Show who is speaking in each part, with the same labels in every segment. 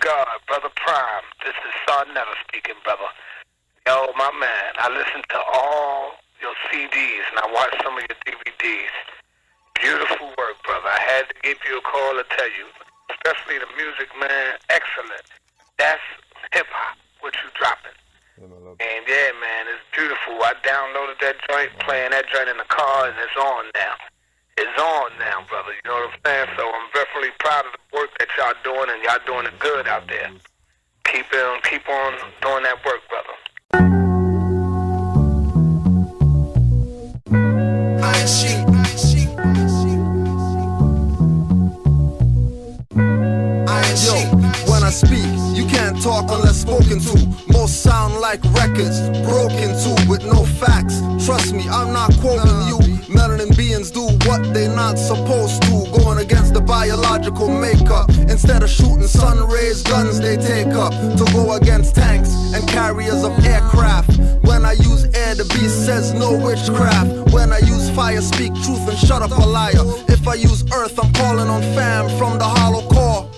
Speaker 1: God, Brother Prime. This is Son Never speaking, brother. Yo, my man, I listened to all your CDs and I watched some of your DVDs. Beautiful work, brother. I had to give you a call to tell you, especially the music, man, excellent. That's hip-hop, what you dropping. And yeah, man, it's beautiful. I downloaded that joint, playing that joint in the car, and it's on now. It's on now, brother. You know what I'm saying? So I'm definitely proud of the work that y'all doing, and y'all doing it good out there. Keep on doing that work, brother.
Speaker 2: When I speak, you can't talk unless spoken to. Most sound like records, broken to, with no facts. Trust me, I'm not quoting you. Melanin beings do what they not supposed to, going against the biological makeup. Instead of shooting sun rays, guns they take up to go against tanks and carriers of aircraft. When I use air, the beast says no witchcraft. When I use fire, speak truth and shut up a liar. If I use earth, I'm calling on fam from the hollow core.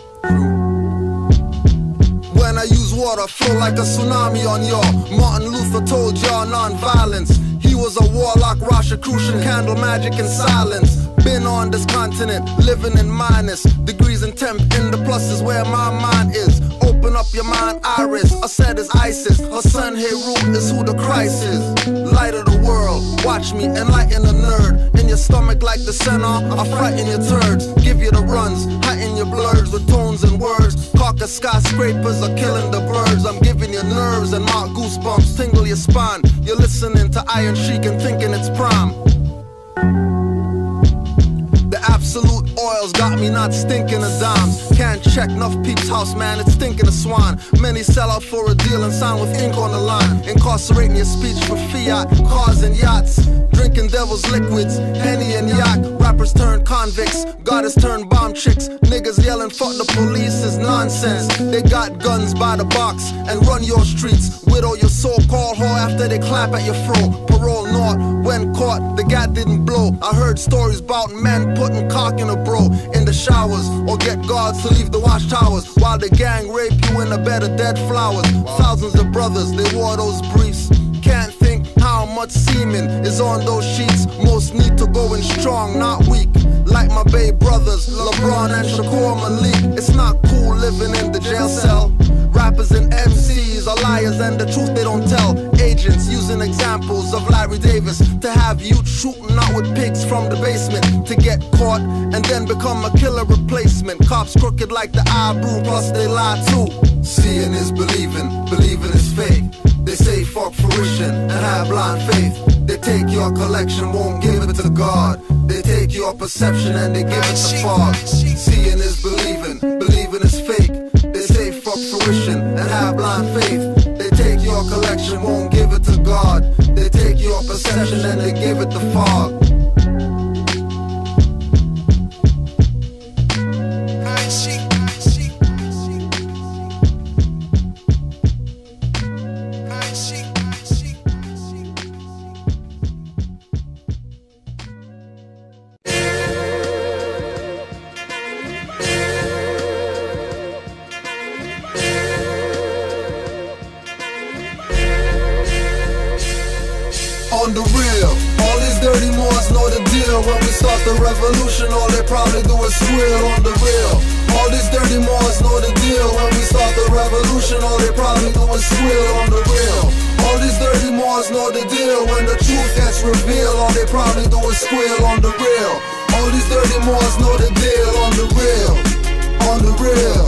Speaker 2: When I use water, flow like a tsunami on y'all. Martin Luther told y'all non-violence. He was a warlock, Rosicrucian, candle magic and silence. Been on this continent, living in minus degrees and temp in the plus is where my mind is. Open up your mind, iris. I said it's ISIS. Her son Heru is who the Christ is. Light of the world, watch me enlighten a nerd. In your stomach like the center, I frighten your turds. Give you the runs, heighten your blurs with tones and words. Caucus skyscrapers are killing the birds. I'm giving you nerves and mark goosebumps, tingle your spine. You're listening to Iron Sheik and thinking it's prime. The absolute oils got me not stinking of dimes. Can't check enough peeps house, man, it's stinking of swine. Many sell out for a deal and sign with ink on the line. Incarcerating your speech for fiat, cars and yachts. Drinking devil's liquids, Henny and yak. Rappers turn convicts, goddess turn bomb chicks. Niggas yelling fuck the police is nonsense. They got guns by the box and run your streets. Widow your so-called whore after they clap at your fro. Parole naught, when caught, the gat didn't blow. I heard stories about men putting cock in a bro in the showers, or get guards to leave the watchtowers while the gang rape you in a bed of dead flowers. Thousands of brothers, they wore those briefs. Can't think how much semen is on those sheets. Most need to go in strong, not weak. Like my babe brothers, LeBron and Shakur Malik. It's not cool living in the jail cell. Rappers and MCs are liars and the truth they don't tell. Agents using examples of Larry Davis to have youth shooting out with pigs from the basement to get caught and then become a killer replacement. Cops crooked like the eyebrow, plus they lie too. Seeing is believing, believing is fake. They say fuck fruition and have blind faith. They take your collection, won't give it to God. They take your perception and they give it to fog. Seeing is believing, believing is fake. They say fuck fruition and have blind faith. They take your collection, won't give it to God. They take your perception and they give it to fog. On the real, all these dirty Moors know the deal. When we start the revolution, all they probably do is squeal. On the real, all these dirty Moors know the deal. When we start the revolution, all they probably do is squeal. On the real, all these dirty Moors know the deal. When the truth gets revealed, all they probably do is squeal. On the real, all these dirty Moors know the deal. On the real, on the real.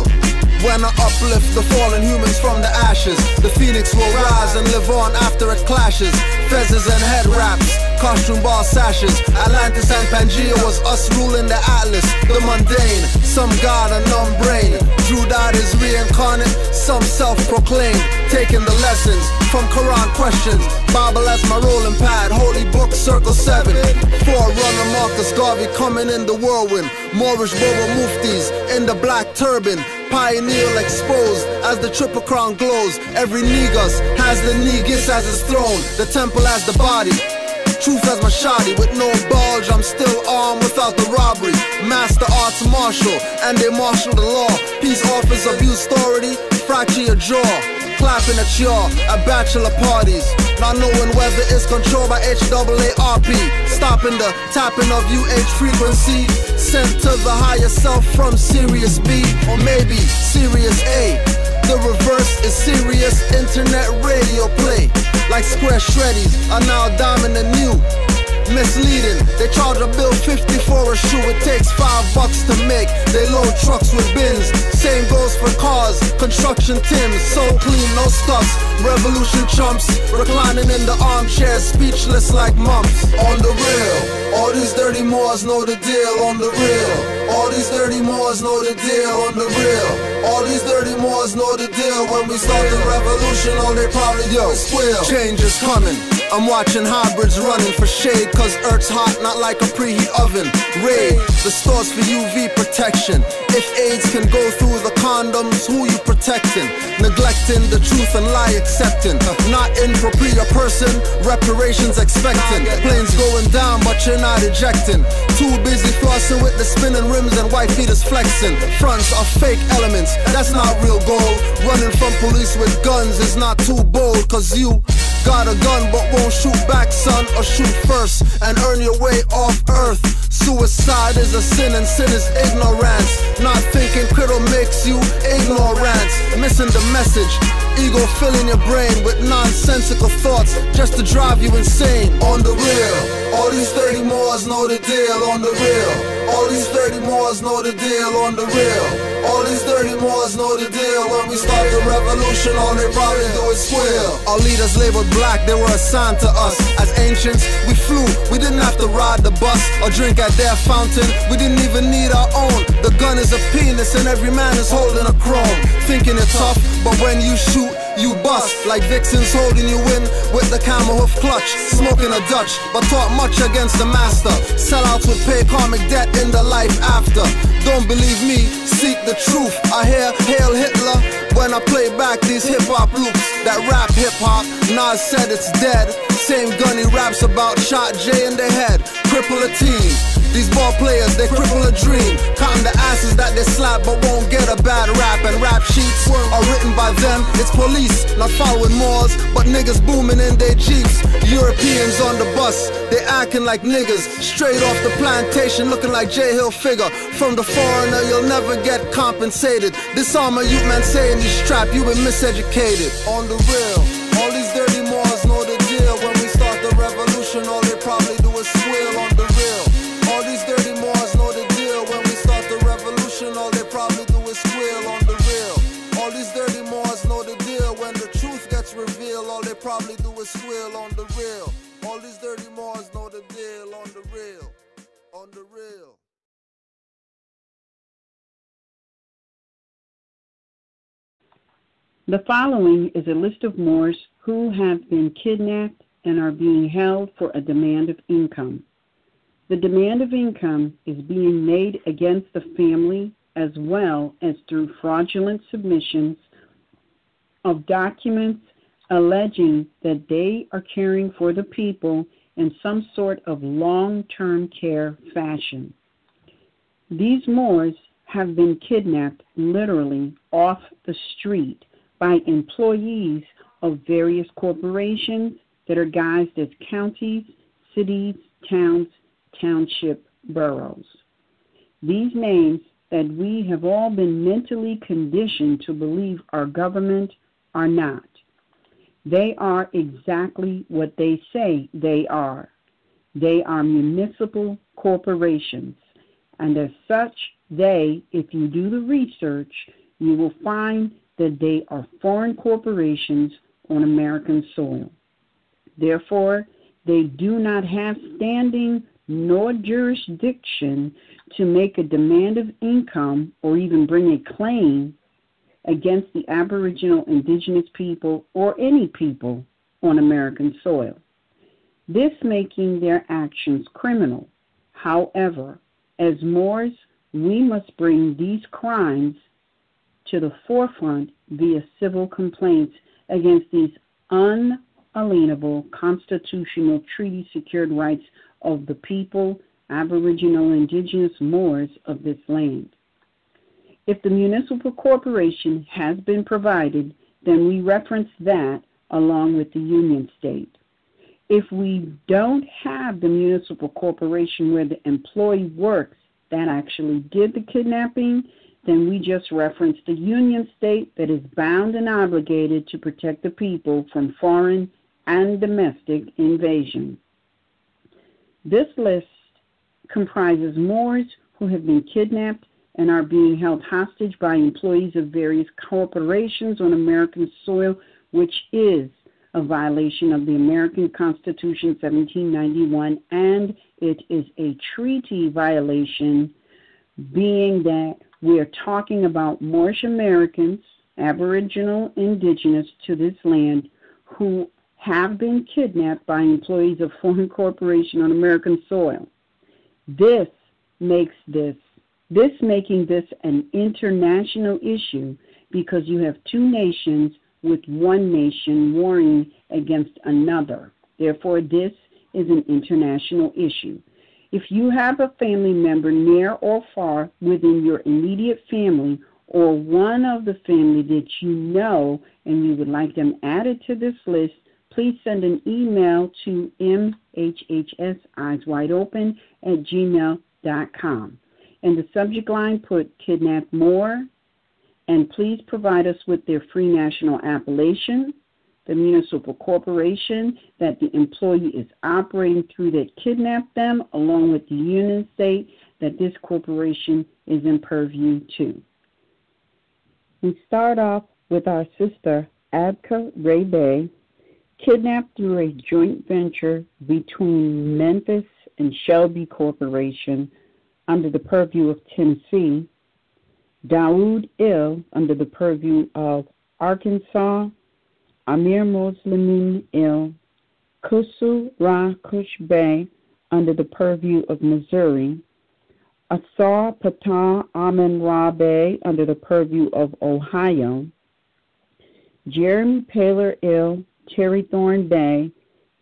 Speaker 2: When I uplift the fallen humans from the ashes, the phoenix will rise and live on after it clashes. Fezzes and head wraps, costume ball sashes. Atlantis and Pangea was us ruling the atlas. The mundane, some god, a numb brain. Drew died is reincarnate, some self-proclaimed. Taking the lessons from Quran questions. Bible as my rolling pad, holy book circle 7. Forerunner Marcus Garvey coming in the whirlwind. Moorish Boba Muftis in the black turban. Pioneer exposed as the triple crown glows. Every negus has the negus as its throne. The temple as the body. truth as my shoddy. With no bulge, I'm still armed without the robbery. Master arts martial, and they marshal the law. Peace offers abuse authority, fracture your jaw. Clapping at y'all at bachelor parties, not knowing whether it's controlled by HAARP. Stopping the tapping of UH frequency, sent to the higher self from Sirius B, or maybe Sirius A. The reverse is serious internet radio play. Like square shreddies are now diamond and new. Misleading, they charge a bill 50 for a shoe. It takes $5 to make. They load trucks with bins. Same goes for cars, construction Tims. So clean, no scuffs. Revolution chumps, reclining in the armchair, speechless like mumps. On the real, all these dirty Moors know the deal. On the real, all these dirty Moors know the deal. On the real, all these dirty Moors know the deal. When we start the revolution, all they probably do is squeal. Change is coming. I'm watching hybrids running for shade, cause Earth's hot, not like a preheat oven. Raid the stores for UV protection. If AIDS can go through the condoms, who you protecting? Neglecting the truth and lie accepting. Not in propria person, reparations expecting. Planes going down, but you're not ejecting. Too busy flossing with the spinning rims and white feet is flexing. Fronts are fake elements, that's not real gold. Running from police with guns is not too bold, cause you got a gun but won't shoot back, son, or shoot first and earn your way off earth. Suicide is a sin and sin is ignorance. Not thinking critical makes you ignorant. Missing the message. Ego filling your brain with nonsensical thoughts just to drive you insane. On the real, all these 30 Moors know the deal. On the real, all these 30 Moors know the deal. On the real, all these 30 Moors know the deal. When we start the revolution, all they probably do is squeal. Our leaders labeled black, they were assigned to us. As ancients, we flew, we didn't have to ride the bus or drink at their fountain. We didn't even need our own. The gun is a penis and every man is holding a chrome. Thinking it's tough, but when you shoot, you bust. Like vixens holding you in with the camel hoof clutch. Smoking a Dutch, but taught much against the master. Sellouts would pay karmic debt in the life after. Don't believe me, seek the truth. I hear Hail Hitler when I play back these hip-hop loops. That rap hip-hop, Nas said it's dead. Same gun he raps about, shot Jay in the head. Cripple a team. These ball players, they cripple a dream. Counting the asses that they slap but won't get a bad rap. And rap sheets are written by them. It's police, not following Moors, but niggas booming in their Jeeps. Europeans on the bus, they acting like niggas. Straight off the plantation, looking like J Hill figure. From the foreigner, you'll never get compensated. Disarm a youth man saying he's strapped, you been miseducated. On the real, all these dirty Moors know the deal. When we start the revolution, all they probably do is squeal. On the real, all these dirty Moors know the deal. When we start the revolution, all they probably do is squeal. On the real, all these dirty Moors know the deal. When the truth gets revealed, all they probably do is squeal. On the real, all these dirty Moors know the deal. On the real, on the real.
Speaker 3: The following is a list of Moors who have been kidnapped and are being held for a demand of income. The demand of income is being made against the family as well as through fraudulent submissions of documents alleging that they are caring for the people in some sort of long-term care fashion. These Moors have been kidnapped literally off the street by employees of various corporations that are guised as counties, cities, towns, township, boroughs. These names that we have all been mentally conditioned to believe are government are not. They are exactly what they say they are. They are municipal corporations, and as such, they, if you do the research, you will find that they are foreign corporations on American soil. Therefore, they do not have standing nor jurisdiction to make a demand of income or even bring a claim against the Aboriginal indigenous people or any people on American soil, this making their actions criminal. However, as Moors, we must bring these crimes to the forefront via civil complaints against these inalienable constitutional treaty secured rights of the people, Aboriginal Indigenous Moors of this land. If the municipal corporation has been provided, then we reference that along with the union state. If we don't have the municipal corporation where the employee works that actually did the kidnapping, then we just reference the union state that is bound and obligated to protect the people from foreign and domestic invasion. This list comprises Moors who have been kidnapped and are being held hostage by employees of various corporations on American soil, which is a violation of the American Constitution 1791, and it is a treaty violation, being that we are talking about Moorish Americans, Aboriginal Indigenous to this land, who have been kidnapped by employees of foreign corporation on American soil. This making this an international issue because you have two nations with one nation warring against another. Therefore, this is an international issue. If you have a family member near or far within your immediate family or one of the family that you know and you would like them added to this list, please send an email to MHHS Eyes Wide Open at gmail.com. In the subject line, put Kidnap Moor, and please provide us with their free national appellation, the municipal corporation that the employee is operating through that kidnapped them, along with the union state that this corporation is in purview to. We start off with our sister, Abka Ray Bay, kidnapped through a joint venture between Memphis and Shelby Corporation under the purview of Tennessee, Dawood Ill under the purview of Arkansas, Amir Muslimin Ill, Kusu Ra Kush Bay under the purview of Missouri, Asar Patah Amen Ra Bay under the purview of Ohio, Jeremy Paler Ill, Terry Thorne Bay,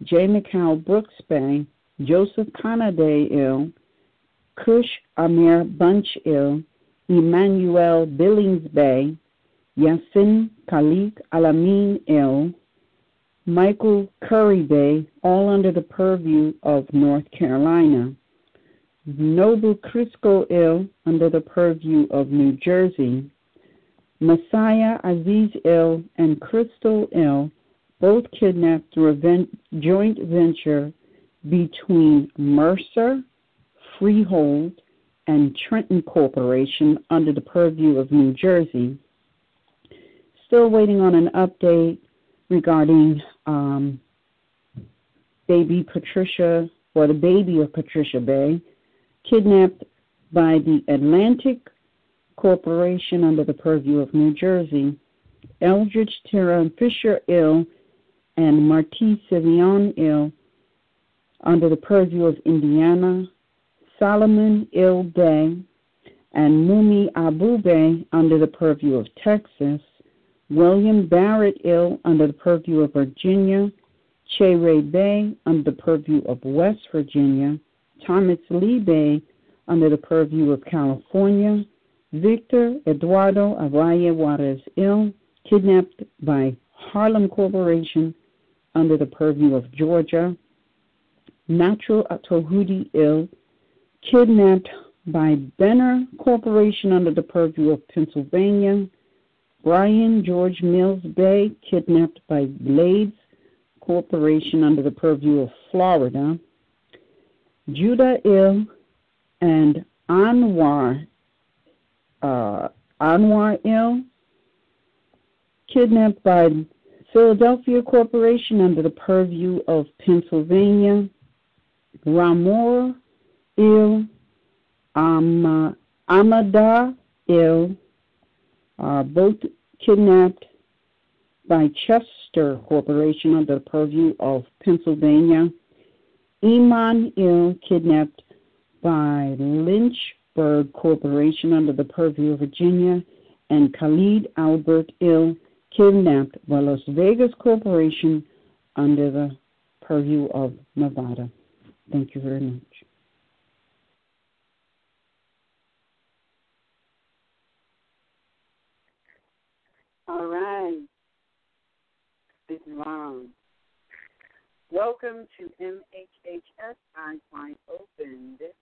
Speaker 3: J. McCall Brooks Bay, Joseph Kanaday Ill, Kush Amir Bunch Ill, Emmanuel Billings Bay, Yassin Khalik Alamin Ill, Michael Curry Bay, all under the purview of North Carolina, Noble Crisco Ill under the purview of New Jersey, Messiah Aziz Ill and Crystal Ill, both kidnapped through a joint venture between Mercer, Freehold, and Trenton Corporation under the purview of New Jersey. Still waiting on an update regarding baby Patricia, or the baby of Patricia Bay, kidnapped by the Atlantic Corporation under the purview of New Jersey. Eldridge Tyrone Fisher Ill and Marty Sevion Ill under the purview of Indiana, Solomon Ill Bay and Mumi Abu Bay under the purview of Texas, William Barrett Ill under the purview of Virginia, Che Ray Bay under the purview of West Virginia, Thomas Lee Bay under the purview of California, Victor Eduardo Avalle Juarez Ill, kidnapped by Harlem Corporation under the purview of Georgia, Natural Atohudi Ill, kidnapped by Benner Corporation under the purview of Pennsylvania, Brian George Mills Bay, kidnapped by Blades Corporation under the purview of Florida, Judah Ill and Anwar Ill, kidnapped by Philadelphia Corporation under the purview of Pennsylvania, Ramor Ill, Amada Ill, both kidnapped by Chester Corporation under the purview of Pennsylvania, Iman Ill, kidnapped by Lynchburg Corporation under the purview of Virginia, and Khalid Albert Ill, kidnapped by Las Vegas Corporation under the purview of Nevada. Thank you very much.
Speaker 4: All right. Islam. Welcome to MHHS Eyes Wide Open. This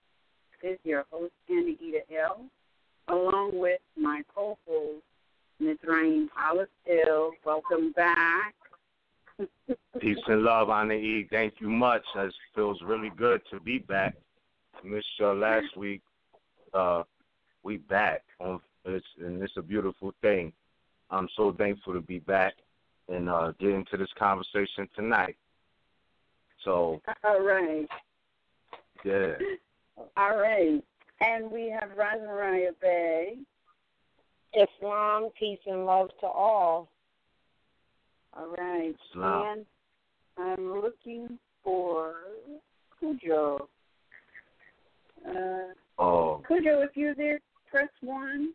Speaker 4: is your host, Anita L., along with my co-host, Ms. Rain Hollis L. Welcome back.
Speaker 5: Peace and love, Anna E. Thank you much. It feels really good to be back. Missed you last week. We back, and it's a beautiful thing. I'm so thankful to be back and get into this conversation tonight. So.
Speaker 4: All right.
Speaker 5: Yeah.
Speaker 4: All right. And we have Rosemary Bay.
Speaker 6: Islam, peace and love to all.
Speaker 4: All right.
Speaker 5: Islam.
Speaker 4: And I'm looking for Cujo. Cujo, if you're there, press 1.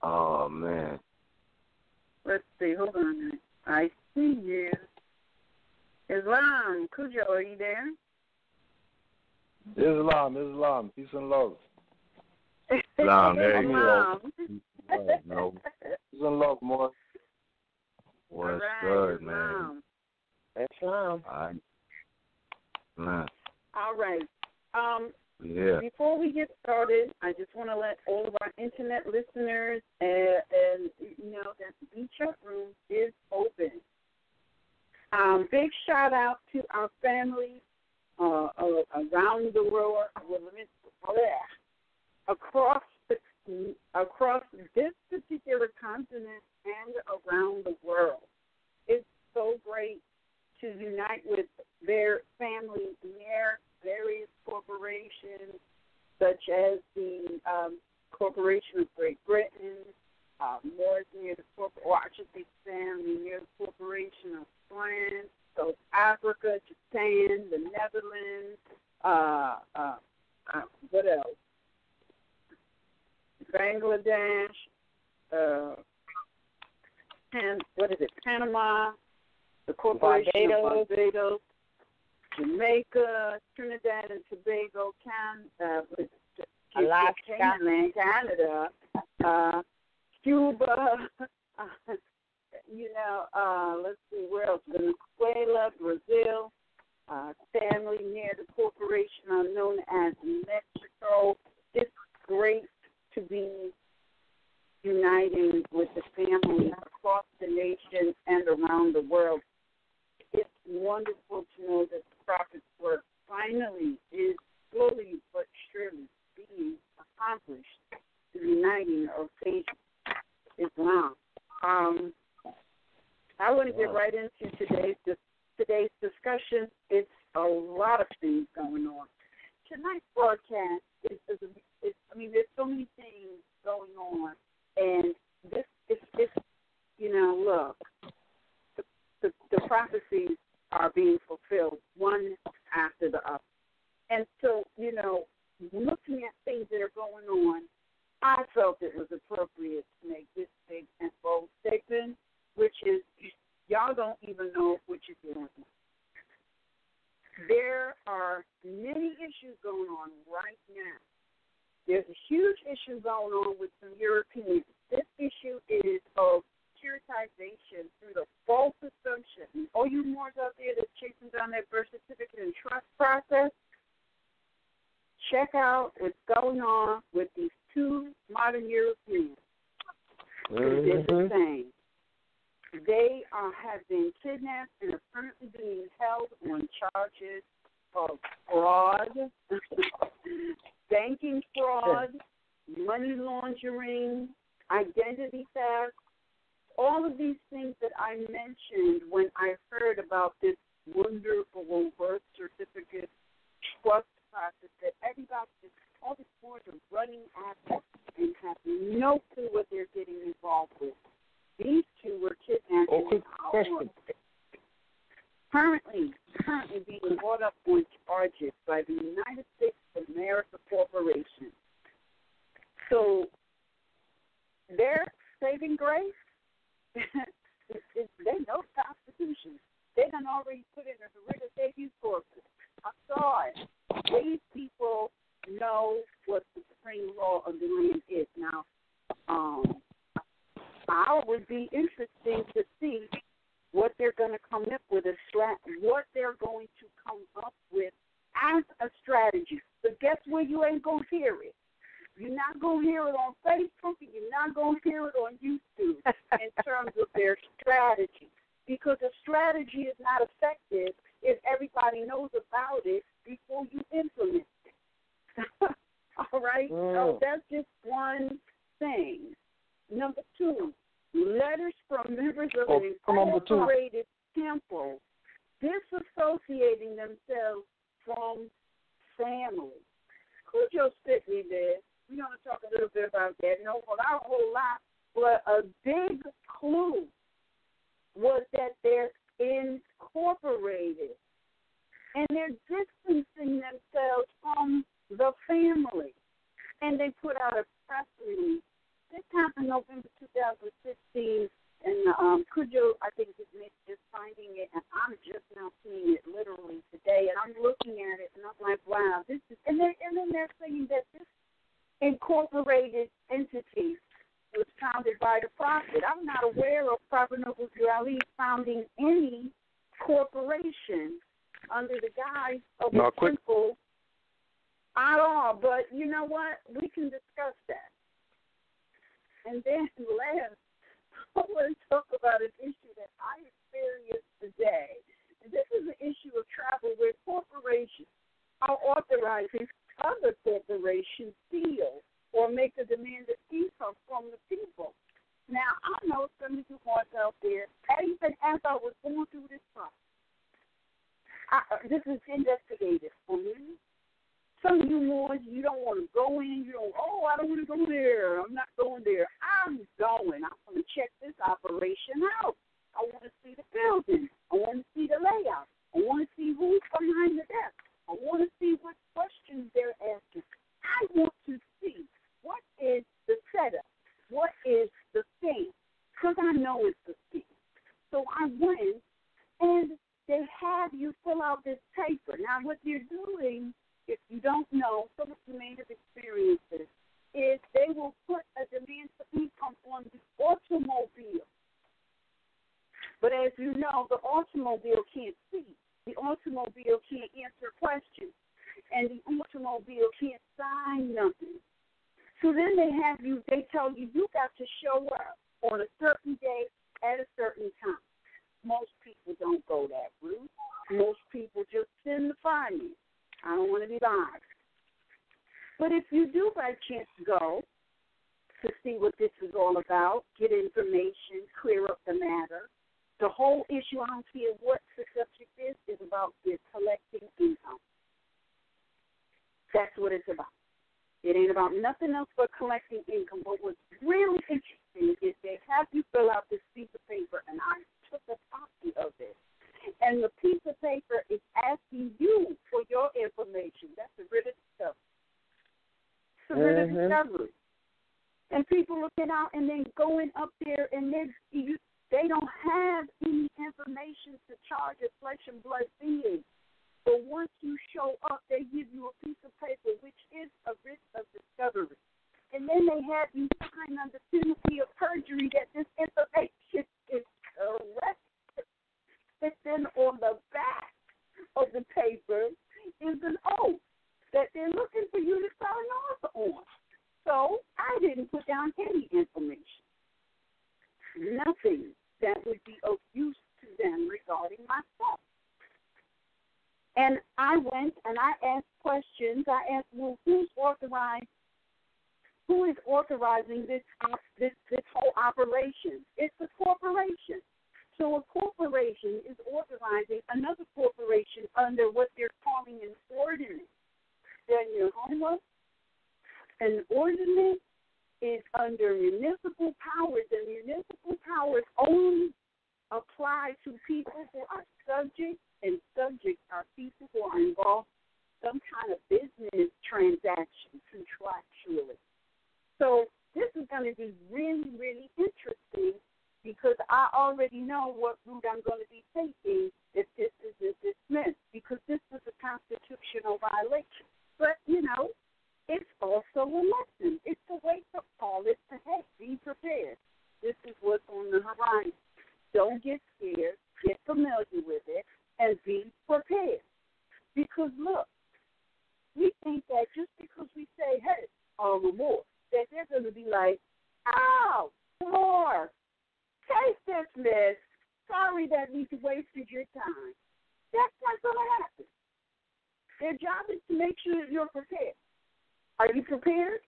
Speaker 5: Oh, man.
Speaker 4: Let's see. Hold on a minute. I see you. Islam. Cujo, are you there?
Speaker 7: Islam. Peace and love.
Speaker 5: Islam, there you
Speaker 4: go.
Speaker 5: No.
Speaker 7: Peace and love, Moor.
Speaker 5: What's
Speaker 4: right,
Speaker 5: good,
Speaker 4: Islam.
Speaker 5: man?
Speaker 6: Islam.
Speaker 5: All right. Man.
Speaker 4: All right.
Speaker 5: Yeah.
Speaker 4: Before we get started, I just want to let all of our internet listeners and know that the Beach Chat Room is open. Big shout out to our family around the world, across this particular continent and around the world. It's so great to unite with their family near various corporations, such as the Corporation of Great Britain, Moor near the family near the Corporation of France, South Africa, Japan, the Netherlands, what else? Bangladesh, and what is it? Panama, the Corporation of Barbados, Jamaica, Trinidad and Tobago,
Speaker 6: Alaska,
Speaker 4: Canada, Cuba, let's see where else, Venezuela, Brazil, family near the corporation known as Mexico. It's great to be uniting with the family across the nation and around the world. It's wonderful to know that the Prophet's work finally is slowly but surely being accomplished, the uniting of faith Islam. I want to get right into today's discussion. It's a lot of things going on. Tonight's broadcast there's so many things going on, and this is look, the prophecies are being fulfilled one after the other. And so, looking at things that are going on, I felt it was appropriate to make this big and bold statement, which is, y'all don't even know what you're doing. There are many issues going on right now. There's a huge issue going on with some Europeans. This issue is of securitization through the false assumption. All you Moors out there that's chasing down that birth certificate and trust process, check out what's going on with these two modern Europeans. It's the same. They have been kidnapped and are currently being held on charges of fraud, banking fraud, money laundering, identity theft, all of these things that I mentioned when I heard about this wonderful birth certificate trust process that all the boards are running after and have no clue what they're getting involved with. These two were kidnapped.
Speaker 6: Quick question.
Speaker 4: Currently being brought up on charges by the United States of America Corporation. So there saving grace? They know the Constitution. They done already put in a writ of habeas corpus. I saw it. These people know what the supreme law of the land is. Now, I would be interesting to see what they're going to come up with, what they're going to come up with as a strategy. But guess where you ain't going to hear it? You're not going to hear it on Facebook, and you're not going to hear it on YouTube in terms of their strategy. Because a strategy is not effective if everybody knows about it before you implement it. All right? So that's just one thing. Number two, letters from members of an incorporated temple disassociating themselves from family. Cujo spit me there. We're going to talk a little bit about that. No, not a whole lot, but a big clue was that they're incorporated and they're distancing themselves from the family. And they put out a press release. This happened November 2016, and Cujo, I think, is just finding it, and I'm just now seeing it literally today, and I'm looking at it, and I'm like, wow, this is, and then they're saying that this incorporated entity was founded by the prophet. I'm not aware of Prophet Noble Ali founding any corporation under the guise of a temple at all, but you know what? We can discuss that. And then last, I want to talk about an issue that I experienced today. And this is an issue of travel where corporations are authorizing other corporations steal or make a demand of income from the people. Now, I know some of you boys out there, even as I was going through this process, this is investigative for me. Some of you boys, you don't want to go in. I don't want to go there. I'm not going there. I'm going. I'm going to check this operation out. I want to see the building. I want to see the layout. I want to see who's behind the desk. I want to see what questions they're asking. I want to see what is the setup, what is the thing, because I know it's the thing. So I went, and they have you fill out this paper. Now, what you're doing, if you don't know, some of you may have experienced this, is they will put a demand for income on the automobile. But as you know, the automobile can't see. The automobile can't answer questions. And the automobile can't sign nothing. So then they tell you, you got to show up on a certain day at a certain time. Most people don't go that route. Most people just send the fireman. I don't want to be bothered. But if you do by chance go to see what this is all about, get information, clear up the matter, the whole issue, I don't care what the subject is about this collecting income. That's what it's about. It ain't about nothing else but collecting income. But what's really interesting is they have you fill out this piece of paper, and I took a copy of it. And the piece of paper is asking you for your information. That's a writ of discovery. It's a writ of discovery. And people looking out and then going up there, and they don't have any information to charge a flesh and blood being. But once you show up, they give you a piece of paper, which is a writ of discovery. And then they have you sign under penalty of perjury that this information is correct. But then on the back of the paper is an oath that they're looking for you to sign off on. So I didn't put down any information. Nothing that would be of use to them regarding myself. And I went and I asked questions. I asked, well, who is authorizing this whole operation? It's a corporation. So a corporation is authorizing another corporation under what they're calling an ordinance. Then your homework, an ordinance is under municipal powers, and municipal powers only apply to people who are subject, and subjects are people who are involved in some kind of business transaction contractually. So this is going to be really, really interesting because I already know what route I'm going to be taking if this is dismissed, because this is a constitutional violation. But, it's also a lesson. It's a way to call it to, hey, be prepared. This is what's on the horizon. Don't get scared. Get familiar with it and be prepared. Because, look, we think that just because we say, hey, Moor, that they're going to be like, oh, Moor, case dismissed. Sorry that we wasted your time. That's not going to happen. Their job is to make sure that you're prepared. Are you prepared?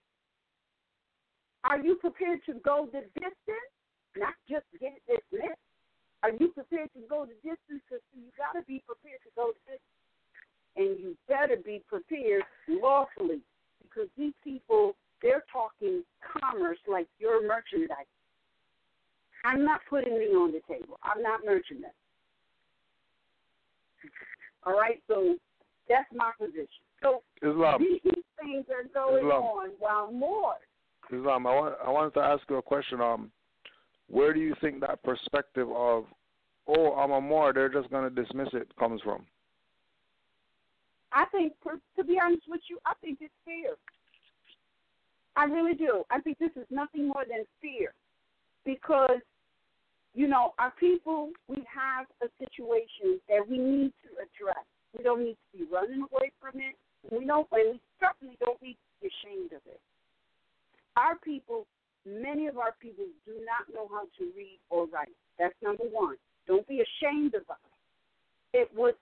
Speaker 4: Are you prepared to go the distance, not just get dismissed? Are you prepared to go the distance? Because you got to be prepared to go the distance. And you better be prepared lawfully, because these people, they're talking commerce like your merchandise. I'm not putting me on the table. I'm not merchandise. All right? So that's my position. So
Speaker 7: Islam.
Speaker 4: These things are going on while more.
Speaker 7: Islam, I wanted to ask you a question. Where do you think that perspective of, oh, I'm a Moor, they're just going to dismiss it, comes from?
Speaker 4: I think, to be honest with you, I think it's fear. I really do. I think this is nothing more than fear. Because, our people, we have a situation that we need to address. We don't need to be running away from it. We certainly don't need to be ashamed of it. Our people, many of our people do not know how to read or write. That's number one. Don't be ashamed of it. It was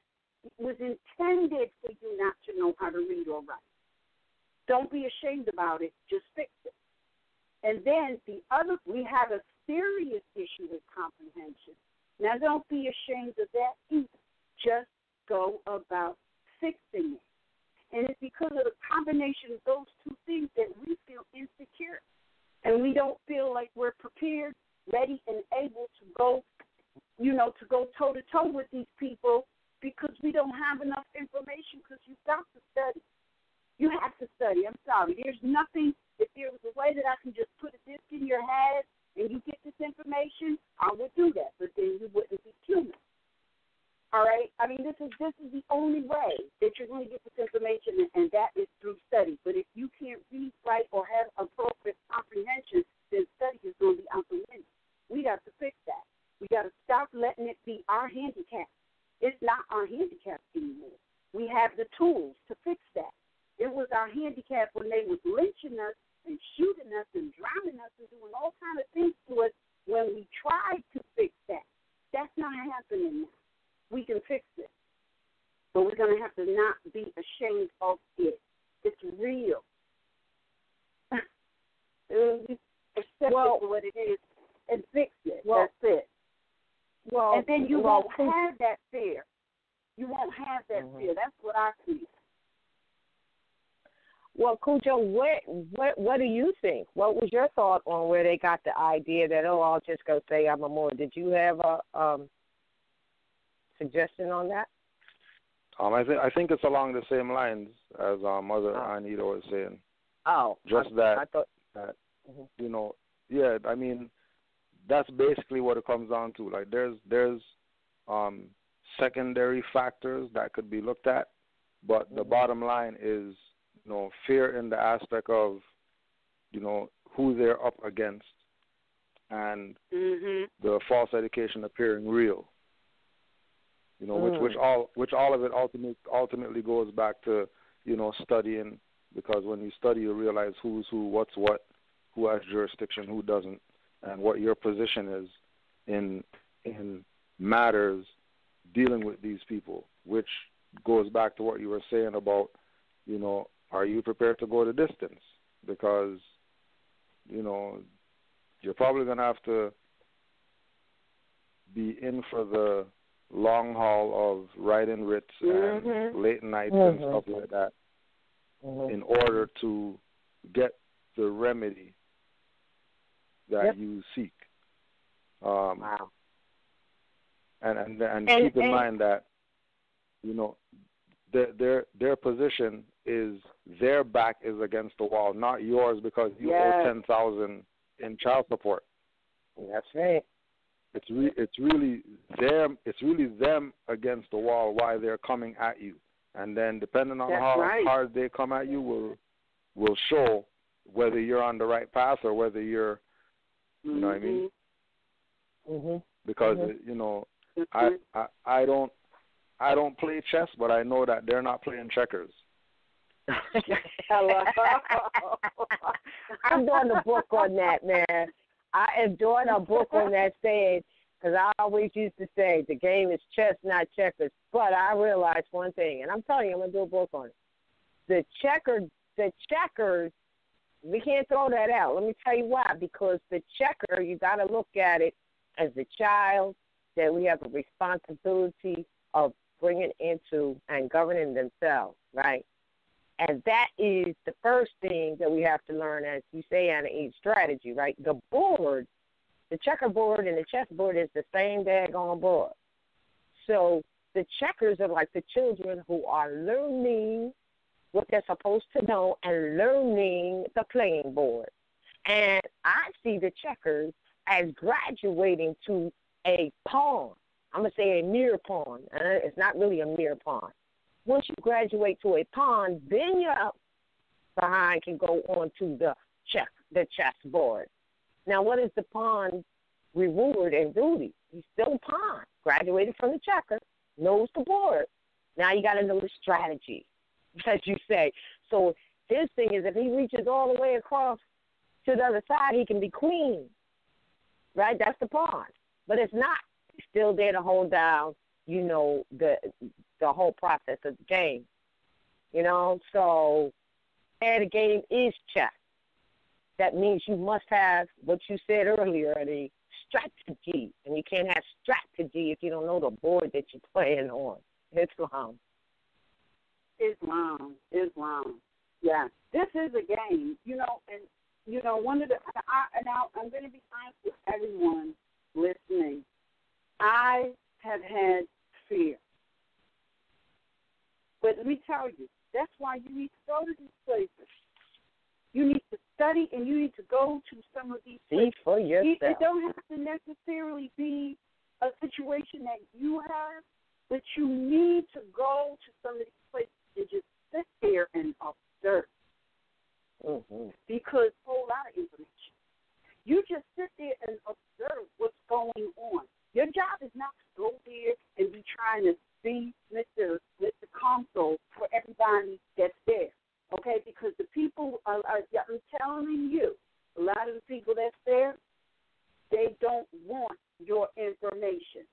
Speaker 4: intended for you not to know how to read or write. Don't be ashamed about it. Just fix it. And then we have a serious issue with comprehension. Now, don't be ashamed of that either. Just go about fixing it. And it's because of the combination of those two things that we feel insecure. And we don't feel like we're prepared, ready, and able to go, to go toe-to-toe with these people, because we don't have enough information, because you've got to study. You have to study. I'm sorry. There's nothing, if there was a way that I can just put a disc in your head and you get this information, I would do that. But then you wouldn't be human. All right? I mean, this is the only way that you're going to get this information, and that is through study. But if you can't read, write, or have appropriate comprehension, then study is going to be out the window. We got to fix that. We got to stop letting it be our handicap. It's not our handicap anymore. We have the tools to fix that. It was our handicap when they was lynching us and shooting us and drowning us and doing all kinds of things to us when we tried to fix that. That's not happening now. We can fix it. But we're going to have to not be ashamed of it. It's real. Accept it for what it is and fix it. That's it. And then you won't have that fear. You won't have that fear. That's what I feel.
Speaker 6: Well, Cujo, what do you think? What was your thought on where they got the idea that, I'll just go say I'm a Moor? Did you have a suggestion on that?
Speaker 7: I think it's along the same lines as Mother Anita was saying.
Speaker 6: Oh,
Speaker 7: just
Speaker 6: I thought
Speaker 7: that yeah. I mean, that's basically what it comes down to. Like, there's secondary factors that could be looked at, but the bottom line is, fear in the aspect of, who they're up against, and the false education appearing real. Which all of it ultimately goes back to, studying, because when you study, you realize who's who, what's what, who has jurisdiction, who doesn't, and what your position is in matters dealing with these people, which goes back to what you were saying about, are you prepared to go the distance? Because, you're probably going to have to be in for the long haul of writing writs and late nights and stuff like that in order to get the remedy that you seek. And keep in mind that, their position is, their back is against the wall, not yours, because you owe $10,000 in child support.
Speaker 6: That's right.
Speaker 7: It's really them against the wall why they're coming at you, and then depending on how hard they come at you will show whether you're on the right path or whether you're, you know what I mean? Because you know, I don't play chess, but I know that they're not playing checkers.
Speaker 6: I'm doing a book on that, man. I am doing a book on that saying, because I always used to say the game is chess, not checkers. But I realized one thing, and I'm telling you, I'm going to do a book on it. The checkers, we can't throw that out. Let me tell you why. Because the checker, you got to look at it as a child that we have a responsibility of bringing into and governing themselves, right? And that is the first thing that we have to learn, as you say, Anna E, strategy, right? The board, the checkerboard and the chessboard is the same daggone board. So the checkers are like the children who are learning what they're supposed to know and learning the playing board. And I see the checkers as graduating to a pawn. I'm going to say a mirror pawn. It's not really a mirror pawn. Once you graduate to a pawn, then your behind can go on to the chessboard. Now, what is the pawn's reward and duty? He's still a pawn, graduated from the checker, knows the board. Now you got to know the strategy, as you say. So his thing is if he reaches all the way across to the other side, he can be queen, right? That's the pawn. But it's not. He's still there to hold down, you know, the whole process of the game, you know. So the game is chess. That means you must have what you said earlier, the strategy. And you can't have strategy if you don't know the board that you're playing on. Islam.
Speaker 4: Yeah, this is a game, you know, and, you know, one of the, I'm going to be honest with everyone listening. I have had fear. But let me tell you, that's why you need to go to these places. You need to study and you need to go to some of these places.
Speaker 6: See for yourself.
Speaker 4: It don't have to necessarily be a situation that you have, but you need to go to some of these places and just sit there and observe. Because a whole lot of information. You just sit there and observe what's going on. Your job is not to go there and be trying to be Mr. Counsel for everybody that's there, okay? Because the people, I'm telling you, a lot of the people that's there, they don't want your information.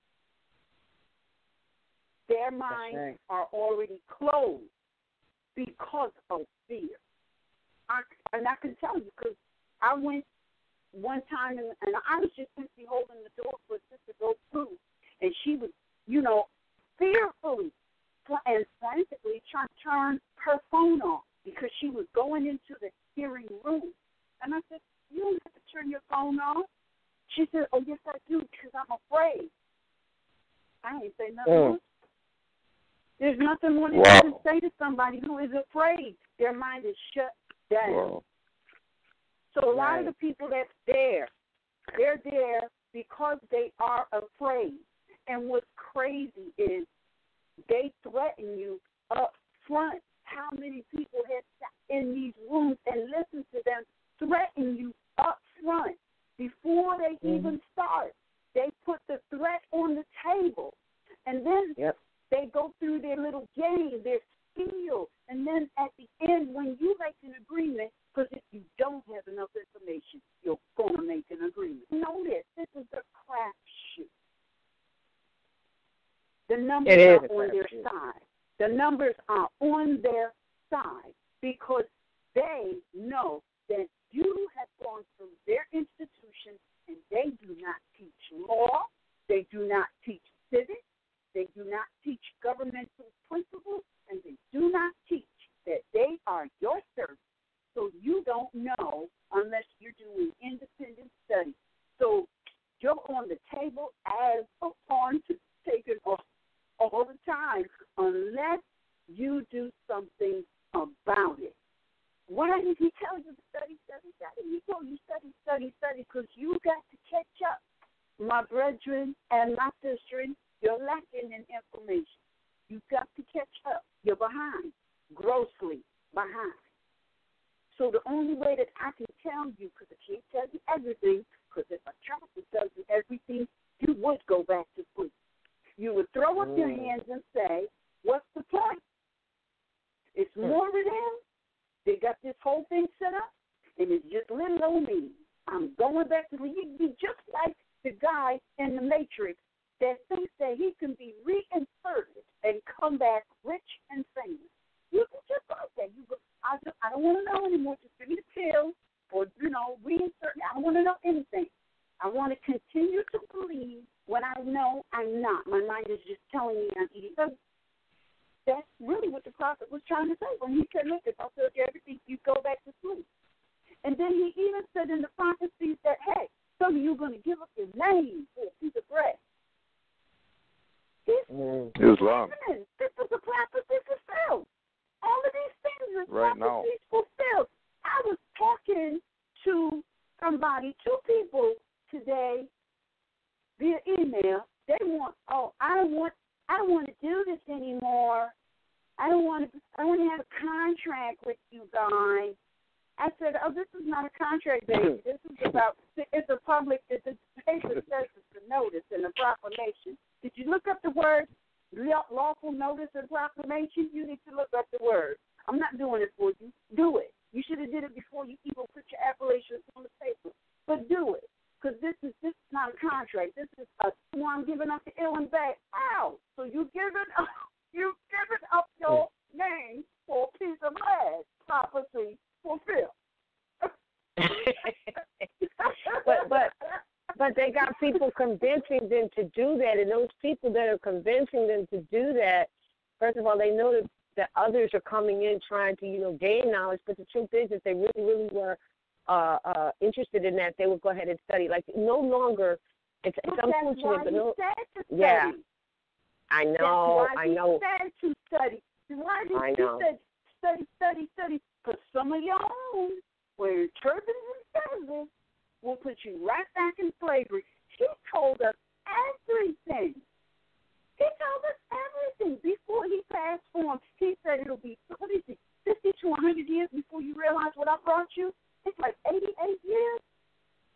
Speaker 4: Their minds are already closed because of fear. And I can tell you because I went one time and I was just simply holding the door for a sister to go through, and she was, you know, fearfully and frantically trying to turn her phone off because she was going into the hearing room. And I said, you don't have to turn your phone off. She said, oh, yes, I do, because I'm afraid. I ain't say nothing more. There's nothing more that you can say to somebody who is afraid. Their mind is shut down. Wow. So a lot of the people that's there, they're there because they are afraid. And what's crazy is they threaten you up front. How many people have sat in these rooms and listened to them threaten you up front before they even start? They put the threat on the table. And then they go through their little game, their spiel. And then at the end, when you make an agreement, because if you don't have enough information, you're going to make an agreement. Notice, this is a crapshoot. The numbers are on their side. The numbers are on their side because they know that you have gone through their institution and they do not teach law, they do not teach civics, they do not teach governmental principles, and they do not teach that they are your servants. So you don't know unless you're doing independent study. So you're on the table as a pawn to take it off all the time unless you do something about it. Why did he tell you to study? He told you study, because you got to catch up. My brethren and my sisters, you're lacking in information. You've got to catch up. You're behind, grossly behind. So the only way that I can tell you, because I can't tell you everything, because if I tried to tell you everything, you would go back to sleep. You would throw up your hands and say, what's the point? It's more of them. They got this whole thing set up, and it's just little old me. I'm going back to you'd be just like the guy in the Matrix that thinks that he can be reinserted and come back rich and famous. You can just like that. You go, I don't want to know anymore. Just give me the pill or, reinsert me. I don't want to know anything. I want to continue to believe when I know I'm not. My mind is just telling me I'm eating. So that's really what the prophet was trying to say when he said, look, if I told you everything, you go back to sleep. And then he even said in the prophecies that, hey, some of you are going to give up your name for a piece of bread.
Speaker 7: Islam.
Speaker 4: This is a prophecy fulfilled. All of these things are
Speaker 7: right now
Speaker 4: fulfilled. I was talking to somebody, two people today via email. They want, I don't want to do this anymore. I don't want to have a contract with you guys. I said, this is not a contract, baby. This is about, it's a paper says it's a notice and a proclamation. Did you look up the word lawful notice and proclamation? You need to look up the word. I'm not doing it for you. Do it. You should have did it before you even put your appellations on the paper. But do it. Because this is not a contract. This is I'm giving up the ill and bad. Ow! So you giving up your name for a piece of bread. Prophecy fulfilled.
Speaker 6: But they got people convincing them to do that, and those people that are convincing them to do that, first of all, they know that others are coming in trying to, gain knowledge. But the truth is, if they really, really were interested in that, they would go ahead and study. Like no longer, it's unfortunate, but no. Yeah, I know.
Speaker 4: He said to study. Why did he say study? Because some of your own, where turbans and feathers, will put you right back in slavery. He told us everything. He told us everything before he passed on. He said it'll be 50 to 100 years before you realize what I brought you. It's like 88 years.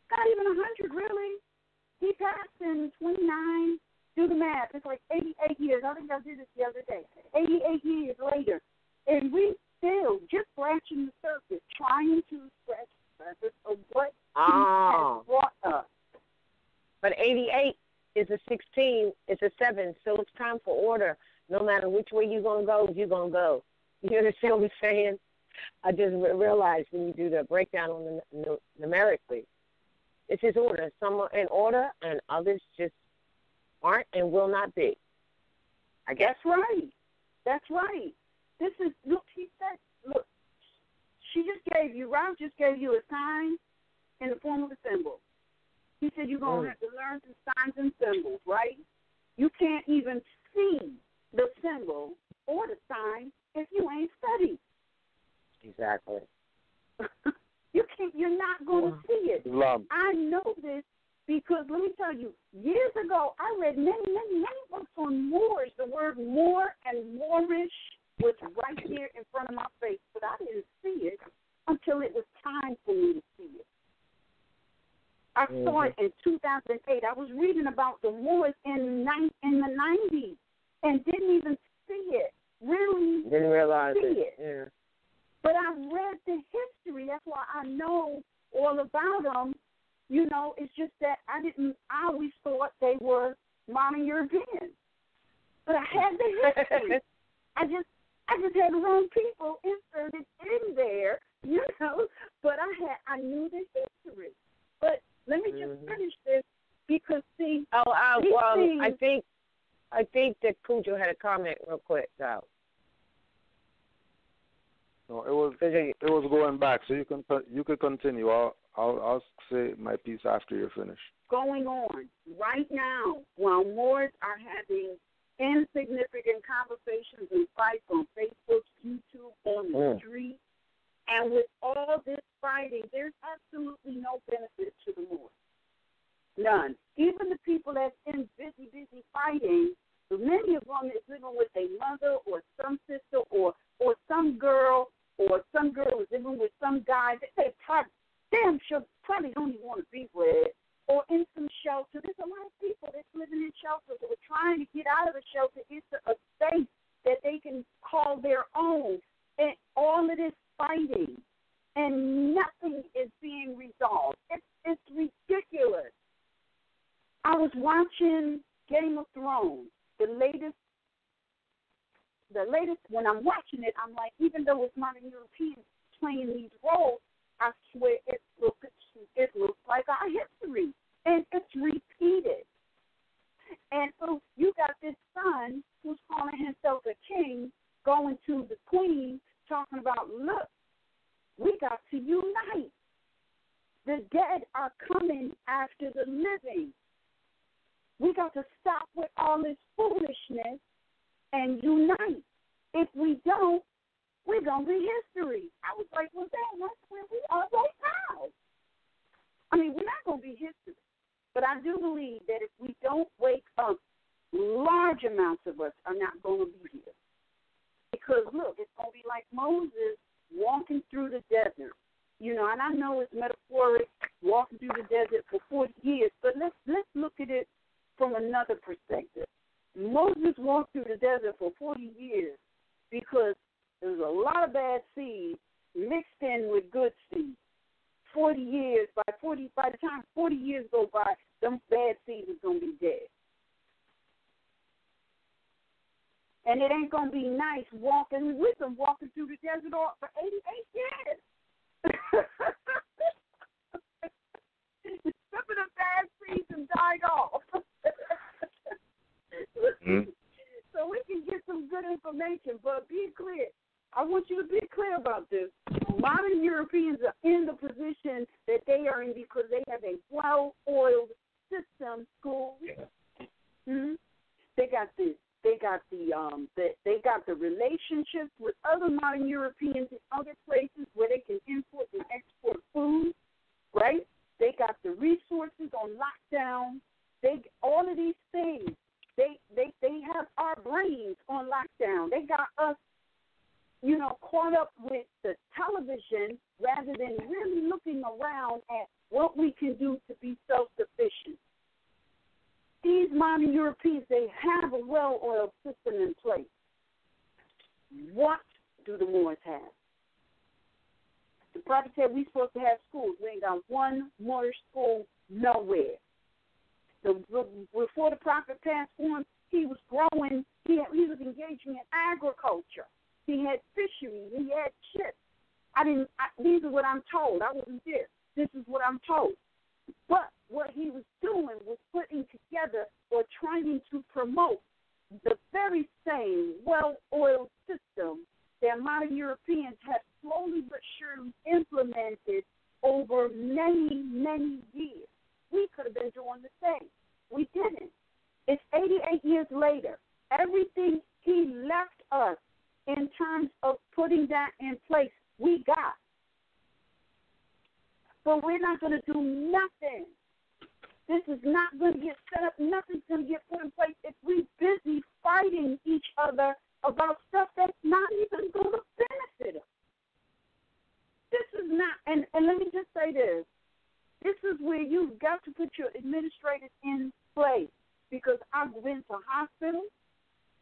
Speaker 4: Not even 100, really. He passed in 29. Do the math. It's like 88 years. I think I did this the other day. 88 years later. And we still just scratching the surface, trying to scratch the surface of what he has brought us.
Speaker 6: But 88 is a 16, it's a 7, so it's time for order. No matter which way you're going to go, you're going to go. You understand what I'm saying? I just realized when you do the breakdown on the numerically, it's just order. Some are in order and others just aren't and will not be. I guess.
Speaker 4: That's right. This is, look, he said, look, Ralph just gave you a sign in the form of a symbol. He said you're going to have to learn some signs and symbols, right? You can't even see the symbol or the sign if you ain't studied.
Speaker 6: Exactly.
Speaker 4: You're not going to see it.
Speaker 7: Islam.
Speaker 4: I know this because, let me tell you, years ago, I read many books on Moors. The word Moor and Moorish was right here in front of my face, but I didn't see it until it was time for me to see it. I saw it in 2008. I was reading about the Moors in the 90s and didn't even see it. Really
Speaker 6: didn't realize
Speaker 4: it.
Speaker 6: Yeah.
Speaker 4: But I read the history. That's why I know all about them. It's just that I always thought they were modern Europeans. But I had the history. I just had the wrong people inserted in there, but I knew the history. But let me just finish this because see.
Speaker 6: I think that Cujo had a comment real quick, though.
Speaker 7: No, it was going back, so you can continue. I'll say my piece after you're finished.
Speaker 4: Going on right now, while Moors are having insignificant conversations and fights on Facebook, YouTube, on the street, And with all this fighting, there's absolutely no benefit to the Moors. None. Even the people that's in busy fighting, many of them is living with a mother or some sister or some girl is living with some guy that they probably don't even want to be with, or in some shelter. There's a lot of people that's living in shelters that are trying to get out of a shelter into a space that they can call their own. And all of this fighting, and nothing is being resolved. It's ridiculous. I was watching Game of Thrones, the latest. When I'm watching it, I'm like, even though it's modern Europeans playing these roles, I swear it looks like our history, and it's repeated. And so you got this son who's calling himself a king going to the queen talking about, look, we got to unite. The dead are coming after the living. We got to stop with all this foolishness and unite. If we don't, we're going to be history. I was like, well, that's where we are right now. I mean, we're not going to be history. But I do believe that if we don't wake up, large amounts of us are not going to be here. Because, look, it's going to be like Moses walking through the desert. You know, and I know it's metaphoric, walking through the desert for 40 years, but let's look at it from another perspective. Moses walked through the desert for 40 years because there was a lot of bad seed mixed in with good seed. 40 years, by the time 40 years go by, them bad seeds is going to be dead. And it ain't going to be nice walking with them, walking through the desert for 88 years. Some of the bad seeds have died off. So we can get some good information, but be clear. I want you to be clear about this. Modern Europeans are in the position that they are in because they have a well-oiled system. School. Mm-hmm. They got the relationships with other modern Europeans in other places where they can import and export food, right? They got the resources on lockdown. All of these things. They have our brains on lockdown. They got us, caught up with the television rather than really looking around at what we can do to be self-sufficient. These modern Europeans, they have a well-oiled system in place. What do the Moors have? The prophet said we're supposed to have schools. We ain't got one Moorish school nowhere. Before the prophet passed on, he was growing. He was engaging in agriculture. He had fisheries. He had ships. These are what I'm told. I wasn't there. This is what I'm told. But what he was doing was putting together or trying to promote the very same well-oiled system that modern Europeans have slowly but surely implemented over many, many years. We could have been doing the same. We didn't. It's 88 years later. Everything he left us in terms of putting that in place, we got. But we're not going to do nothing. This is not going to get set up. Nothing's going to get put in place if we're busy fighting each other about stuff that's not even going to benefit us. This is not, and let me just say this. This is where you've got to put your administrators in place, because I've been to hospitals,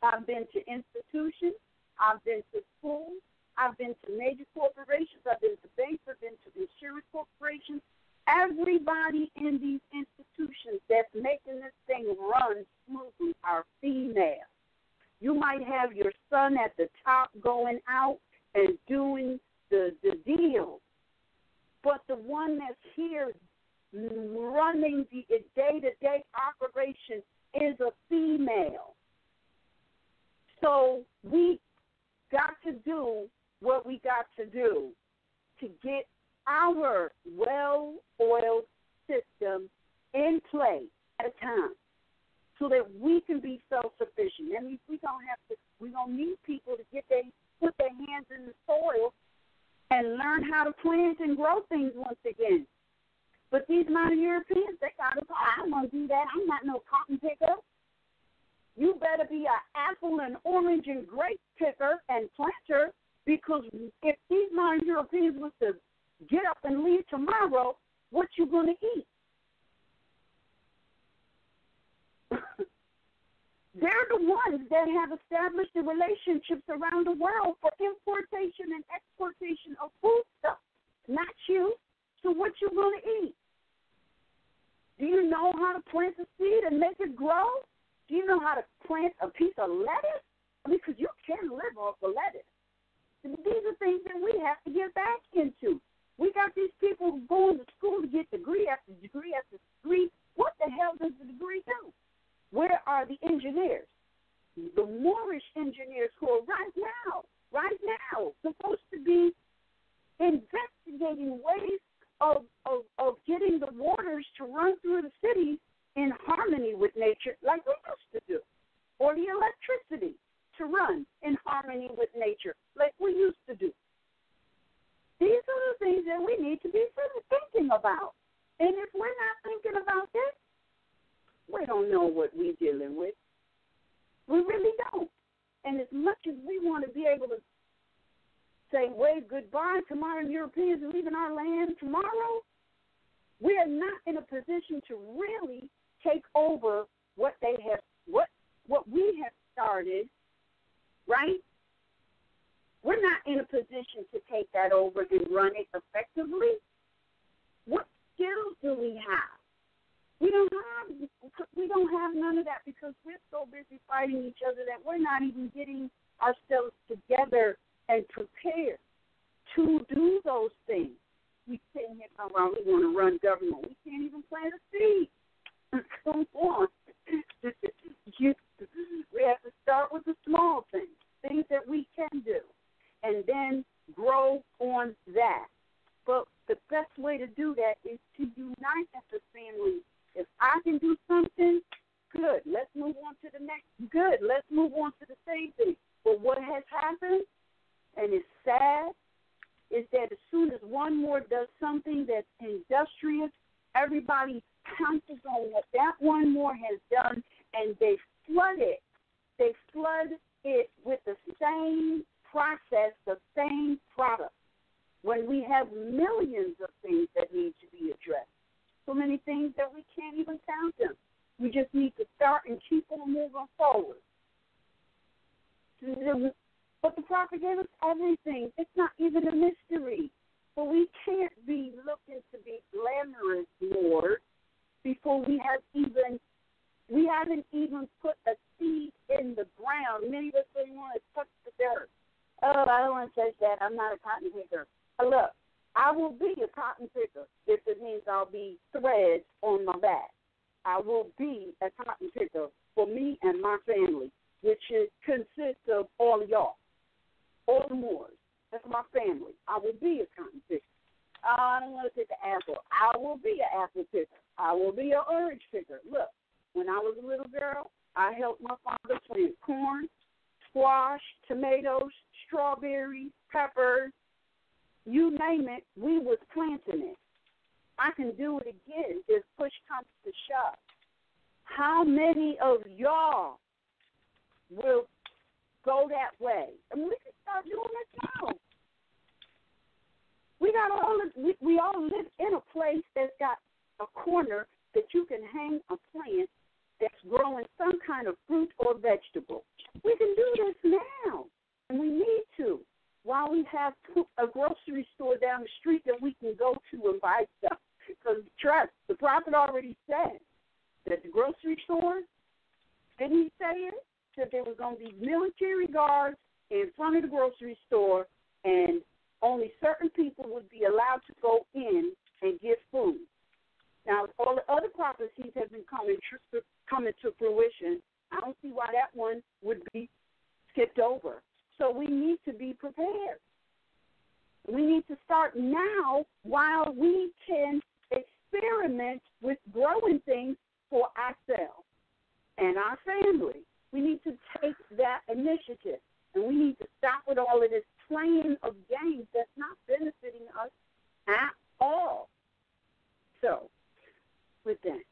Speaker 4: I've been to institutions, I've been to schools, I've been to major corporations, I've been to banks, I've been to insurance corporations. Everybody in these institutions that's making this thing run smoothly are female. You might have your son at the top going out and doing the deal, but the one that's here running the day-to-day operation is a female. So we got to do what we got to do to get our well-oiled system in play at a time so that we can be self-sufficient. That means we're going to need people to put their hands in the soil and learn how to plant and grow things once again. But these modern Europeans, they got to, I don't want to do that. I'm not no cotton picker. You better be an apple and orange and grape picker and planter, because if these modern Europeans was to get up and leave tomorrow, what you going to eat? They're the ones that have established the relationships around the world for importation and exportation of food stuff, not you. So what you going to eat? Do you know how to plant a seed and make it grow? Do you know how to plant a piece of lettuce? Because you can live off of lettuce. These are things that we have to get back into. We got these people going to school to get degree after degree after degree. What the hell does the degree do? Where are the engineers? The Moorish engineers who are right now, supposed to be investigating ways of getting the waters to run through the cities in harmony with nature like we used to do, or the electricity to run in harmony with nature like we used to do. These are the things that we need to be thinking about. And if we're not thinking about this, we don't know what we're dealing with. We really don't. And as much as we want to be able to say wave goodbye to modern Europeans and leaving our land tomorrow, we are not in a position to really take over what they have, what we have started, right? We're not in a position to take that over and run it effectively. What skills do we have? We don't have none of that, because we're so busy fighting each other that we're not even getting ourselves together and prepared to do those things. We sitting here talking about we want to run government. We can't even plant a seed. Come on. We have to start with the small things that we can do, and then grow on that. But the best way to do that is to unite as a family. If I can do something, good. Let's move on to the next. Good. Let's move on to the same thing. But what has happened, and it's sad, is that as soon as one more does something that's industrious, everybody pounces on what that one more has done, and they flood it. They flood it with the same process, the same product, when we have millions of things that need to be addressed. So many things that we can't even count them. We just need to start and keep on moving forward. But the prophet gave us everything. It's not even a mystery. But we can't be looking to be glamorous, Lord, before we haven't even put a seed in the ground. Many of us don't want to touch the dirt. Oh, I don't want to touch that. I'm not a cotton picker. Look, I will be a cotton picker if it means I'll be threads on my back. I will be a cotton picker for me and my family, which consists of all of y'all, all the Moors. That's my family. I will be a cotton picker. I don't want to pick an apple. I will be an apple picker. I will be an orange picker. Look, when I was a little girl, I helped my father plant corn, squash, tomatoes, strawberries, peppers. You name it, we was planting it. I can do it again if push comes to shove. How many of y'all will go that way? And we can start doing it now. We all live in a place that's got a corner that you can hang a plant that's growing some kind of fruit or vegetable. We can do this now, and we need to. While we have a grocery store down the street that we can go to and buy stuff. Because trust, the prophet already said that the grocery store, didn't he say it? That there was going to be military guards in front of the grocery store, and only certain people would be allowed to go in and get food. Now, all the other prophecies have been coming to fruition. I don't see why that one would be skipped over. So we need to be prepared. We need to start now while we can experiment with growing things for ourselves and our family. We need to take that initiative, and we need to stop with all of this playing of games that's not benefiting us at all. So, with that.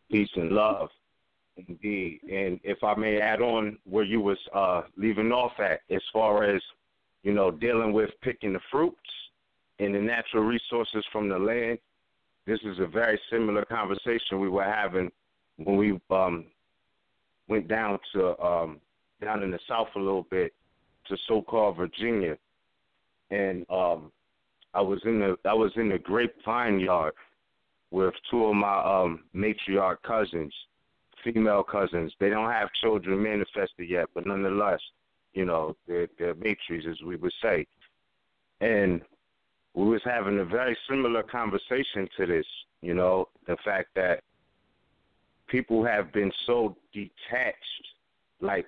Speaker 5: Peace and love, indeed. And if I may add on where you was leaving off at, as far as, dealing with picking the fruits and the natural resources from the land, this is a very similar conversation we were having when we went down to down in the South a little bit to so-called Virginia, and I was in the grapevine yard with two of my matriarch cousins, female cousins. They don't have children manifested yet, but nonetheless, they're matrices, as we would say. And we was having a very similar conversation to this, the fact that people have been so detached,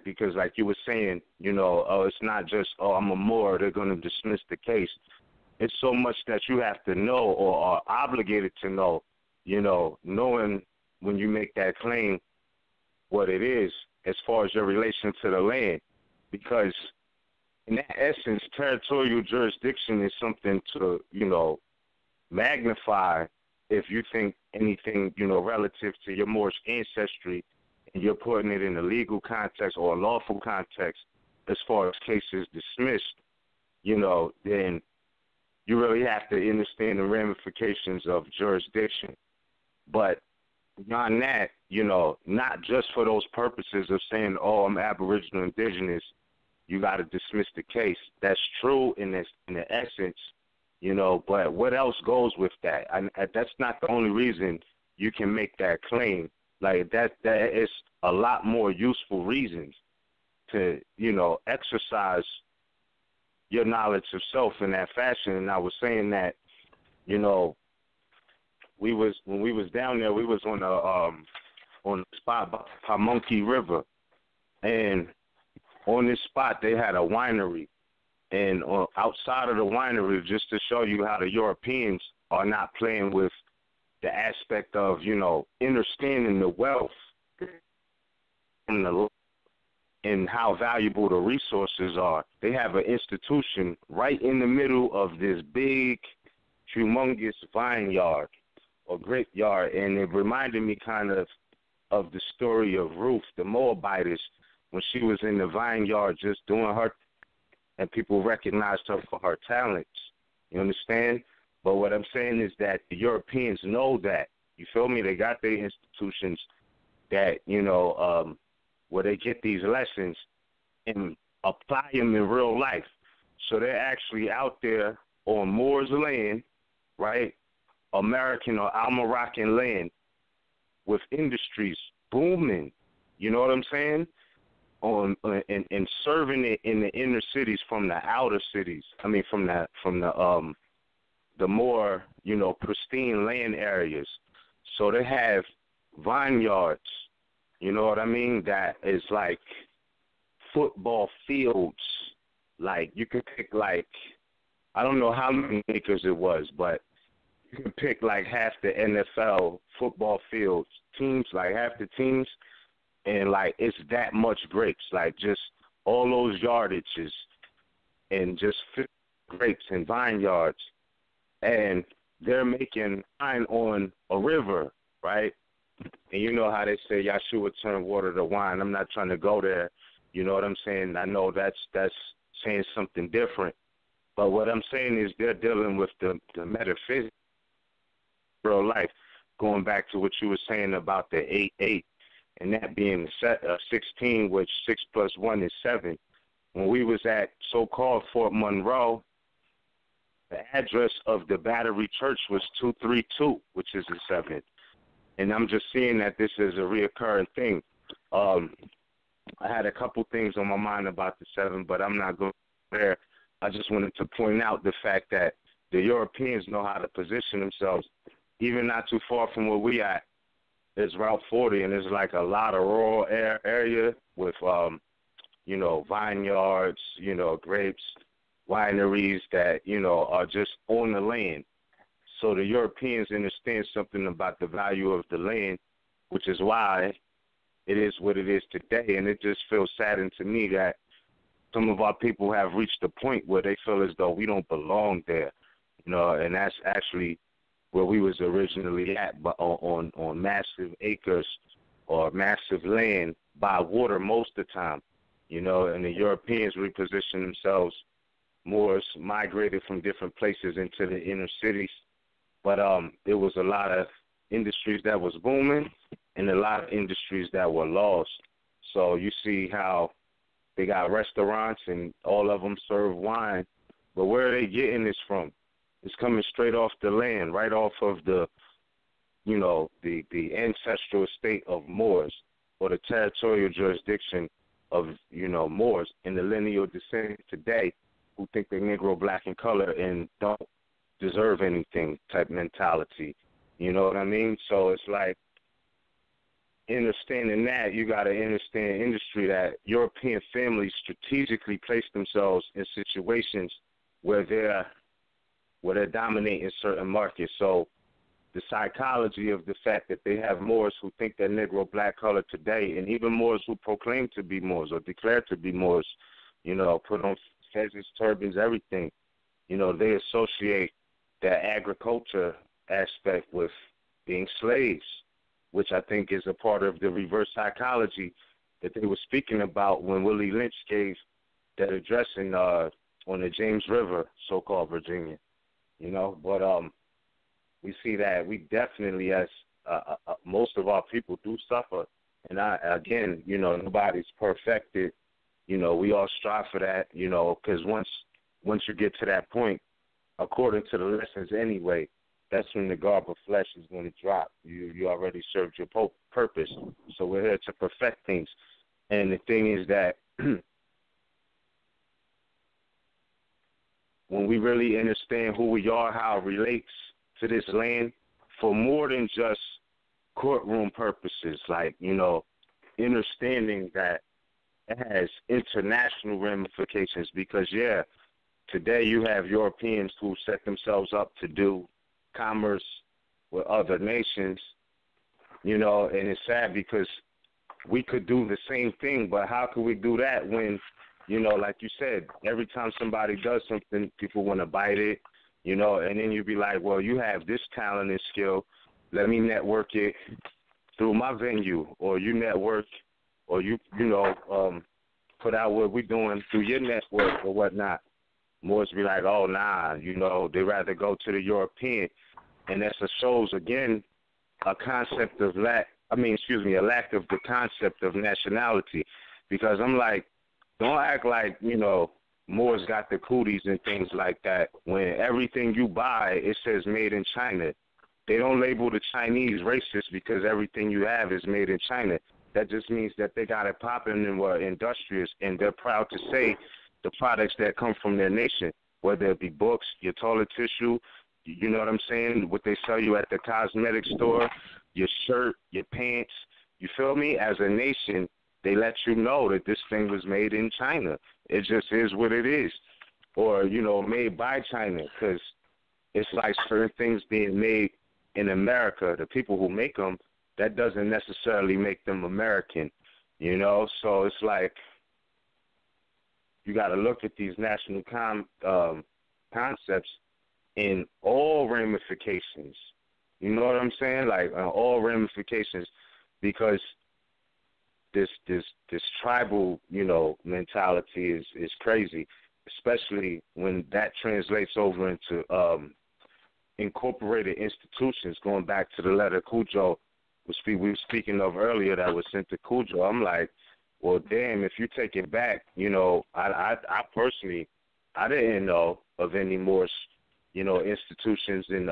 Speaker 5: because like you were saying, it's not just, I'm a Moor, they're going to dismiss the case. It's so much that you have to know or are obligated to know, knowing when you make that claim what it is as far as your relation to the land. Because in that essence, territorial jurisdiction is something to, magnify if you think anything, relative to your Moorish ancestry, and you're putting it in a legal context or a lawful context as far as cases dismissed, then you really have to understand the ramifications of jurisdiction. But beyond that, not just for those purposes of saying, I'm Aboriginal Indigenous, you got to dismiss the case. That's true in the essence, but what else goes with that? That's not the only reason you can make that claim. Like that is a lot more useful reasons to, exercise your knowledge of self in that fashion. And I was saying that, when we was down there, we was on a spot by Pamunkey River, and on this spot they had a winery, and outside of the winery, just to show you how the Europeans are not playing with the aspect of, understanding the wealth and how valuable the resources are. They have an institution right in the middle of this big, humongous vineyard or grape yard, and it reminded me kind of the story of Ruth, the Moabitess, when she was in the vineyard just doing her, and people recognized her for her talents. You understand? But what I'm saying is that the Europeans know that. You feel me? They got their institutions that, where they get these lessons and apply them in real life. So they're actually out there on Moor's land, right? American or Almoroccan land with industries booming. You know what I'm saying? And serving it in the inner cities from the outer cities. I mean, from the more, pristine land areas. So they have vineyards, you know what I mean, that is like football fields. Like, you could pick, I don't know how many acres it was, but you can pick, half the NFL football fields, teams, half the teams, and, it's that much grapes, just all those yardages and just grapes and vineyards. And they're making wine on a river, right? And you know how they say Yahshua turned water to wine. I'm not trying to go there. You know what I'm saying? I know that's saying something different. But what I'm saying is they're dealing with the metaphysics of real life, going back to what you were saying about the 8-8, and that being 16, which 6 plus 1 is 7. When we was at so-called Fort Monroe, the address of the Battery Church was 232, which is a 7. And I'm just seeing that this is a reoccurring thing. I had a couple things on my mind about the 7, but I'm not going there. I just wanted to point out the fact that the Europeans know how to position themselves, even not too far from where we at. It's Route 40, and there's a lot of rural area with, vineyards, grapes, wineries that, are just on the land. So the Europeans understand something about the value of the land, which is why it is what it is today. And it just feels saddened to me that some of our people have reached a point where they feel as though we don't belong there, and that's actually where we was originally at, but on massive acres or massive land by water most of the time, and the Europeans repositioned themselves. Moors migrated from different places into the inner cities, but there was a lot of industries that was booming and a lot of industries that were lost. So you see how they got restaurants and all of them serve wine, but where are they getting this from? It's coming straight off the land, right off of the ancestral estate of Moors, or the territorial jurisdiction of, Moors and the lineal descendants today who think they're Negro, black, and color and don't deserve anything type mentality. You know what I mean? So it's like, understanding that, you got to understand industry that European families strategically place themselves in situations where they're dominating certain markets. So the psychology of the fact that they have Moors who think they're Negro, black, color today, and even Moors who proclaim to be Moors or declare to be Moors, put on fezzes, turbans, everything, they associate that agriculture aspect with being slaves, which I think is a part of the reverse psychology that they were speaking about when Willie Lynch gave that address on the James River, so-called Virginia, But we see that we definitely, as most of our people, do suffer. And again, nobody's perfected. We all strive for that, because once you get to that point, according to the lessons anyway, that's when the garb of flesh is going to drop. You already served your purpose. So we're here to perfect things. And the thing is that when we really understand who we are, how it relates to this land, for more than just courtroom purposes, like, understanding that it has international ramifications, because, today you have Europeans who set themselves up to do commerce with other nations, and it's sad because we could do the same thing, but how could we do that when, like you said, every time somebody does something, people want to bite it, and then you'd be like, well, you have this talent and skill, let me network it through my venue, or you network, or put out what we're doing through your network or whatnot. Moors be like, oh, nah, they rather go to the European. And that shows, again, a concept of a lack of the concept of nationality. Because I'm like, don't act like, Moors got the cooties and things like that. When everything you buy, it says made in China. They don't label the Chinese racist because everything you have is made in China. That just means that they got it popping and were industrious, and they're proud to say the products that come from their nation, whether it be books, your toilet tissue, you know what I'm saying, what they sell you at the cosmetic store, your shirt, your pants, you feel me? As a nation, they let you know that this thing was made in China. It just is what it is. Or, made by China, because it's like certain things being made in America, the people who make them, that doesn't necessarily make them American, So it's like, you got to look at these national concepts in all ramifications. You know what I'm saying? Like all ramifications, because this tribal, mentality is crazy, especially when that translates over into incorporated institutions. Going back to the letter Cujo, which we were speaking of earlier, that was sent to Cujo. I'm like, well, damn, if you take it back, I personally, I didn't know of any more, institutions in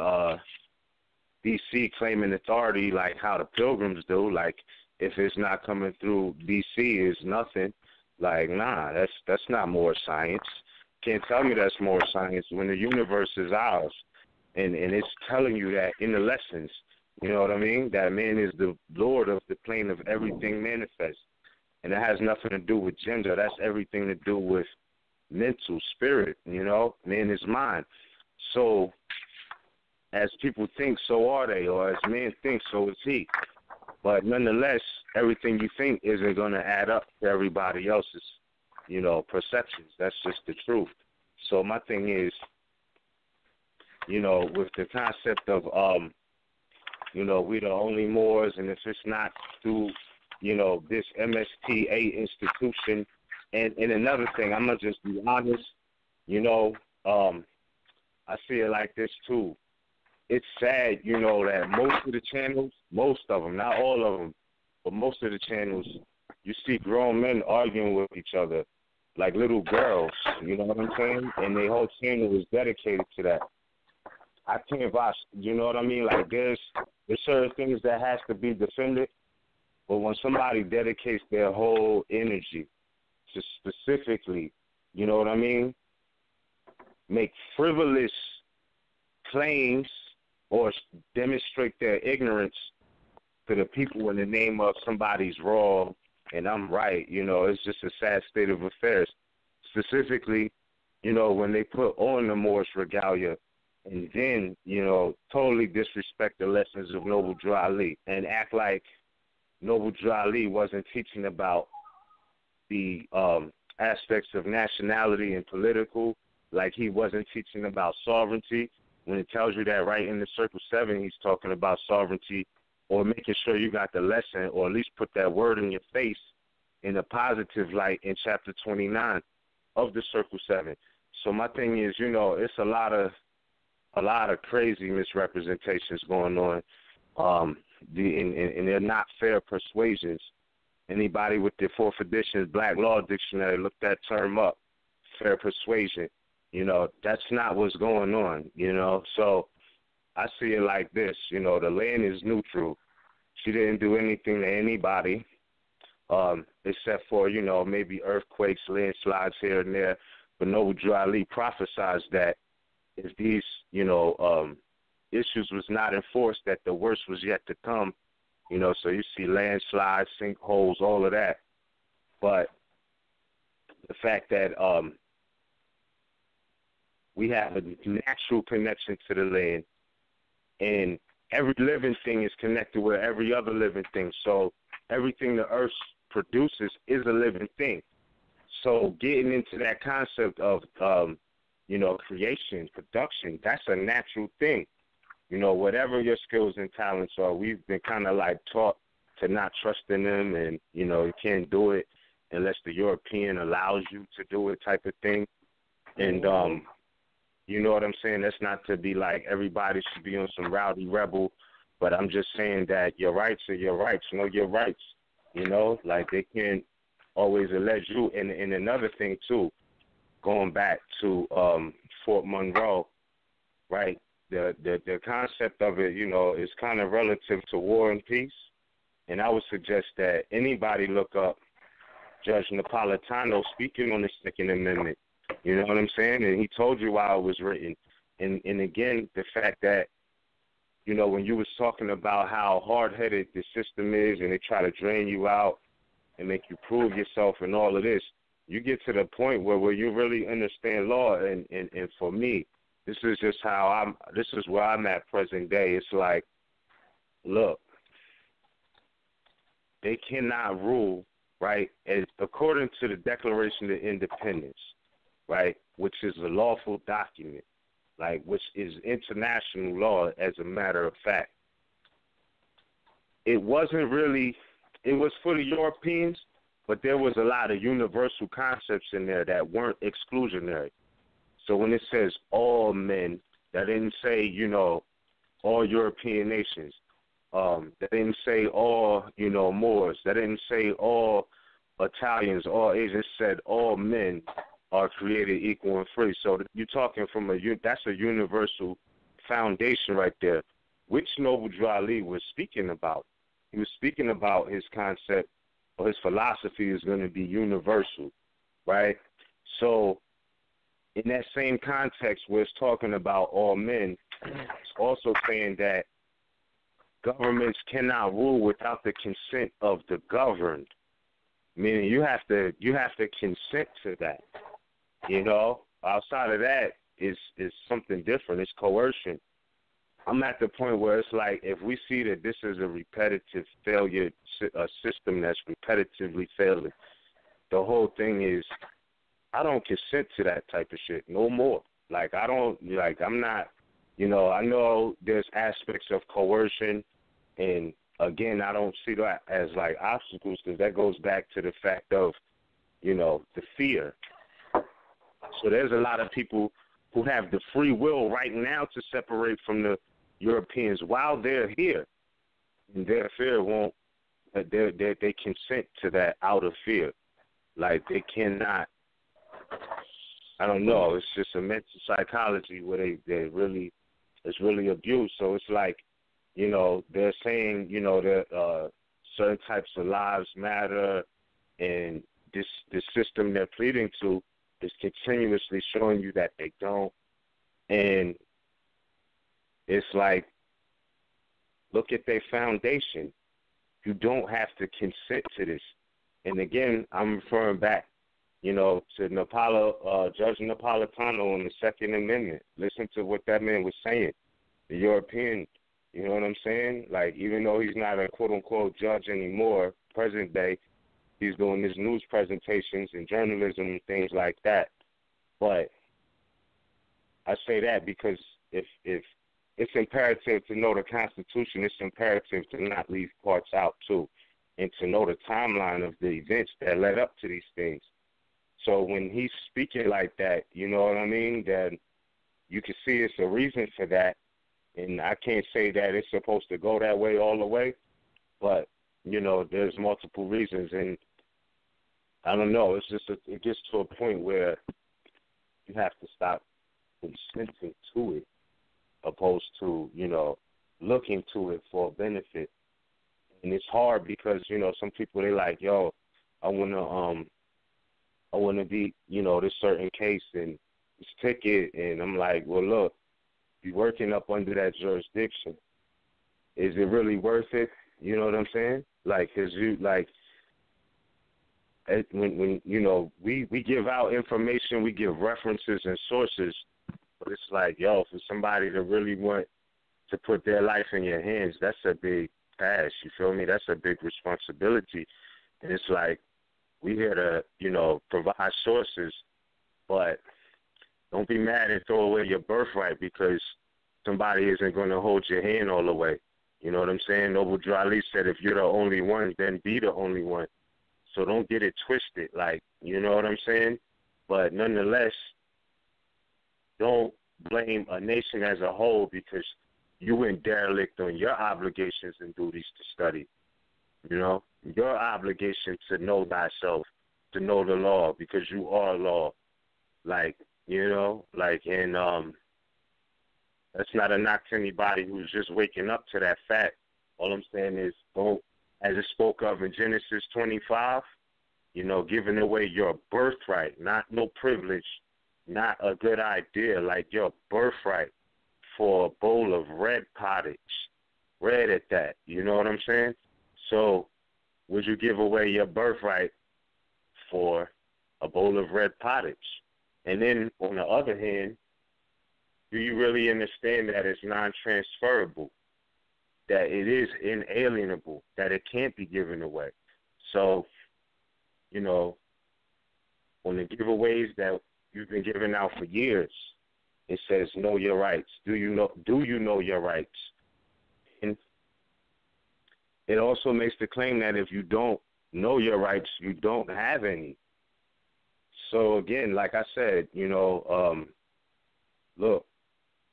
Speaker 5: D.C. claiming authority like how the Pilgrims do. Like, if it's not coming through D.C., it's nothing. Like, nah, that's not more science. Can't tell me that's more science when the universe is ours. And it's telling you that in the lessons, you know what I mean? That man is the Lord of the plane of everything manifest. And it has nothing to do with gender. That's everything to do with mental, spirit, man is mind. So as people think, so are they, or as men think, so is he. But nonetheless, everything you think isn't going to add up to everybody else's. perceptions. That's just the truth. So my thing is, with the concept of, we the only Moors, and if it's not through, this MSTA institution, and another thing, I'm going to just be honest, I see it like this too. It's sad, that most of the channels, most of them, not all of them, but most of the channels, you see grown men arguing with each other like little girls, you know what I'm saying? And their whole channel is dedicated to that. I can't watch, you know what I mean? Like there's certain things that has to be defended, but when somebody dedicates their whole energy to specifically, you know what I mean, make frivolous claims or demonstrate their ignorance to the people in the name of somebody's wrong and I'm right, it's just a sad state of affairs. Specifically, when they put on the Moorish regalia and then, totally disrespect the lessons of Noble Drew Ali and act like Noble Drew Ali wasn't teaching about the aspects of nationality and political, like he wasn't teaching about sovereignty. When it tells you that right in the Circle 7, he's talking about sovereignty or making sure you got the lesson or at least put that word in your face in a positive light in Chapter 29 of the Circle 7. So my thing is, it's a lot of crazy misrepresentations going on, and they're not fair persuasions. Anybody with the 4th edition Black Law Dictionary, look that term up, fair persuasion. That's not what's going on, So I see it like this, the land is neutral. She didn't do anything to anybody, except for, maybe earthquakes, landslides here and there. But Noble Drew Ali prophesied that if these, issues was not enforced, that the worst was yet to come, so you see landslides, sinkholes, all of that. But the fact that we have a natural connection to the land, and every living thing is connected with every other living thing. So everything the earth produces is a living thing. So getting into that concept of, creation, production, that's a natural thing. Whatever your skills and talents are, we've been kind of like taught to not trust in them, and, you can't do it unless the European allows you to do it type of thing. And, you know what I'm saying? That's not to be like everybody should be on some rowdy rebel, but I'm just saying that your rights are your rights. Know your rights, like they can't always allege you. And another thing, too, going back to Fort Monroe, right, the concept of it, is kind of relative to war and peace. And I would suggest that anybody look up Judge Napolitano speaking on the Second Amendment. You know what I'm saying? And he told you why it was written. And again, the fact that, when you was talking about how hard-headed the system is and they try to drain you out and make you prove yourself and all of this, you get to the point where you really understand law. And for me, this is just this is where I'm at present day. It's like, look, they cannot rule, right, according to the Declaration of Independence, right, which is a lawful document, like which is international law as a matter of fact. It was for the Europeans, but there was a lot of universal concepts in there that weren't exclusionary. So when it says all men, that didn't say, all European nations. That didn't say all, Moors. That didn't say all Italians, all Asians. Said all men are created equal and free. So you're talking from that's a universal foundation right there, which Noble Drew Ali was speaking about. He was speaking about his concept or his philosophy is going to be universal, right? So in that same context where it's talking about all men, it's also saying that governments cannot rule without the consent of the governed. Meaning you have to consent to that. Outside of that is something different. It's coercion. I'm at the point where it's like if we see that this is a repetitive failure, a system that's repetitively failing, the whole thing is I don't consent to that type of shit no more. Like, I don't, like, I'm not, you know, I know there's aspects of coercion, and again, I don't see that as like obstacles, because that goes back to the fact of, you know, the fear. So there's a lot of people who have the free will right now to separate from the Europeans while they're here, and their fear won't. They consent to that out of fear. Like, they cannot. I don't know. It's just a mental psychology where they really, it's really abused. So it's like, you know, they're saying, you know, that certain types of lives matter, and this system they're pleading to is continuously showing you that they don't. And it's like, look at their foundation. You don't have to consent to this. And again, I'm referring back, you know, to Judge Napolitano on the Second Amendment. Listen to what that man was saying. The European, you know what I'm saying? Like, even though he's not a quote-unquote judge anymore, present day, he's doing his news presentations and journalism and things like that. But I say that because if it's imperative to know the Constitution, it's imperative to not leave parts out too, and to know the timeline of the events that led up to these things. So when he's speaking like that, you know what I mean, then you can see it's a reason for that. And I can't say that it's supposed to go that way all the way, but, you know, there's multiple reasons. And I don't know, it's just it gets to a point where you have to stop consenting to it, opposed to, you know, looking to it for a benefit. And it's hard because, you know, some people, they like, yo, I wanna be, you know, this certain case and this ticket, and I'm like, well, look, you're working up under that jurisdiction. Is it really worth it? You know what I'm saying? Like, 'cause you, like, when you know, we give out information, we give references and sources, but it's like, yo, for somebody to really want to put their life in your hands, that's a big task, you feel me? That's a big responsibility. And it's like, we here to, you know, provide sources, but don't be mad and throw away your birthright because somebody isn't going to hold your hand all the way. You know what I'm saying? Noble Drew Ali said, if you're the only one, then be the only one. So don't get it twisted, like, you know what I'm saying? But nonetheless, don't blame a nation as a whole because you went derelict on your obligations and duties to study. You know, your obligation to know thyself, to know the law, because you are law. Like, you know, like, and that's not a knock to anybody who's just waking up to that fact. All I'm saying is, don't, as it spoke of in Genesis 25, you know, giving away your birthright, not no privilege, not a good idea, like your birthright for a bowl of red pottage, red at that, you know what I'm saying? So would you give away your birthright for a bowl of red pottage? And then on the other hand, do you really understand that it's non-transferable, that it is inalienable, that it can't be given away? So, you know, on the giveaways that you've been giving out for years, it says know your rights. Do you know your rights? And it also makes the claim that if you don't know your rights, you don't have any. So again, like I said, you know, look,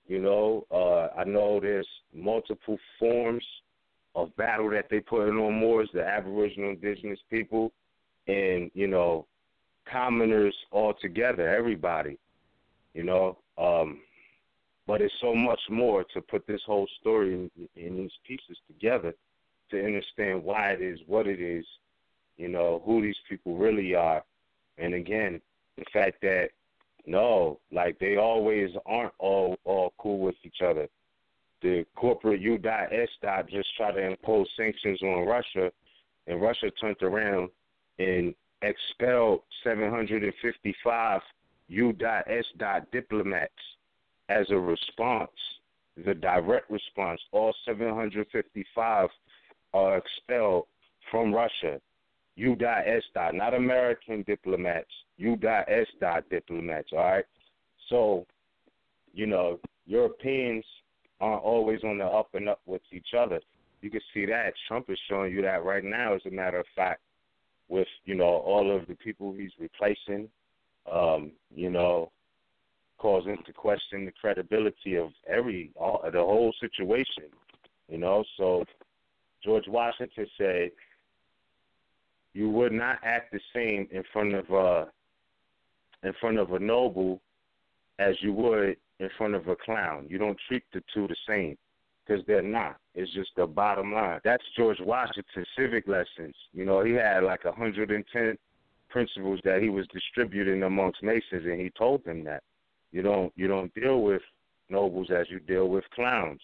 Speaker 5: you know, I know there's multiple forms of battle that they put in on Moors, the Aboriginal indigenous people, and, you know, commoners all together, everybody, you know. But it's so much more to put this whole story in these pieces together to understand why it is what it is, you know, who these people really are. And again, the fact that, no, like they always aren't all cool with each other. The corporate U.S. just tried to impose sanctions on Russia, and Russia turned around and expelled 755 U.S. diplomats as a response, the direct response. All 755 are expelled from Russia. U.S. not American diplomats, U.S. diplomats, all right? So, you know, Europeans aren't always on the up and up with each other. You can see that. Trump is showing you that right now, as a matter of fact, with, you know, all of the people he's replacing, you know, causing to question the credibility of the whole situation, you know. So George Washington said, you would not act the same in front of a noble as you would in front of a clown. You don't treat the two the same, because they're not. It's just the bottom line. That's George Washington's civic lessons. You know, he had like 110 principles that he was distributing amongst nations, and he told them that you don't deal with nobles as you deal with clowns.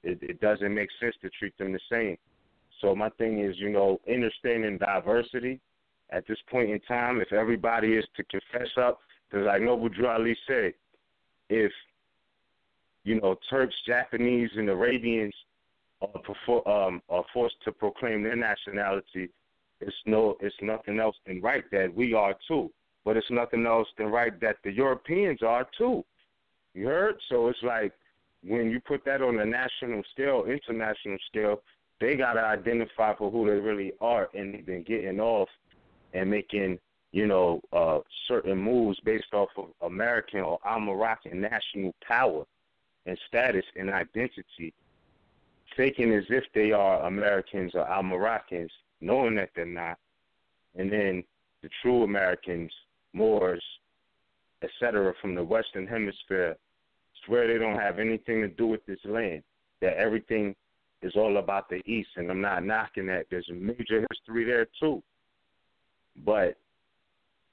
Speaker 5: It doesn't make sense to treat them the same. So my thing is, you know, understanding diversity at this point in time, if everybody is to confess up, because like Noble Drew Ali said, if, you know, Turks, Japanese, and Arabians are forced to proclaim their nationality, it's nothing else than right that we are too. But it's nothing else than right that the Europeans are too. You heard? So it's like when you put that on a national scale, international scale, they got to identify for who they really are, and they've been getting off and making, you know, certain moves based off of American or Al-Moroccan national power and status and identity, faking as if they are Americans or Al-Moroccans, knowing that they're not. And then the true Americans, Moors, etc., from the Western Hemisphere, swear they don't have anything to do with this land, that everything is all about the East, and I'm not knocking that. There's a major history there too. But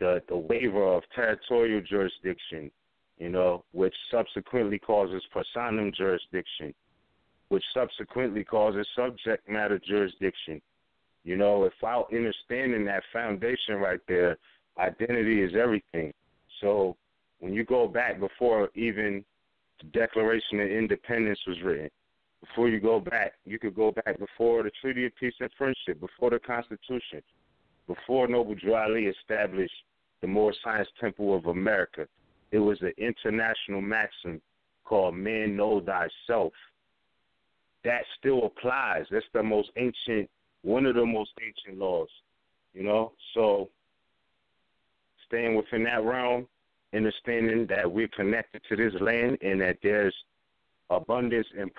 Speaker 5: the waiver of territorial jurisdiction, you know, which subsequently causes personam jurisdiction, which subsequently causes subject matter jurisdiction. You know, without understanding that foundation right there, identity is everything. So when you go back before even the Declaration of Independence was written, before you go back, you could go back before the Treaty of Peace and Friendship, before the Constitution, before Noble Drew Ali established the Moor Science Temple of America. It was an international maxim called man know thyself. That still applies. That's the most ancient, one of the most ancient laws, you know. So staying within that realm, understanding that we're connected to this land and that there's abundance and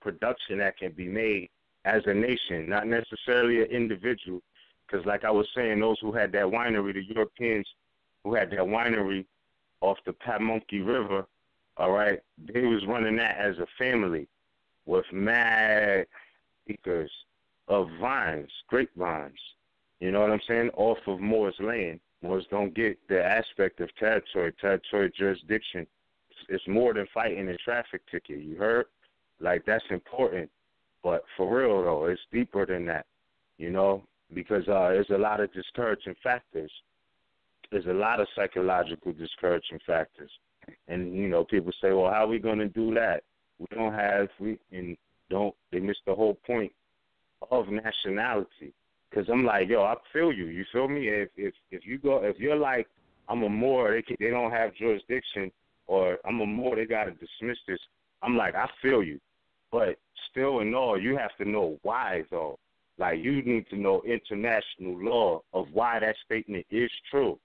Speaker 5: production that can be made as a nation, not necessarily an individual. Because like I was saying, those who had that winery, the Europeans who had that winery off the Pamunkey River, all right, they was running that as a family with mad acres of vines, grapevines, you know what I'm saying, off of Moor's land. Moors don't get the aspect of territory jurisdiction. It's more than fighting a traffic ticket, you heard? Like, that's important. But for real, though, it's deeper than that, you know, because there's a lot of discouraging factors. There's a lot of psychological discouraging factors. And, you know, people say, well, how are we going to do that? They miss the whole point of nationality. Because I'm like, yo, I feel you. You feel me? If you're like, I'm a Moor, they don't have jurisdiction, or I'm a Moor, they got to dismiss this. I'm like, I feel you. But still and all, you have to know why, though. Like, you need to know international law of why that statement is true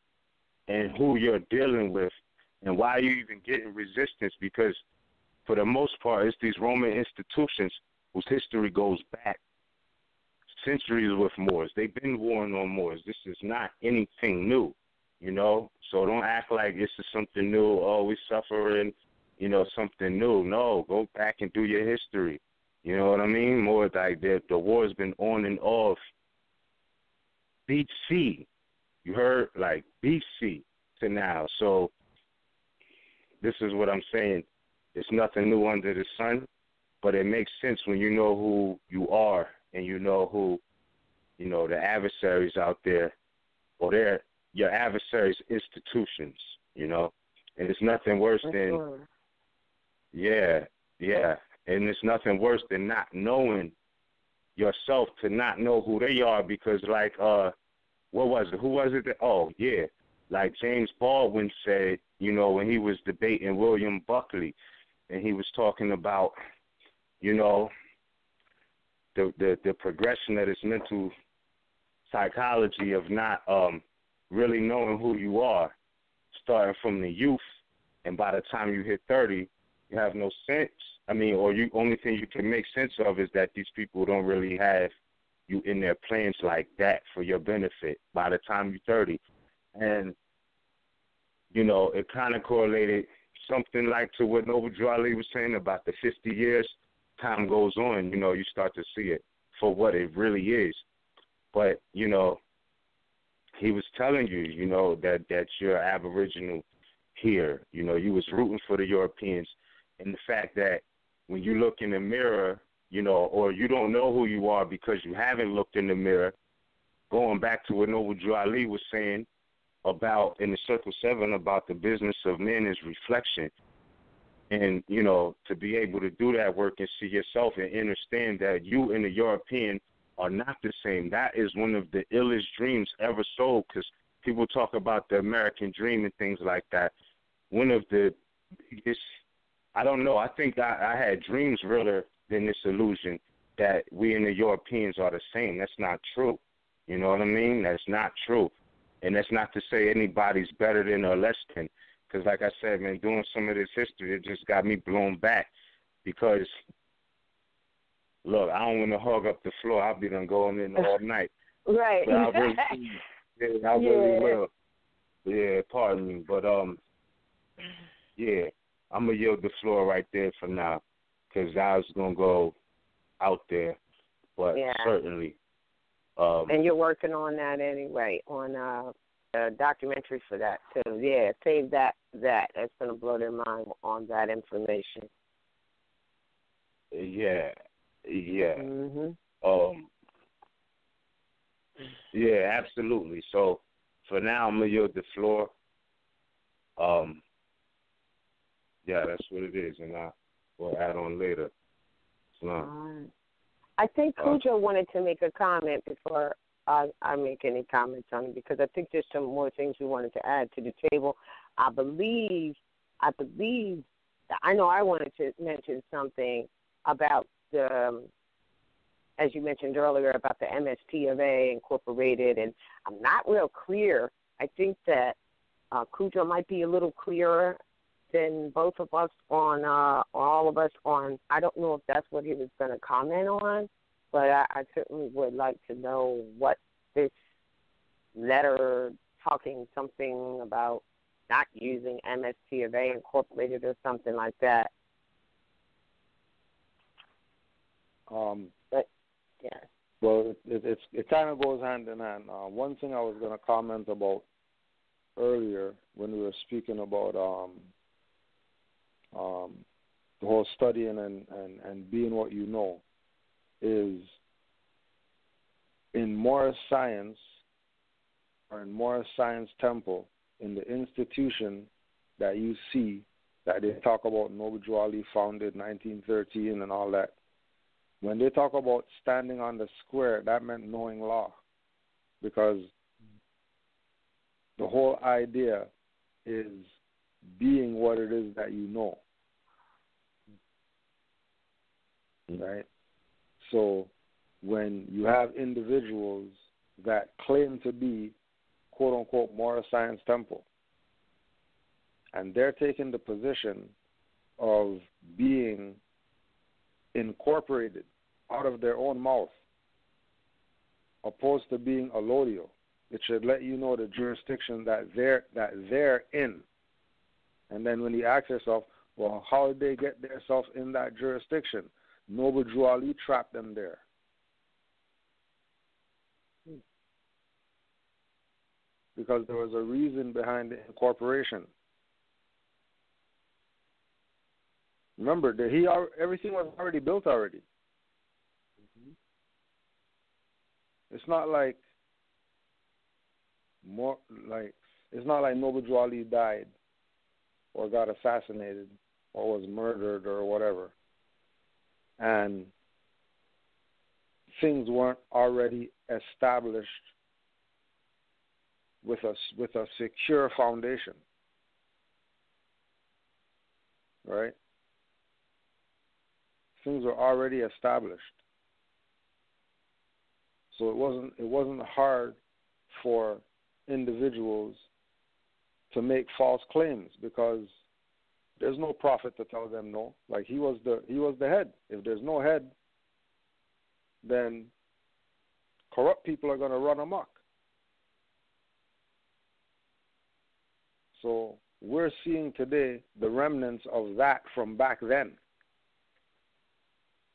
Speaker 5: and who you're dealing with and why you even getting resistance, because for the most part, it's these Roman institutions whose history goes back centuries with Moors. They've been warring on Moors. This is not anything new, you know? So don't act like this is something new. Oh, we suffering, you know, something new. No, go back and do your history. You know what I mean? More like the war's been on and off BC. You heard? Like BC to now. So this is what I'm saying. It's nothing new under the sun, but it makes sense when you know who you are and you know who, you know, the adversaries out there, or your adversaries' institutions, you know. And it's nothing worse than, and it's nothing worse than not knowing yourself to not know who they are because, like, what was it? Who was it? Oh, yeah. Like James Baldwin said, you know, when he was debating William Buckley, and he was talking about, you know, the progression of this mental psychology of not really knowing who you are, starting from the youth, and by the time you hit 30, you have no sense. I mean, or you only thing you can make sense of is that these people don't really have you in their plans like that for your benefit by the time you're 30. And, you know, it kind of correlated something like to what Noble Drew Ali was saying about the 50 years. Time goes on, you know, you start to see it for what it really is. But, you know, he was telling you, you know, that you're Aboriginal here. You know, you was rooting for the Europeans. And the fact that when you look in the mirror, you know, or you don't know who you are because you haven't looked in the mirror, going back to what Noble Drew Ali was saying about in the Circle 7 about the business of men is reflection. And, you know, to be able to do that work and see yourself and understand that you and the European are not the same. That is one of the illest dreams ever sold, because people talk about the American dream and things like that. One of the biggest, I don't know, I think I had dreams realer than this illusion that we and the Europeans are the same. That's not true. You know what I mean? That's not true. And that's not to say anybody's better than or less than, because like I said, man, doing some of this history, it just got me blown back because, look, I don't want to hug up the floor. I'll be done going in all night.
Speaker 6: Right.
Speaker 5: But I really will. Yeah, pardon me. But, yeah, I'm going to yield the floor right there for now because I was going to go out there. But certainly.
Speaker 6: And you're working on that anyway, on a documentary for that too. Yeah, save that. That's going to blow their mind on that information.
Speaker 5: Yeah.
Speaker 6: Mm-hmm.
Speaker 5: Yeah, absolutely. So for now, I'm going to yield the floor. Yeah, that's what it is, and I will add on later.
Speaker 6: I think Cujo wanted to make a comment before I make any comments on it, because I think there's some more things we wanted to add to the table. I believe, I know I wanted to mention something about the, as you mentioned earlier, about the MST of A Incorporated, and I'm not real clear. I think that Cujo might be a little clearer than both of us on, all of us on, I don't know if that's what he was going to comment on, but I certainly would like to know what this letter talking something about not using MST of A Incorporated or something like that. But, yeah.
Speaker 7: Well, it kind of goes hand in hand. One thing I was going to comment about earlier when we were speaking about the whole studying and being what you know is in Moor Science, or in Moor Science Temple, in the institution that you see that they talk about Noble Drew Ali founded 1913 and all that, when they talk about standing on the square, that meant knowing law, because the whole idea is being what it is that you know, right? So when you have individuals that claim to be, quote-unquote, Moor Science Temple, and they're taking the position of being incorporated out of their own mouth, opposed to being allodial, it should let you know the jurisdiction that they're in. And then when you ask yourself, well, how did they get themselves in that jurisdiction? Noble Drew Ali trapped them there. Because there was a reason behind the incorporation. Remember, everything was already built already. Mm-hmm. It's not like Noble Drew Ali died or got assassinated or was murdered or whatever, and things weren't already established with a secure foundation, right? Things were already established, so it wasn't hard for individuals to make false claims because there's no prophet to tell them no. Like he was the head. If there's no head, then corrupt people are going to run amok. So we're seeing today the remnants of that from back then.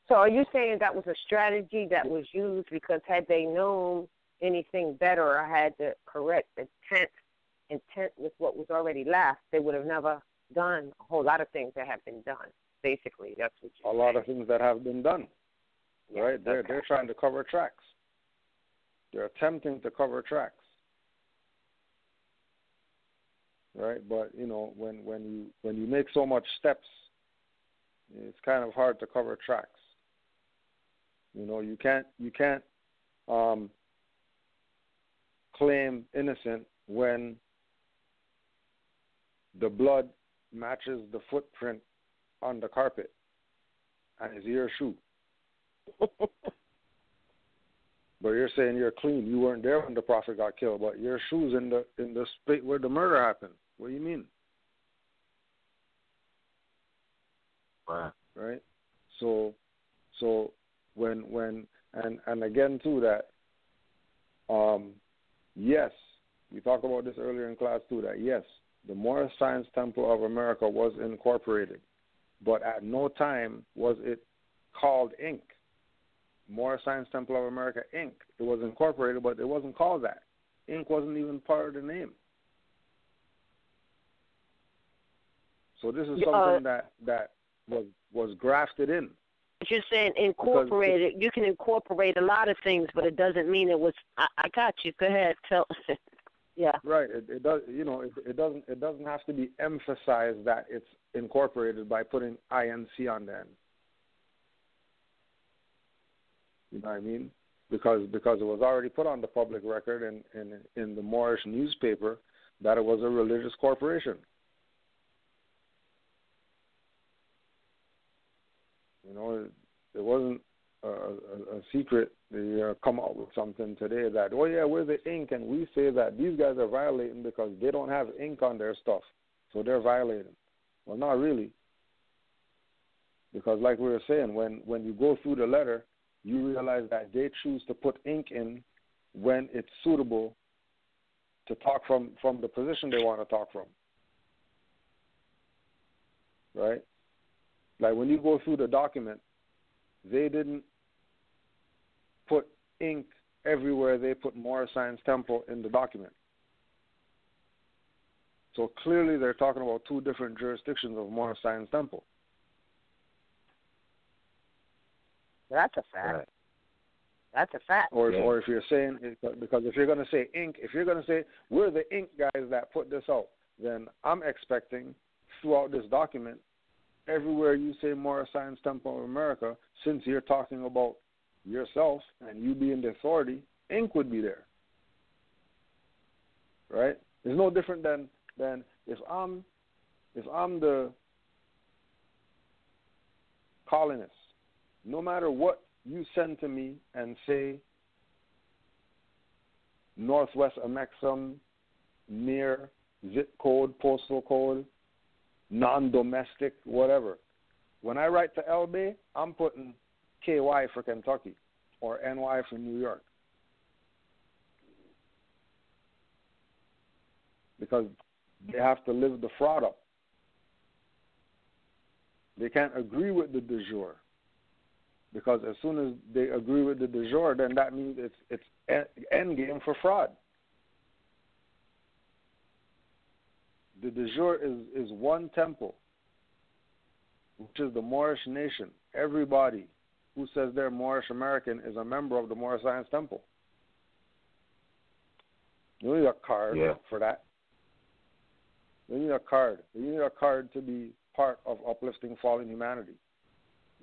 Speaker 6: So are you saying that was a strategy that was used because had they known anything better or had the correct intent with what was already left, they would have never done a whole lot of things that have been done. Basically, that's what you're saying.
Speaker 7: A lot of things that have been done, right?
Speaker 6: Okay.
Speaker 7: They're trying to cover tracks. They're attempting to cover tracks, right? But you know, when you make so much steps, it's kind of hard to cover tracks. You know, you can't claim innocent when the blood matches the footprint on the carpet and it's your shoe. But you're saying you're clean. You weren't there when the prophet got killed, but your shoe's in the spot where the murder happened. What do you mean?
Speaker 5: Wow.
Speaker 7: Right? So when and again too that yes, we talked about this earlier in class too, that yes, the Moorish Science Temple of America was incorporated, but at no time was it called Inc. Moorish Science Temple of America, Inc. It was incorporated, but it wasn't called that. Inc. wasn't even part of the name. So this is something that was grafted in.
Speaker 6: But you're saying incorporated. You can incorporate a lot of things, but it doesn't mean it was. I got you. Go ahead. Tell. Yeah.
Speaker 7: Right. It does. You know, it doesn't have to be emphasized that it's incorporated by putting INC on the end. You know what I mean? Because it was already put on the public record in the Moorish newspaper that it was a religious corporation. You know, it wasn't a secret. They come out with something today that, oh yeah, we're the Inc. and we say that these guys are violating because they don't have ink on their stuff, so they're violating. Well, not really. Because like we were saying, when you go through the letter, you realize that they choose to put ink in when it's suitable to talk from the position they want to talk from. Right? Like when you go through the document, they didn't put ink everywhere they put Moorish Science Temple in the document. So clearly they're talking about two different jurisdictions of Moorish Science Temple.
Speaker 6: That's a fact.
Speaker 5: Right.
Speaker 6: That's a fact.
Speaker 7: Or if you're saying, because if you're going to say ink, if you're going to say we're the ink guys that put this out, then I'm expecting throughout this document, everywhere you say Moorish Science Temple of America, since you're talking about yourself and you being the authority, ink would be there. Right? It's no different than if I'm the colonist, no matter what you send to me and say Northwest Amexum, near zip code, postal code, non-domestic, whatever. When I write to LB, I'm putting KY for Kentucky or NY for New York. Because they have to live the fraud up. They can't agree with the de jure. Because as soon as they agree with the de jure, then that means it's end game for fraud. The de jure is one temple, which is the Moorish nation. Everybody who says they're Moorish American is a member of the Moorish Science Temple. You need a card for that. You need a card. You need a card to be part of uplifting fallen humanity.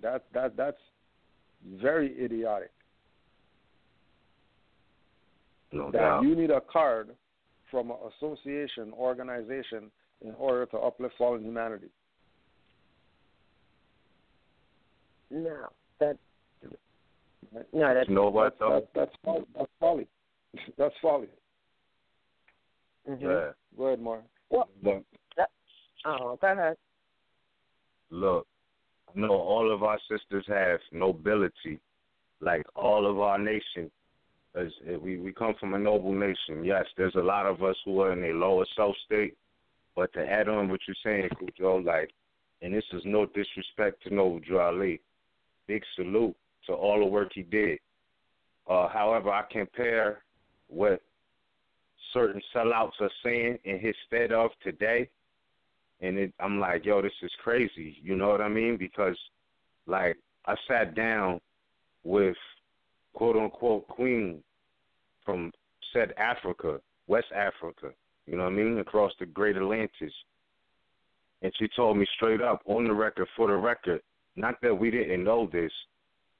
Speaker 7: That's very idiotic.
Speaker 5: No
Speaker 7: that
Speaker 5: doubt.
Speaker 7: you need a card from an association, organization, in order to uplift fallen humanity.
Speaker 6: No, that's
Speaker 7: Right?
Speaker 6: no, that's
Speaker 5: You know what, though?
Speaker 7: That's folly. That's folly.
Speaker 5: Yeah.
Speaker 7: Go ahead, Moore.
Speaker 5: Look,
Speaker 6: go ahead.
Speaker 5: look, I know all of our sisters have nobility, like all of our nation. We come from a noble nation. Yes, there's a lot of us who are in a lower self-state, but to add on what you're saying, Cujo, like, and this is no disrespect to Noble Drew Ali, big salute to all the work he did. However, I compare what certain sellouts are saying in his stead of today, and I'm like, yo, this is crazy. You know what I mean? Because, like, I sat down with quote-unquote queen from said Africa, West Africa, you know what I mean, across the Great Atlantis. And she told me straight up, on the record, for the record, not that we didn't know this,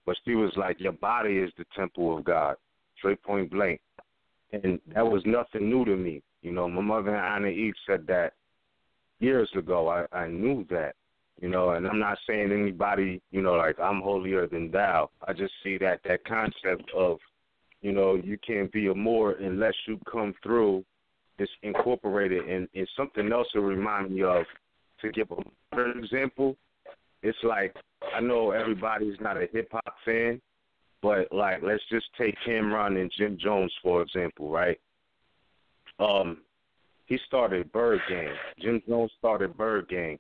Speaker 5: but she was like, your body is the temple of God, straight point blank. And that was nothing new to me. You know, my mother Anna Eve said that years ago. I knew that, you know, and I'm not saying anybody, you know, like I'm holier than thou. I just see that concept of, you know, you can't be a Moor unless you come through this incorporated. And something else to remind me of, to give an example, it's like, I know everybody's not a hip-hop fan, but, like, let's just take Cameron and Jim Jones, for example, right? He started Bird Gang. Jim Jones started Bird Gang.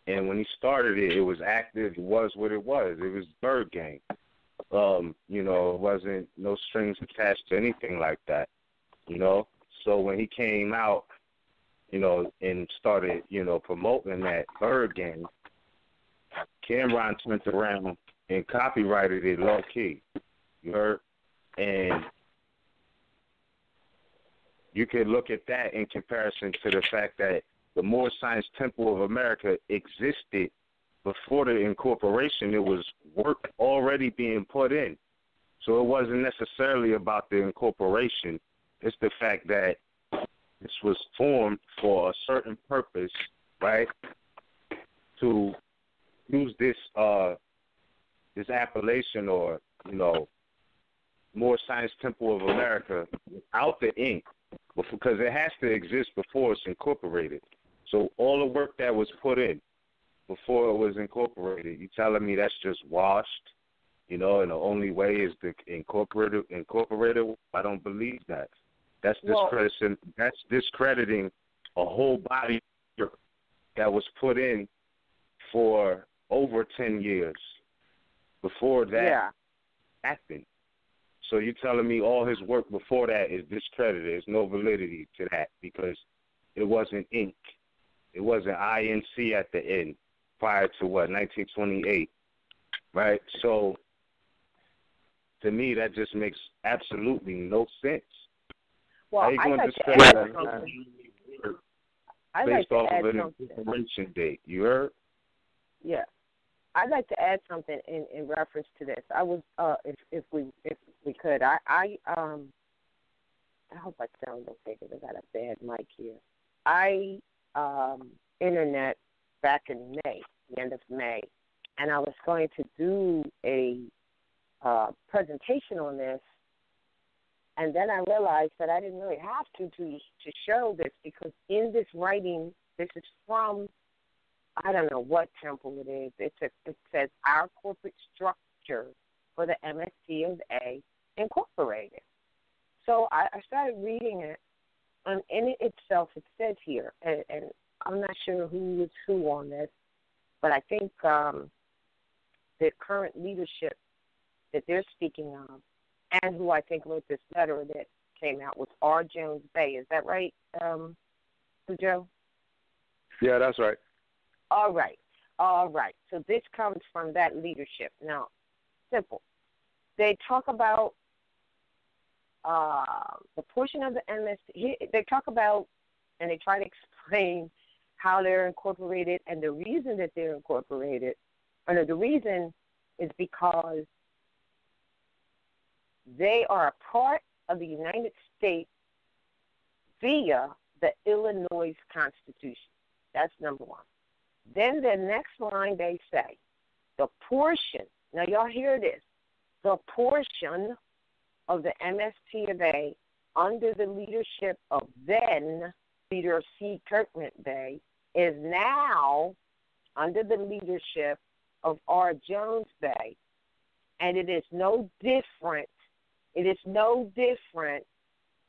Speaker 5: And when he started it, it was active. It was what it was. It was Bird Gang. You know, it wasn't no strings attached to anything like that, you know? So when he came out, you know, and started, you know, promoting that Bird Gang, Cameron turned around and copyrighted it low-key. You heard? And you could look at that in comparison to the fact that the Moor Science Temple of America existed before the incorporation. It was work already being put in. So it wasn't necessarily about the incorporation. It's the fact that this was formed for a certain purpose, right, to use this this appellation, or, you know, Moor Science Temple of America without the ink, because it has to exist before it's incorporated. So all the work that was put in before it was incorporated, you telling me that's just washed, you know, and the only way is to incorporate it? I don't believe that. That's discrediting a whole body that was put in for over 10 years before that happened. So you're telling me all his work before that is discredited. There's no validity to that because it wasn't ink. It wasn't INC at the end prior to, 1928, right? So to me, that just makes absolutely no sense.
Speaker 6: Well,
Speaker 5: I'd like to add something. Based off of an incorporation date. You heard?
Speaker 6: Yeah. I'd like to add something in reference to this. I was, if we could, I hope I sound okay because I got a bad mic here. I internet back in May, the end of May, and I was going to do a presentation on this, and then I realized that I didn't really have to show this, because in this writing, this is from, I don't know what temple it is. It says our corporate structure for the MSCA Incorporated. So I started reading it, and in it itself, it says here, and I'm not sure who is who on this, but I think the current leadership that they're speaking of, and who I think wrote this letter that came out, was R. Jones Bay. Is that right, Joe?
Speaker 7: Yeah, that's right.
Speaker 6: All right. So this comes from that leadership. Now, simple. They talk about the portion of the MSC. They talk about, and they try to explain how they're incorporated, and the reason that they're incorporated. Or the reason is because they are a part of the United States via the Illinois Constitution. That's number one. Then the next line they say, the portion, now y'all hear this, the portion of the MST of A under the leadership of then Leader C. Kirkman Bay is now under the leadership of R. Jones Bay, and it is no different. It is no different.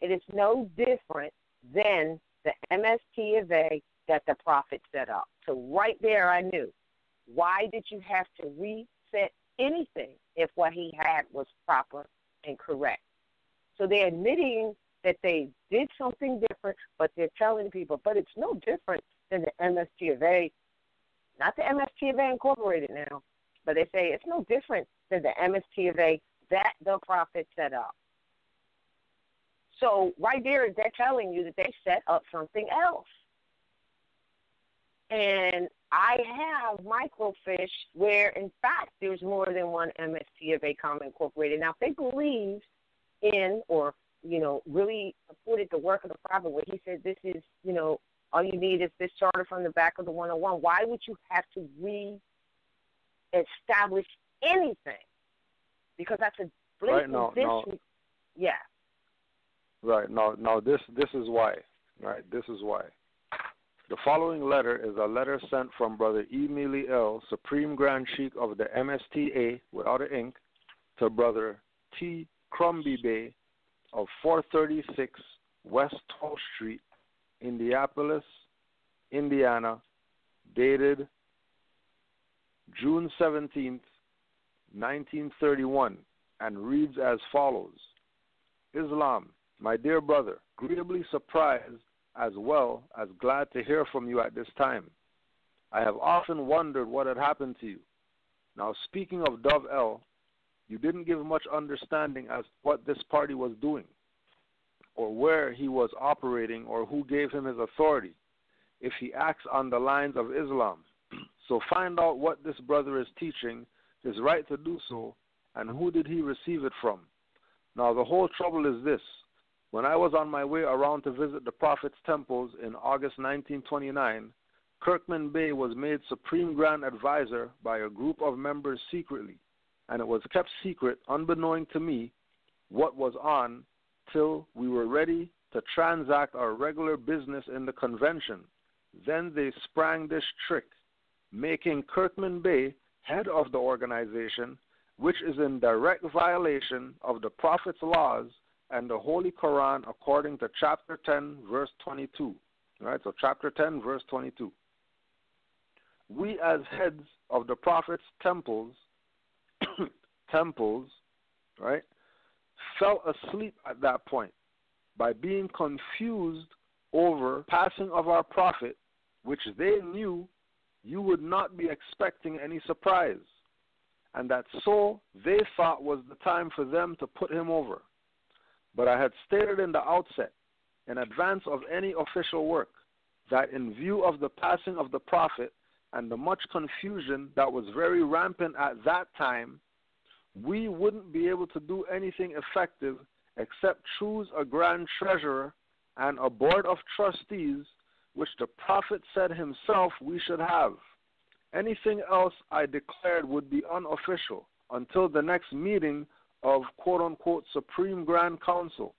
Speaker 6: It is no different than the MST of A that the prophet set up. So right there I knew. Why did you have to reset anything if what he had was proper and correct? So they're admitting that they did something different, but they're telling people, but it's no different than the MST of A, not the MST of A Incorporated now, but they say it's no different than the MST of A that the prophet set up. So right there, they're telling you that they set up something else. And I have microfiche where, in fact, there's more than one MST of A Common Incorporated. Now, if they believe in or, really supported the work of the prophet where he said this is, all you need is this charter from the back of the 101, why would you have to re-establish anything? Because that's a blatant yeah.
Speaker 7: Right. Now this is why. Right. This is why. The following letter is a letter sent from Brother E. Mealy L., Supreme Grand Sheik of the MSTA, without an ink, to Brother T. Crumby Bay of 436 West 12th Street, Indianapolis, Indiana, dated June 17th, 1931, and reads as follows. Islam, my dear brother, agreeably surprised as well as glad to hear from you at this time. I have often wondered what had happened to you. Now, speaking of Dove L., you didn't give much understanding as to what this party was doing, or where he was operating, or who gave him his authority, if he acts on the lines of Islam. So find out what this brother is teaching, his right to do so, and who did he receive it from. Now, the whole trouble is this. When I was on my way around to visit the Prophet's temples in August 1929, Kirkman Bey was made Supreme Grand Advisor by a group of members secretly, and it was kept secret, unbeknown to me, what was on till we were ready to transact our regular business in the convention. Then they sprang this trick, making Kirkman Bey head of the organization, which is in direct violation of the Prophet's laws and the Holy Quran according to chapter 10, verse 22. Right? So chapter 10, verse 22. We as heads of the Prophet's temples, right, fell asleep at that point by being confused over passing of our Prophet, which they knew you would not be expecting any surprise, and that so they thought was the time for them to put him over. But I had stated in the outset, in advance of any official work, that in view of the passing of the Prophet and the much confusion that was very rampant at that time, we wouldn't be able to do anything effective except choose a grand treasurer and a board of trustees, which the Prophet said himself we should have. Anything else, I declared, would be unofficial until the next meeting of quote-unquote Supreme Grand Council.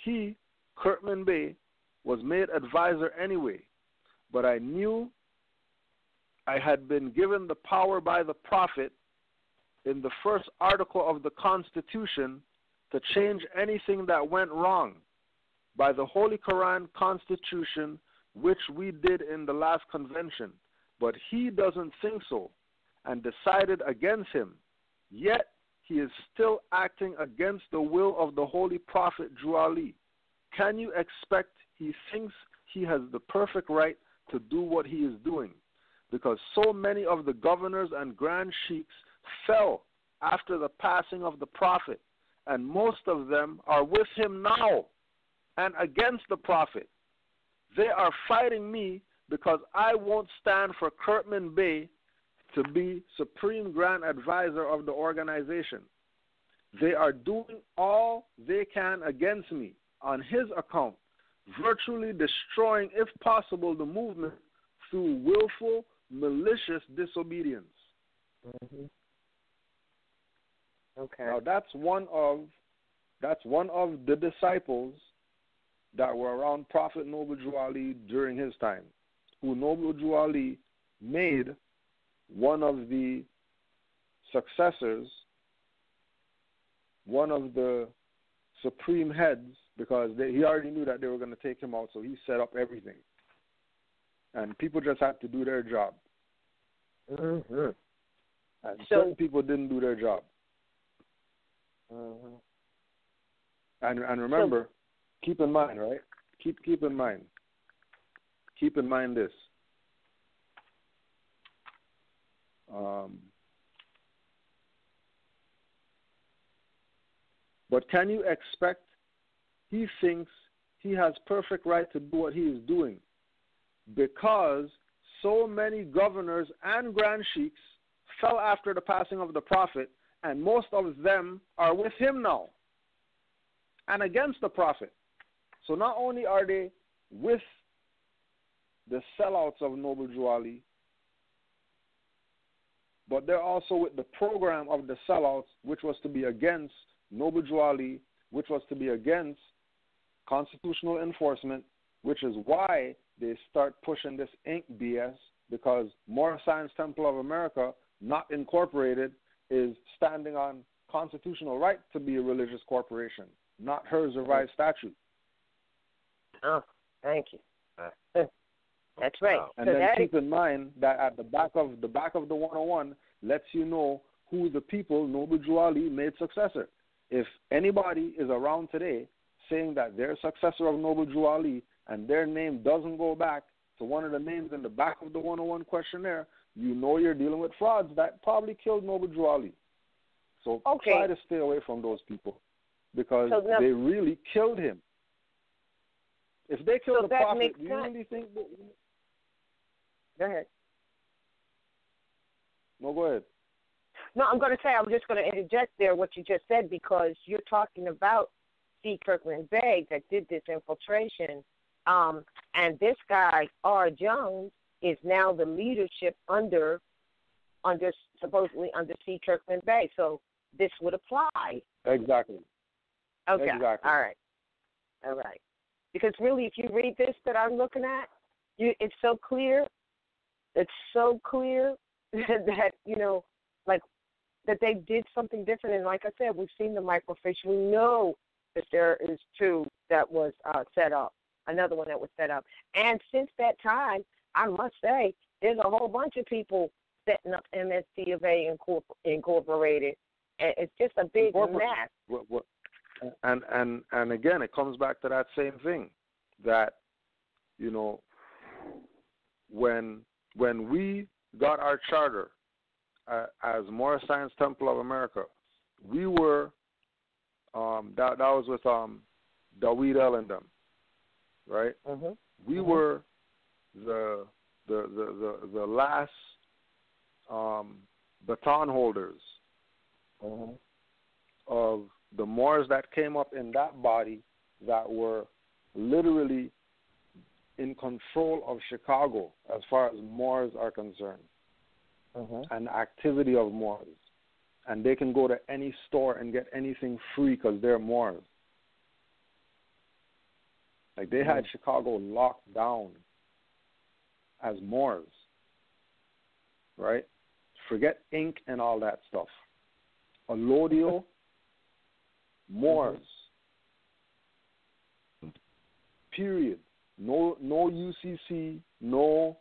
Speaker 7: He, Kirkman Bey, was made advisor anyway, but I knew I had been given the power by the Prophet in the first article of the Constitution to change anything that went wrong by the Holy Quran Constitution, which we did in the last convention. But he doesn't think so and decided against him. Yet he is still acting against the will of the Holy Prophet Drew Ali. Can you expect he thinks he has the perfect right to do what he is doing? Because so many of the governors and grand sheiks fell after the passing of the Prophet, and most of them are with him now and against the Prophet. They are fighting me because I won't stand for Kirkman Bey to be Supreme Grand Advisor of the organization. They are doing all they can against me on his account, virtually destroying, if possible, the movement through willful, malicious disobedience.
Speaker 6: Mm-hmm. Okay.
Speaker 7: Now that's one of the disciples that were around Prophet Noble Drew Ali during his time, who Noble Drew Ali made one of the successors, one of the supreme heads, because he already knew that they were going to take him out, so he set up everything. And people just had to do their job.
Speaker 6: Mm-hmm.
Speaker 7: And certain people didn't do their job.
Speaker 6: Mm-hmm.
Speaker 7: And remember, keep in mind, right? Keep in mind. Keep in mind this. But can you expect? He thinks he has perfect right to do what he is doing because so many governors and grand sheiks fell after the passing of the Prophet, and most of them are with him now and against the Prophet. So not only are they with the sellouts of Noble Drew Ali, but they're also with the program of the sellouts, which was to be against Noble Drew Ali, which was to be against constitutional enforcement, which is why they start pushing this ink BS, because Moor Science Temple of America, not incorporated, is standing on constitutional right to be a religious corporation, not hers revised statute.
Speaker 6: Oh, thank you. That's right.
Speaker 7: And then keep in mind that at the back of the 101 lets you know who the people Noble Drew Ali made successor. If anybody is around today saying that they're successor of Noble Drew Ali and their name doesn't go back to one of the names in the back of the 101 questionnaire, you know you're dealing with frauds that probably killed Noble Drew Ali. So try to stay away from those people because they really killed him. If they killed the Prophet, do you really think that...
Speaker 6: Go ahead.
Speaker 7: No, go ahead.
Speaker 6: No, I'm going to say, I was just going to interject there what you just said, because you're talking about C. Kirkland Bey that did this infiltration, and this guy, R. Jones, is now the leadership supposedly under C. Kirkland Bey. So this would apply.
Speaker 7: Exactly.
Speaker 6: Okay.
Speaker 7: Exactly.
Speaker 6: All right. Because really, if you read this that I'm looking at, it's so clear. It's so clear that, that they did something different. And like I said, we've seen the microfiche. We know that there is two that was set up, another one that was set up. And since that time, I must say, there's a whole bunch of people setting up MSC of A Incorporated. And it's just a big mess.
Speaker 7: And again, it comes back to that same thing that, when we got our charter as Moor Science Temple of America, we were that was with Daweed L and them, right?
Speaker 6: Mm-hmm.
Speaker 7: We were the last baton holders of the Moors that came up in that body that were literally in control of Chicago as far as Moors are concerned, and the activity of Moors. And they can go to any store and get anything free because they're Moors. Like they had Chicago locked down as Moors, right? Forget ink and all that stuff. Allodial, Moors. Period. No UCC, no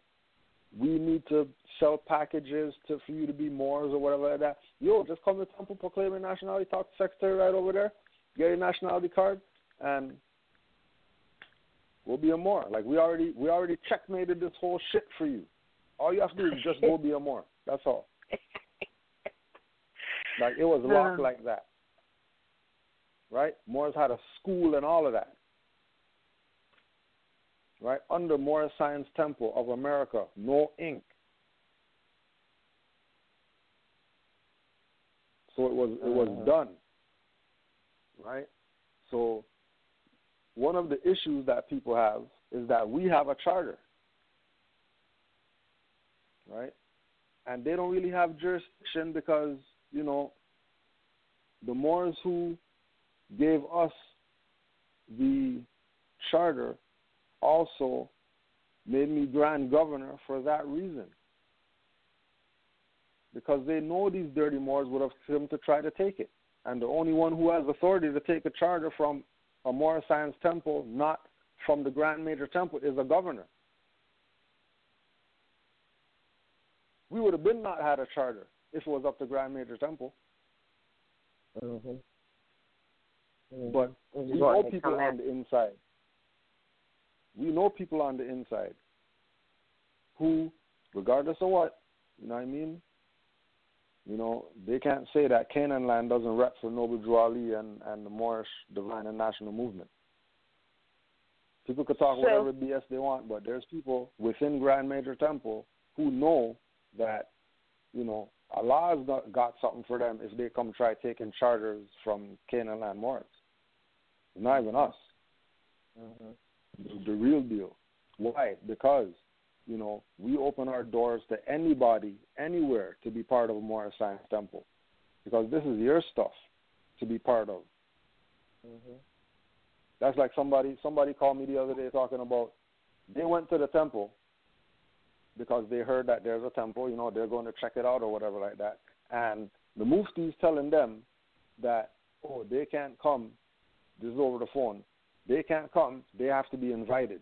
Speaker 7: we need to sell packages for you to be Moors or whatever like that. Yo, just come to Temple, proclaim your nationality, talk to the secretary right over there, get your nationality card, and we'll be a Moor. Like we already checkmated this whole shit for you. All you have to do is just go be a Moor. That's all. Like it was locked like that. Right? Moors had a school and all of that. Right? Under Moor Science Temple of America, no ink. So it was done. right? So one of the issues that people have is that we have a charter, right? And they don't really have jurisdiction because, you know, the Moors who gave us the charter also made me Grand Governor for that reason. Because they know these dirty Moors would have come to try to take it. And the only one who has authority to take a charter from a Moor Science Temple, not from the Grand Major Temple, is a governor. We would have been not had a charter if it was up to Grand Major Temple.
Speaker 6: Mm-hmm. Mm-hmm.
Speaker 7: But we know people on the inside. We know people on the inside who, regardless of what, you know what I mean? You know, they can't say that Canaan land doesn't rep for Noble Drew Ali and the Moorish Divine and National Movement. People could talk whatever BS they want, but there's people within Grand Major Temple who know that, you know, Allah's got something for them if they come try taking charters from Canaan land Moors. Not even us. Mm-hmm. The real deal. Why? Because, you know, we open our doors to anybody, anywhere, to be part of a Moorish Science Temple. Because this is your stuff to be part of. Mm-hmm. That's like somebody called me the other day talking about they went to the temple because they heard that there's a temple, you know, they're going to check it out or whatever like that. And the mufti's telling them that, oh, they can't come. This is over the phone. They can't come. They have to be invited.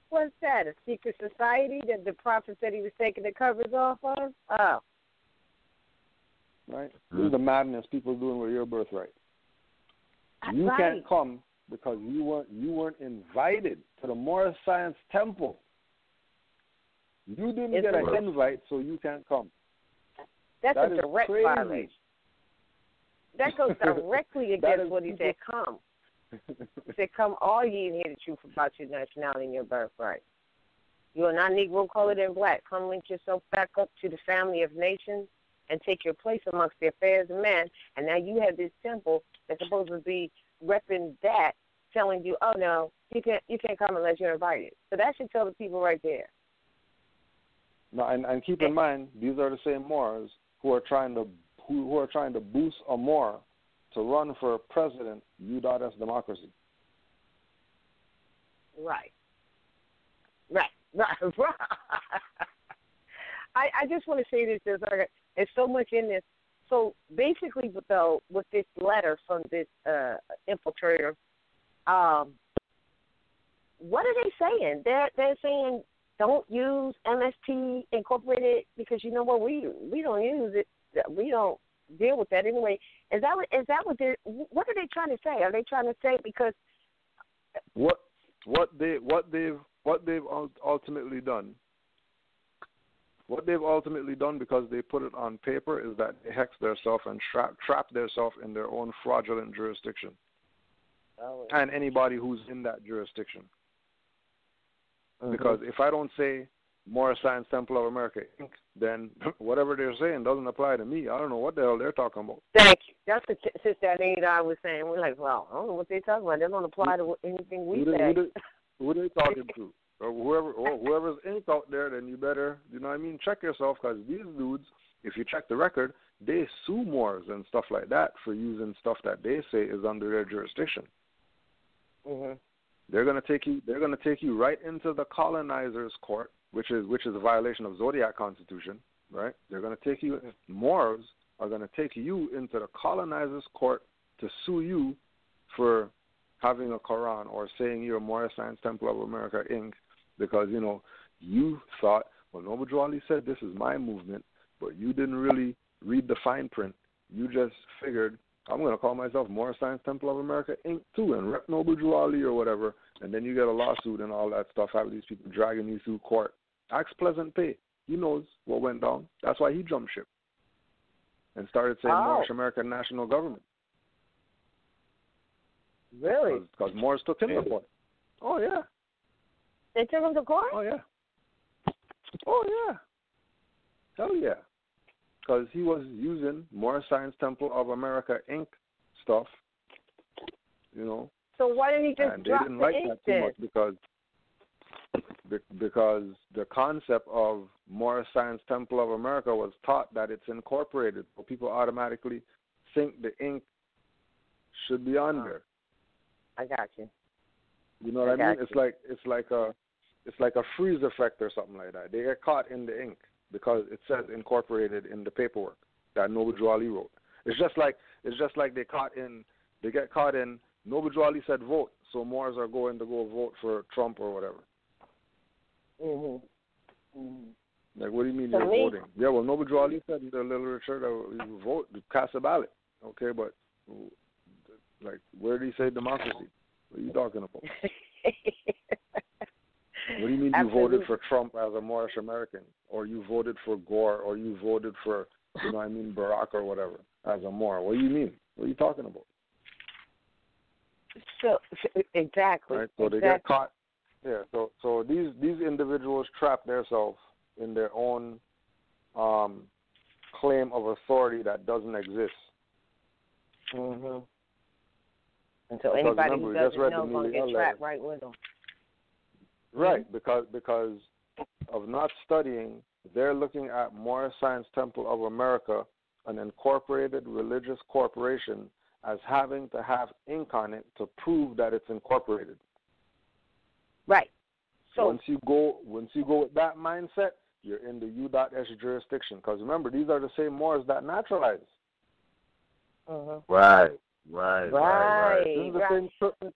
Speaker 6: What's that, a secret society that the prophet said he was taking the covers off of? Oh.
Speaker 7: Right? This is the madness people doing with your birthright. You can't come because you weren't invited to the Moorish Science Temple. You didn't get an invite, so you can't come.
Speaker 6: That's a direct violation. That goes directly against what he said, come. He said, come all ye and hear the truth about your nationality and your birthright. You are not Negro, colored, and black. Come link yourself back up to the family of nations and take your place amongst the affairs of man. And now you have this temple that's supposed to be repping that, telling you, oh, no, you can't come unless you're invited. So that should tell the people right there.
Speaker 7: No, and keep in mind, these are the same Moors who are trying to boost a Moor to run for president, U.S. democracy. Right.
Speaker 6: I just want to say this. There's so much in this. So basically, though, with this letter from this infiltrator, what are they saying? They're saying don't use MST Incorporated because you know what, we don't use it. We don't deal with that anyway. Is that what are they trying to say? Are they trying to say because
Speaker 7: what they've ultimately done? What they've ultimately done, because they put it on paper, is that they hex themselves and trap themselves in their own fraudulent jurisdiction. And anybody who's in that jurisdiction. Mm-hmm. Because if I don't say Moorish Science Temple of America, Inc., then whatever they're saying doesn't apply to me. I don't know what the hell they're talking about.
Speaker 6: Thank you. That's what Sister Anita was saying. We're like, well, I don't know what they're talking about. They don't apply to anything we say.
Speaker 7: Who are they talking to? Or whoever's ink out there, then you better, you know what I mean, check yourself, because these dudes, if you check the record, they sue Moors and stuff like that for using stuff that they say is under their jurisdiction. Mm-hmm. They're gonna take you right into the colonizers' court, which is a violation of Zodiac Constitution, right? They're gonna take you. Moors are gonna take you into the colonizers' court to sue you for having a Quran or saying you're Moorish Science Temple of America, Inc., because, you know, you thought, well, Noble Drew Ali said this is my movement, but you didn't really read the fine print. You just figured, I'm going to call myself Moorish Science Temple of America, Inc., too, and rep Noble Drew Ali or whatever, and then you get a lawsuit and all that stuff, have these people dragging you through court. Ask Pleasant Pay. He knows what went down. That's why he jumped ship and started saying Moorish American national government.
Speaker 6: Really?
Speaker 7: Because Moors took him to court. Oh, yeah.
Speaker 6: They took him to court?
Speaker 7: Oh, yeah. Oh, yeah. Hell yeah. because he was using Moor Science Temple of America Inc. stuff, you know.
Speaker 6: So why didn't he just
Speaker 7: and they
Speaker 6: drop
Speaker 7: didn't
Speaker 6: the
Speaker 7: like
Speaker 6: ink
Speaker 7: that too
Speaker 6: then?
Speaker 7: much because the concept of Moor Science Temple of America was taught that it's incorporated, so people automatically think the ink should be on there.
Speaker 6: I got you.
Speaker 7: You know what I mean? It's like a freeze effect or something like that. They get caught in the ink because it says incorporated in the paperwork that Noble Drew Ali wrote. It's just like they get caught in Noble Drew Ali said vote, so Moors are going to go vote for Trump or whatever. Like, what do you mean you're voting? Yeah, well, Noble Drew Ali said in the literature that you vote, cast a ballot. Okay, but like, where did he say democracy? What are you talking about? What do you mean you voted for Trump as a Moorish American, or you voted for Gore, or you voted for, you know what I mean, Barack or whatever as a Moor? What do you mean? What are you talking about?
Speaker 6: So exactly.
Speaker 7: Right. So they get caught. Yeah. So these individuals trap themselves in their own claim of authority that doesn't exist.
Speaker 6: And so anybody who doesn't know is going to get trapped right with them.
Speaker 7: Right, because of not studying, they're looking at Moor Science Temple of America, an incorporated religious corporation, as having to have ink on it to prove that it's incorporated.
Speaker 6: Right. So
Speaker 7: once you go with that mindset, you're in the U.S. jurisdiction. Because remember, these are the same Moors that naturalize.
Speaker 5: Right.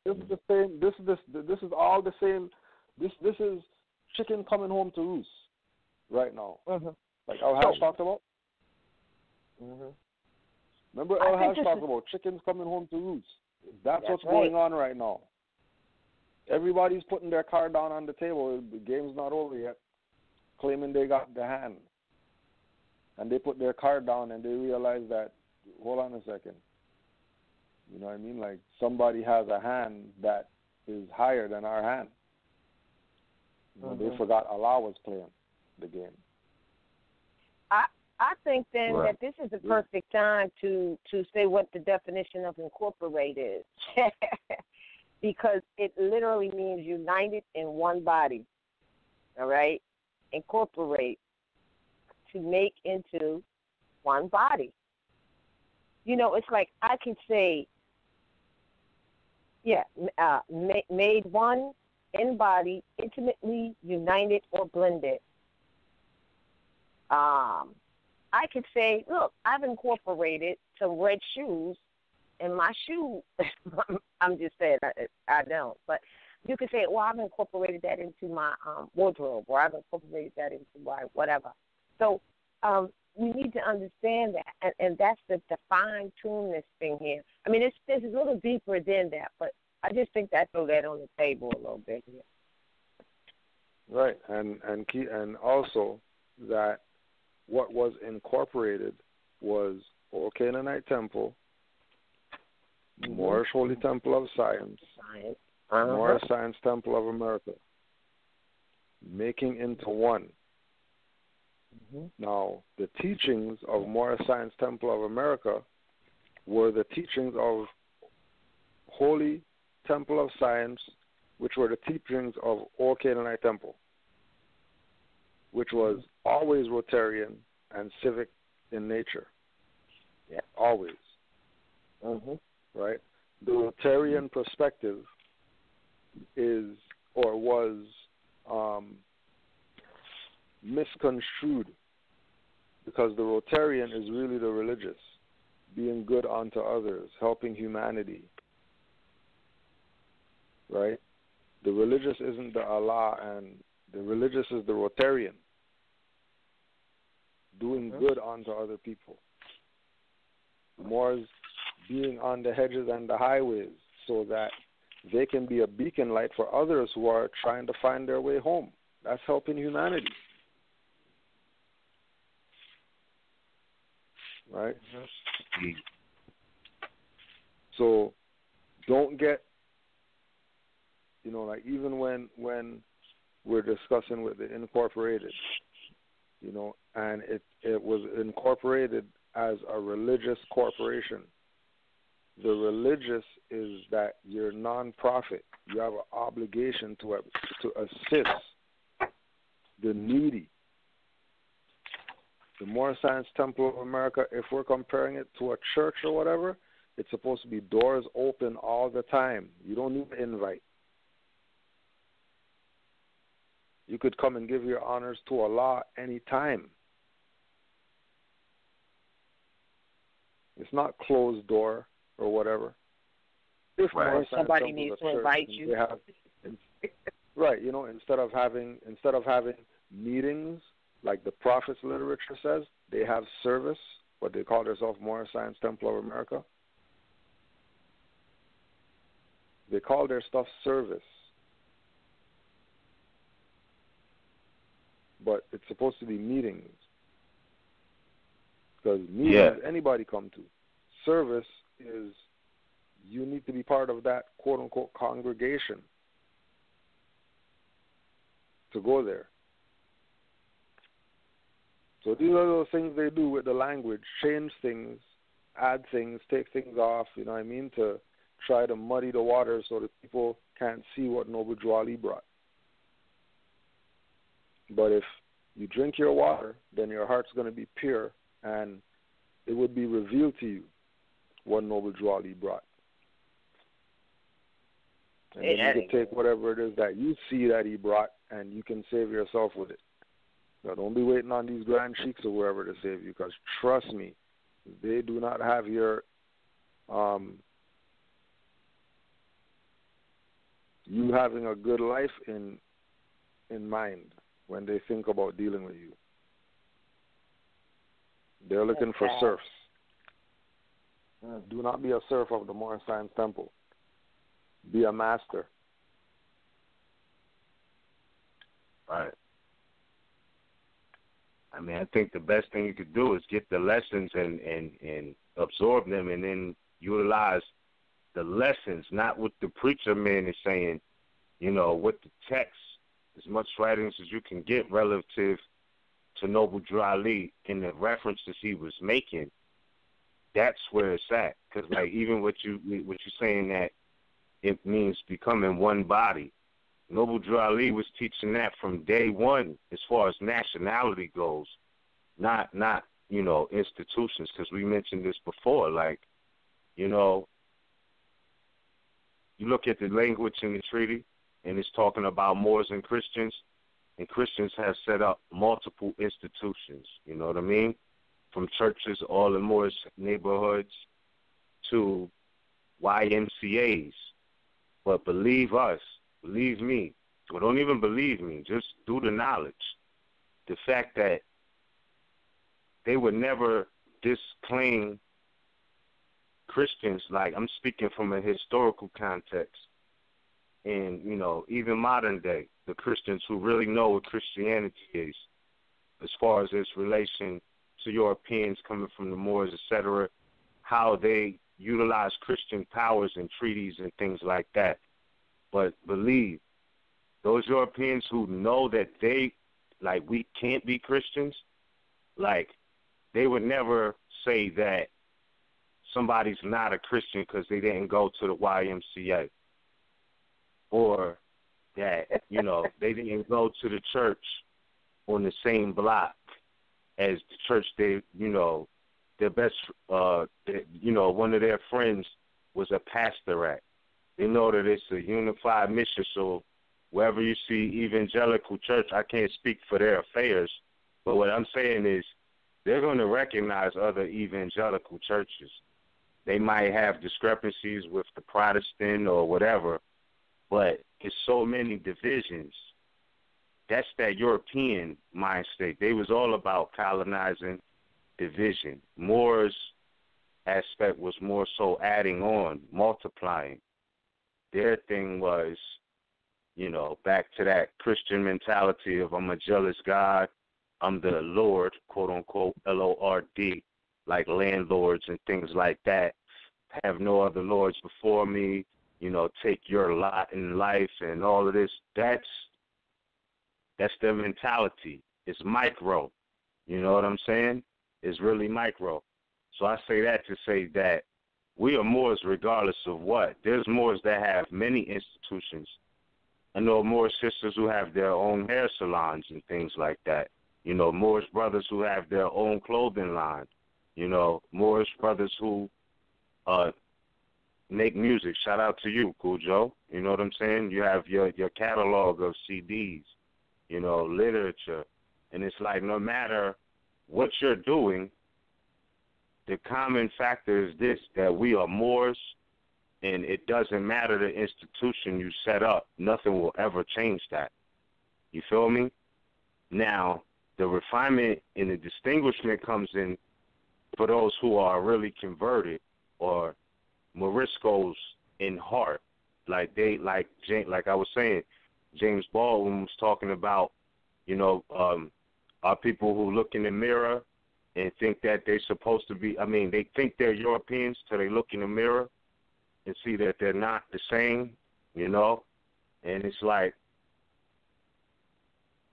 Speaker 7: This is all the same. This is chicken coming home to roost right now. Like El Hash talked about. Remember El Hash talked about chickens coming home to roost. That's what's going on right now. Everybody's putting their card down on the table. The game's not over yet, claiming they got the hand. And they put their card down and they realize that, hold on a second. You know what I mean? Like, somebody has a hand that is higher than our hand. You know, they forgot Allah was playing the game.
Speaker 6: I think then that this is the perfect time to say what the definition of incorporate is. Because it literally means united in one body. All right? Incorporate, to make into one body. You know, it's like I can say, made one in body, intimately united or blended. I could say, look, I've incorporated some red shoes in my shoe. I'm just saying, I don't. But you could say, well, I've incorporated that into my wardrobe, or I've incorporated that into my whatever. So we need to understand that, and that's the fine-tune this thing here. I mean, it's a little deeper than that, but I just think that throw that on the table a little bit here.
Speaker 7: Right, and also that what was incorporated was Old Canaanite Temple, Moorish Holy Temple of Science, Moorish Science Temple of America, making into one. Now, the teachings of Moorish Science Temple of America were the teachings of Holy Temple of Science, which were the teachings of Old Canaanite Temple, which was always Rotarian and civic in nature.
Speaker 6: Yeah.
Speaker 7: Always. Right? The Rotarian perspective is, or was, misconstrued, because the Rotarian is really the religious, being good unto others, helping humanity. Right? The religious isn't the Allah, and the religious is the Rotarian, doing good unto other people. Moors being on the hedges and the highways so that they can be a beacon light for others who are trying to find their way home. That's helping humanity. Right? So don't get, you know, like even when we're discussing with the incorporated, you know, and it was incorporated as a religious corporation. The religious is that you're non-profit. You have an obligation to assist the needy. The Moor Science Temple of America, if we're comparing it to a church or whatever, it's supposed to be doors open all the time. You don't need an invite. You could come and give your honors to Allah anytime. It's not closed door or whatever. If
Speaker 6: or somebody needs to invite you.
Speaker 7: Right, you know, instead of having meetings like the Prophets literature says, they have service, what they call themselves Moor Science Temple of America. They call their stuff service. But it's supposed to be meetings. Because meetings, anybody come to. Service is, you need to be part of that quote-unquote congregation to go there. So these are those things they do with the language, change things, add things, take things off, you know what I mean, to try to muddy the waters so that people can't see what Noble Drew Ali brought. But if you drink your water, then your heart's going to be pure, and it would be revealed to you what Noble Drew Ali brought. And then you can take whatever it is that you see that he brought, and you can save yourself with it. So don't be waiting on these grand sheiks or whoever to save you, because trust me, they do not have your you having a good life in mind when they think about dealing with you. They're looking for serfs. Do not be a serf of the Moor Science Temple. Be a master.
Speaker 5: Right. I mean, I think the best thing you could do is get the lessons and absorb them, and then utilize the lessons, not what the preacher man is saying, you know, with the text, as much writings as you can get relative to Noble Drew Ali in the references he was making. That's where it's at. Because, like, even what you're saying that it means becoming one body. Noble Drew Ali was teaching that from day one as far as nationality goes, not you know, institutions, because we mentioned this before. Like, you know, you look at the language in the treaty, and it's talking about Moors and Christians have set up multiple institutions, you know what I mean? From churches all in Moorish neighborhoods to YMCAs. But believe us, believe me, or don't even believe me, just do the knowledge. The fact that they would never disclaim Christians, like I'm speaking from a historical context, and, you know, even modern day, the Christians who really know what Christianity is, as far as its relation to Europeans coming from the Moors, etc., how they utilize Christian powers and treaties and things like that. But believe, those Europeans who know that they, like, we can't be Christians, like, they would never say that somebody's not a Christian because they didn't go to the YMCA, or that, you know, they didn't go to the church on the same block as the church they, you know, their best, you know, one of their friends was a pastor at. They know that it's a unified mission, so wherever you see evangelical church, I can't speak for their affairs, but what I'm saying is they're going to recognize other evangelical churches. They might have discrepancies with the Protestant or whatever, but it's so many divisions. That's that European mind state. They was all about colonizing, division. Moor's aspect was more so adding on, multiplying. Their thing was, you know, back to that Christian mentality of I'm a jealous God, I'm the Lord, quote unquote, Lord, like landlords and things like that. Have no other lords before me, you know, take your lot in life and all of this. That's their mentality. It's micro. You know what I'm saying? is really micro. So I say that to say that we are Moors regardless of what. There's Moors that have many institutions. I know Moor sisters who have their own hair salons and things like that. You know, Moorish brothers who have their own clothing line. You know, Moorish brothers who make music. Shout out to you, Cool Joe. You know what I'm saying? You have your catalog of CDs, you know, literature. And it's like no matter what you're doing, the common factor is this, that we are Moors, and it doesn't matter the institution you set up. Nothing will ever change that. You feel me? Now, the refinement and the distinguishment comes in for those who are really converted or Moriscos in heart. Like I was saying, James Baldwin was talking about, you know, are people who look in the mirror and think that they're supposed to be, they think they're Europeans till they look in the mirror and see that they're not the same, you know? And it's like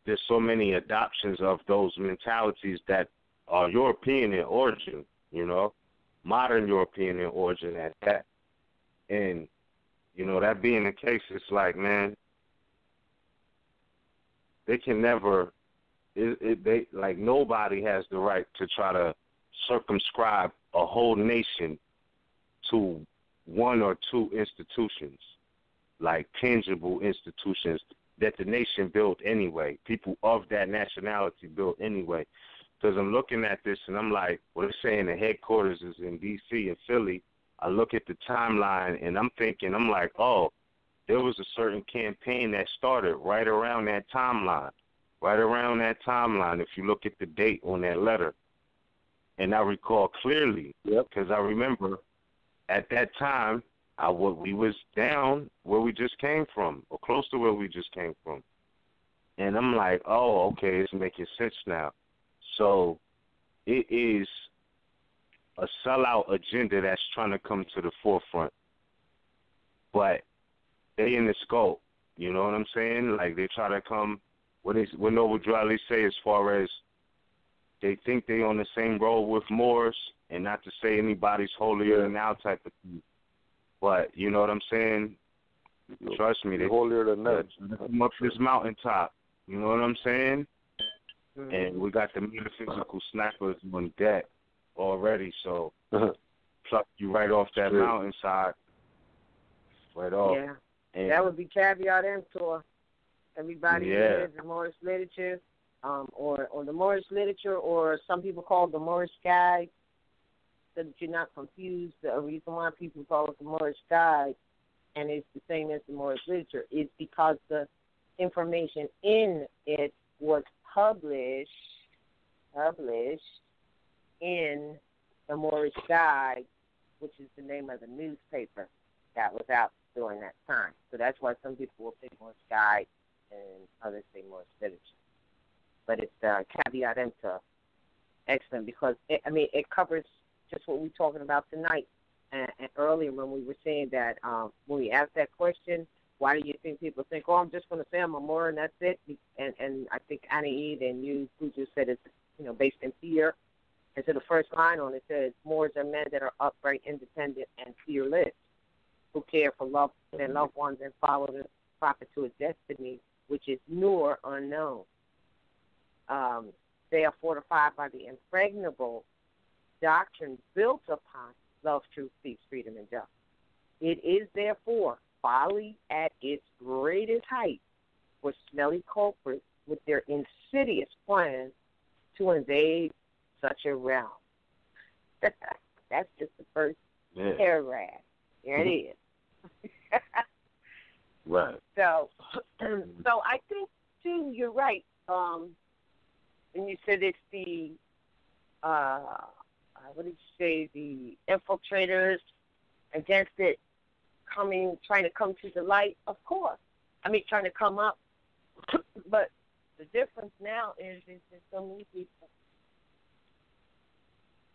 Speaker 5: there's so many adoptions of those mentalities that are European in origin, you know, modern European in origin at that. And, you know, that being the case, it's like, man, they can never, nobody has the right to try to circumscribe a whole nation to one or two institutions, like tangible institutions that the nation built anyway, people of that nationality built anyway. Because I'm looking at this and I'm like, well, they're saying the headquarters is in D.C. and Philly. I look at the timeline and I'm thinking, I'm like, oh, there was a certain campaign that started right around that timeline. Right around that timeline, if you look at the date on that letter. And I recall clearly, because I remember at that time, we was down where we just came from, or close to where we just came from. And I'm like, oh, okay, it's making sense now. So it is a sellout agenda that's trying to come to the forefront. But they in the scope, you know what I'm saying? Like they try to come, what Noble Dryly say as far as they think they on the same road with Moors, and not to say anybody's holier than thou type of thing. But you know what I'm saying? Trust me, they
Speaker 7: holier than that.
Speaker 5: Come up this mountaintop. You know what I'm saying? Mm-hmm. And we got the metaphysical snipers on deck already, so pluck you right off that mountainside. Right off.
Speaker 6: Yeah. And that would be caveat emptor. Everybody reads the Moorish literature, or the Moorish literature, or some people call it the Moorish Guide, so that you're not confused. The reason why people call it the Moorish Guide, and it's the same as the Moorish literature, is because the information in it was published in the Moorish Guide, which is the name of the newspaper that was out during that time. So that's why some people will say Moorish Guide and others say Moorish literature. But it's caveat emptor. Excellent, because it covers just what we're talking about tonight. And earlier when we were saying that when we asked that question, why do you think people think, oh, I'm just going to say I'm a Moor and that's it? And I think Annie and you who just said it's, you know, based in fear. And so the first line on it says, Moors are men that are upright, independent, and fearless, who care for their loved ones and follow the prophet to his destiny, which is Noor, unknown. They are fortified by the impregnable doctrine built upon love, truth, peace, freedom, and justice. It is, therefore, folly at its greatest height for smelly culprits with their insidious plans to invade such a realm. That's just the first paragraph. There it is.
Speaker 5: Right.
Speaker 6: So I think, too, you're right. And you said it's the, what did you say, the infiltrators against it trying to come to the light, of course. Trying to come up. But the difference now is there's so many people.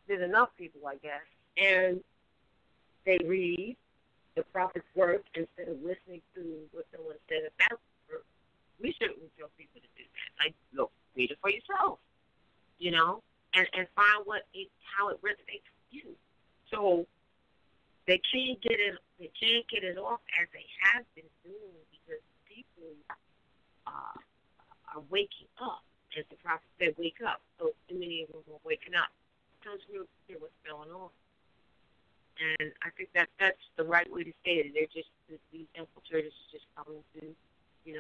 Speaker 6: There's enough people, I guess. And they read the prophet's work instead of listening to what someone said about the work. We shouldn't tell people to do that. Like, look, read it for yourself, you know? and find how it resonates with you. So they can't get it off as they have been doing because people are waking up. As the prophet said, wake up. So many of them are waking up. Because we hear what's going on. And I think that's the right way to say it. They're just, these infiltrators are just coming to the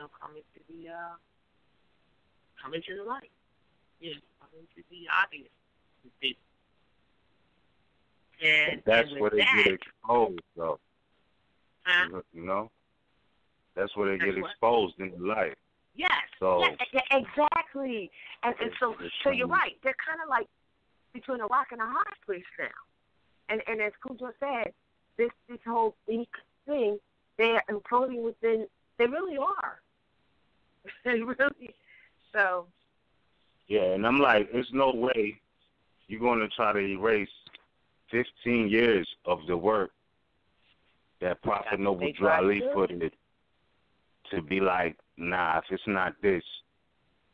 Speaker 6: light. Coming to the obvious. And
Speaker 5: that's
Speaker 6: and
Speaker 5: where they get exposed, though.
Speaker 6: Huh?
Speaker 5: You know? That's where they
Speaker 6: That's
Speaker 5: get
Speaker 6: what?
Speaker 5: exposed in life.
Speaker 6: Yes.
Speaker 5: So,
Speaker 6: yeah, exactly. And so you're right. They're kind of like between a rock and a hard place now. And as Cujo said, this whole thing, they're imploding within. They really are. They really. So.
Speaker 5: Yeah, and I'm like, there's no way you're going to try to erase 15 years of the work that Prophet Noble Drew Ali put in to be like, nah, if it's not this,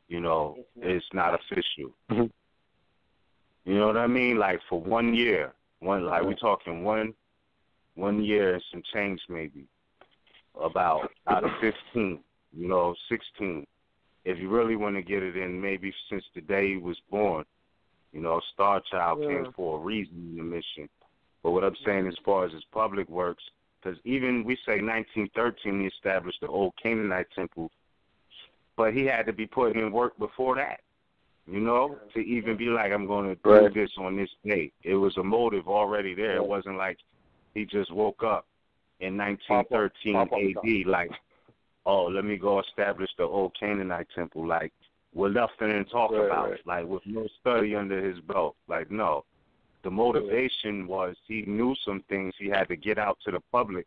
Speaker 5: it's not official. You know what I mean? Like for 1 year, like we're talking one year and some change maybe, about out of 15, 16. If you really want to get it in, maybe since the day he was born, Star Child came for a reason in the mission. But what I'm saying as far as his public works, because even we say 1913 he established the old Canaanite temple, but he had to be putting in work before that, to even be like, I'm going to do this on this date. It was a motive already there. It wasn't like he just woke up in 1913 AD like, oh, let me go establish the old Canaanite temple, like, with nothing to talk about, like, with no study under his belt. Like, no. The motivation was he knew some things he had to get out to the public.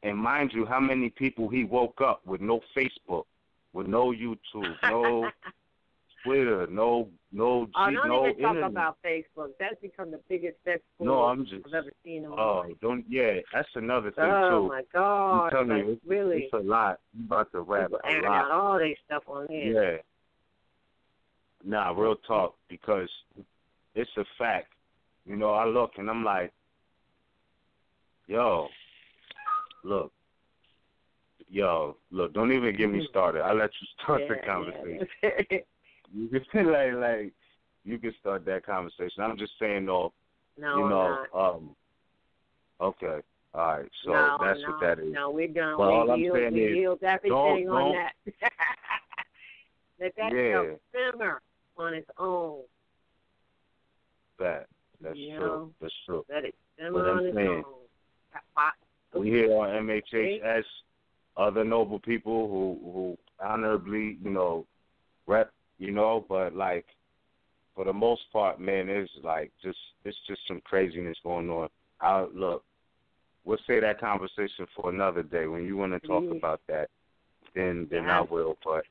Speaker 5: And mind you, how many people he woke up with no Facebook, with no YouTube, no Twitter, no
Speaker 6: don't
Speaker 5: no
Speaker 6: even talk
Speaker 5: internet.
Speaker 6: about Facebook. That's become the biggest cesspool I've ever seen in my life.
Speaker 5: That's another thing, too.
Speaker 6: Oh, my God.
Speaker 5: I'm telling you,
Speaker 6: really.
Speaker 5: It's a lot. You about to rap
Speaker 6: people
Speaker 5: a
Speaker 6: airing
Speaker 5: lot.
Speaker 6: out all their stuff on there.
Speaker 5: Yeah. Nah, real talk, because it's a fact. I look and I'm like, look, don't even get me started. I'll let you start the conversation.
Speaker 6: Yeah.
Speaker 5: You can feel like you can start that conversation. I'm just saying though, okay. All right, so that's what that is.
Speaker 6: No, we're done.
Speaker 5: But all I'm saying
Speaker 6: we
Speaker 5: is,
Speaker 6: yield everything on
Speaker 5: don't,
Speaker 6: that. Let that stuff simmer on its own.
Speaker 5: That's true. That's true.
Speaker 6: Let it simmer on its own.
Speaker 5: We here on MHHS, other noble people who honorably, rep, but like for the most part, man, it's just some craziness going on. Look, we'll say that conversation for another day. When you want to talk about that, then I will. But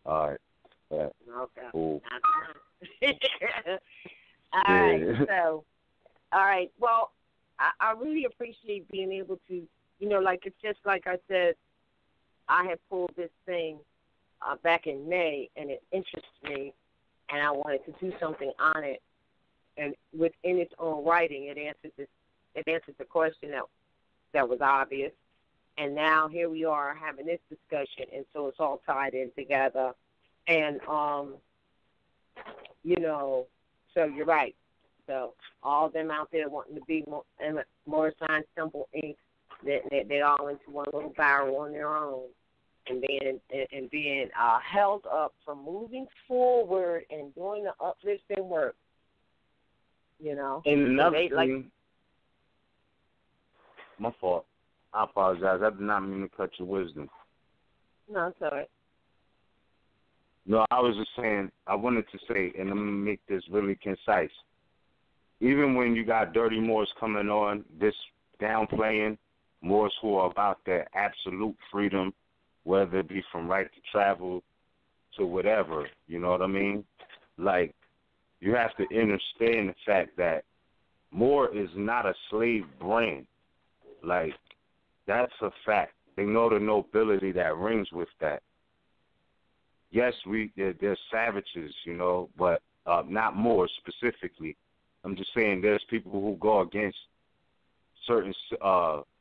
Speaker 5: all right,
Speaker 6: okay,
Speaker 5: cool.
Speaker 6: All right, so all right. Well, I really appreciate being able to, it's just like I said, I had pulled this thing back in May, and it interests me, and I wanted to do something on it. And within its own writing, it answered the question that was obvious. And now here we are having this discussion, and so it's all tied in together. And so you're right. So all of them out there wanting to be more sign symbol Inc. They all into one little barrel on their own, and being held up from moving forward and doing the uplifting work.
Speaker 5: And another thing, my fault. I apologize. I did not mean to cut your wisdom.
Speaker 6: No, it's all right.
Speaker 5: No, I was just saying, I wanted to say, and I'm going to make this really concise. Even when you got dirty Moors coming on, this downplaying Moors who are about their absolute freedom, whether it be from right to travel to whatever, you know what I mean? Like, you have to understand the fact that Moor is not a slave brand. Like, that's a fact. They know the nobility that rings with that. Yes, they're savages, but not Moors specifically. I'm just saying there's people who go against certain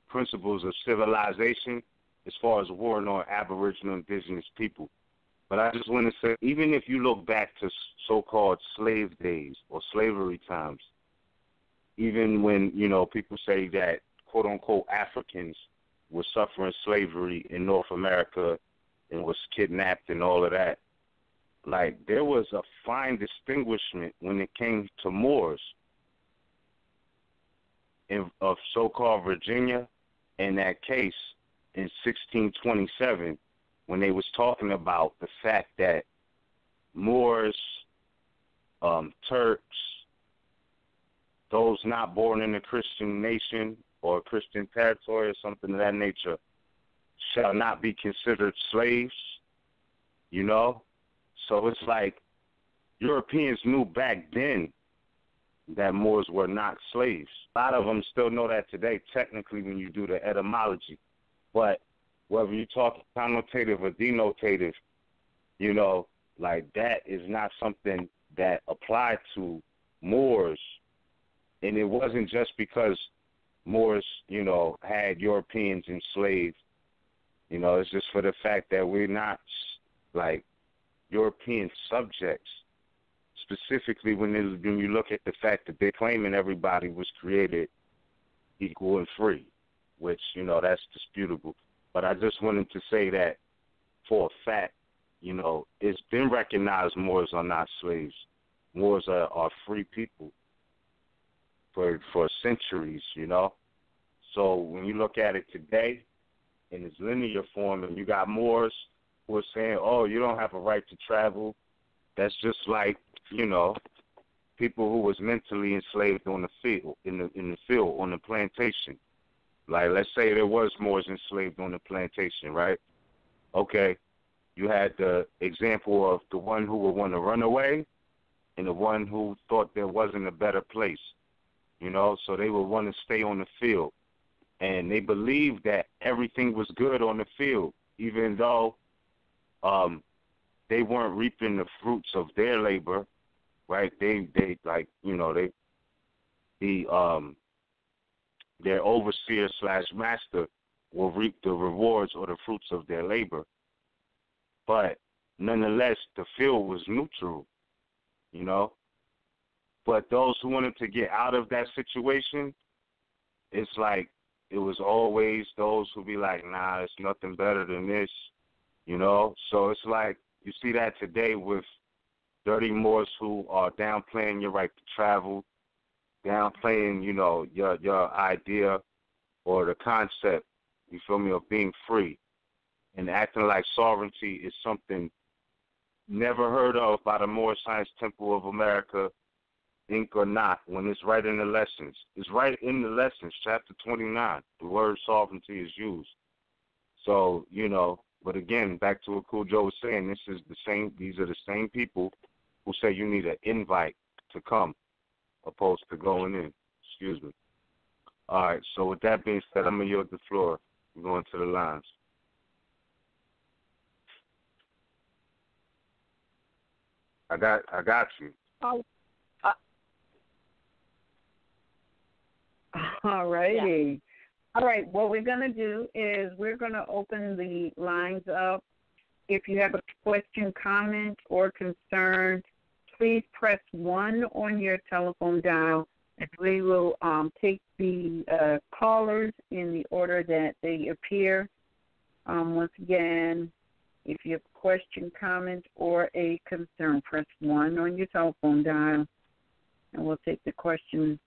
Speaker 5: principles of civilization as far as warring on Aboriginal indigenous people. But I just want to say, even if you look back to so-called slave days or slavery times, even when, people say that, quote-unquote, Africans were suffering slavery in North America and was kidnapped and all of that, like, there was a fine distinguishment when it came to Moors of so-called Virginia in that case in 1627, when they was talking about the fact that Moors, Turks, those not born in a Christian nation or Christian territory or something of that nature shall not be considered slaves, So it's like Europeans knew back then that Moors were not slaves. A lot of them still know that today, technically, when you do the etymology. But whether you talk connotative or denotative, like that is not something that applied to Moors. And it wasn't just because Moors, had Europeans enslaved. It's just for the fact that we're not, like, European subjects. Specifically when you look at the fact that they're claiming everybody was created equal and free, which, that's disputable. But I just wanted to say that for a fact, it's been recognized Moors are not slaves. Moors are free people for centuries, So when you look at it today in its linear form, and you got Moors who are saying, oh, you don't have a right to travel, that's just like, people who was mentally enslaved on the field, in the field, on the plantation. Like, let's say there was Moors enslaved on the plantation, right? Okay, you had the example of the one who would want to run away and the one who thought there wasn't a better place, so they would want to stay on the field. And they believed that everything was good on the field, even though they weren't reaping the fruits of their labor, right? Their overseer / master will reap the rewards or the fruits of their labor. But nonetheless, the field was neutral, But those who wanted to get out of that situation, it's like it was always those who be like, nah, it's nothing better than this, So it's like you see that today with dirty Moors who are downplaying your right to travel, downplaying, your idea or the concept, you feel me, of being free, and acting like sovereignty is something never heard of by the Moor Science Temple of America, Inc. or not, when it's right in the lessons. It's right in the lessons, chapter 29. The word sovereignty is used. So, but again, back to what Cool Joe was saying, these are the same people who say you need an invite to come, opposed to going in. Excuse me. All right, so with that being said, I'm going to yield the floor. We're going to the lines. I got you.
Speaker 3: All righty. Yeah. All right, what we're going to do is we're going to open the lines up. If you have a question, comment, or concern, please press 1 on your telephone dial, and we will take the callers in the order that they appear. Once again, if you have a question, comment, or a concern, press 1 on your telephone dial, and we'll take the questions,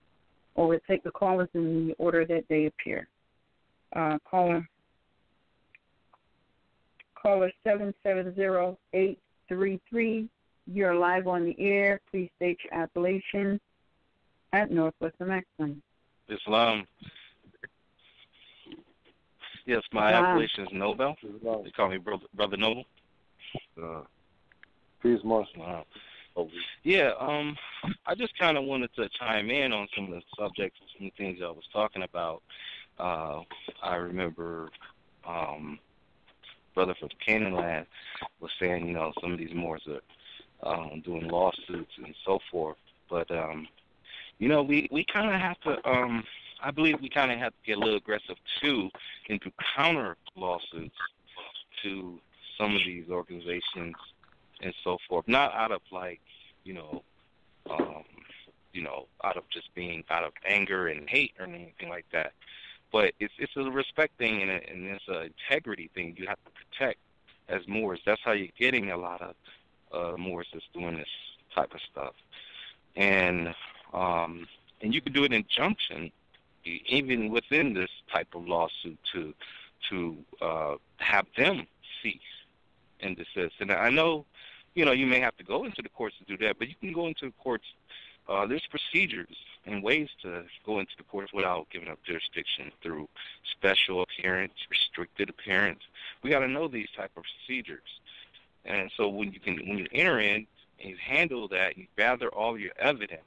Speaker 3: or we'll take the callers in the order that they appear. Caller 770-833, you're live on the air. Please state your appellation at Northwestern Maximum.
Speaker 8: Islam. Yes, my appellation is Nobel. They call me Brother Noble.
Speaker 7: Peace, Mark.
Speaker 8: Yeah, I just kind of wanted to chime in on some of the subjects and some things I was talking about. I remember brother from Canaan land was saying, some of these Moors are doing lawsuits and so forth. But we kind of have to. I believe we kind of have to get a little aggressive too, into counter lawsuits to some of these organizations and so forth. Not out of out of just being out of anger and hate or anything like that. But it's a respect thing and it's an integrity thing you have to protect as Moors. That's how you're getting a lot of Moors that's doing this type of stuff. And you can do an injunction even within this type of lawsuit to have them cease and desist. And I know, you may have to go into the courts to do that, but you can go into the courts. There's procedures and ways to go into the courts without giving up jurisdiction through special appearance, restricted appearance. We got to know these type of procedures. And so when you enter in and you handle that, you gather all your evidence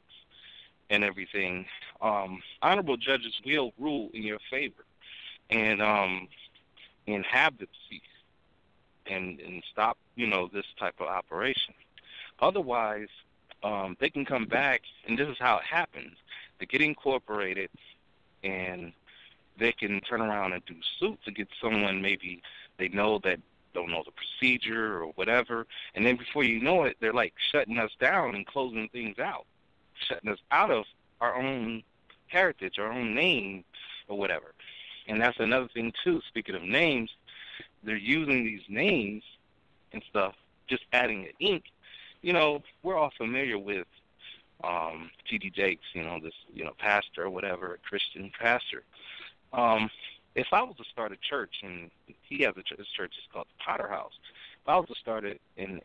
Speaker 8: and everything, honorable judges will rule in your favor and have them cease and stop, this type of operation. Otherwise, they can come back, and this is how it happens. They get incorporated, and they can turn around and do suits against someone maybe they know that don't know the procedure or whatever, and then before you know it, they're like shutting us down and closing things out, shutting us out of our own heritage, our own name or whatever. And that's another thing, too. Speaking of names, they're using these names and stuff, just adding an ink. We're all familiar with T.D. Jakes, this, pastor or whatever, Christian pastor. If I was to start a church, and he has this church is called the Potter House. If I was to start it and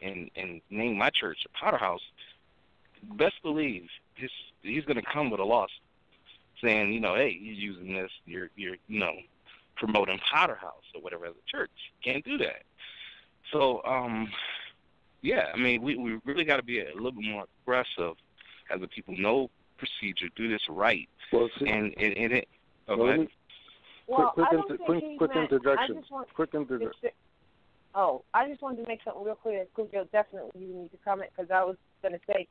Speaker 8: name my church the Potter House, best believe he's going to come with a lawsuit saying, hey, you're using this, you're promoting Potter House or whatever as a church. Can't do that. So, we really got to be a little bit more aggressive as the people know procedure, do this right.
Speaker 7: Well, see,
Speaker 8: and it.
Speaker 7: Quick interjection.
Speaker 6: I just wanted to make something real clear. Cujo, definitely you need to comment because I was going to say,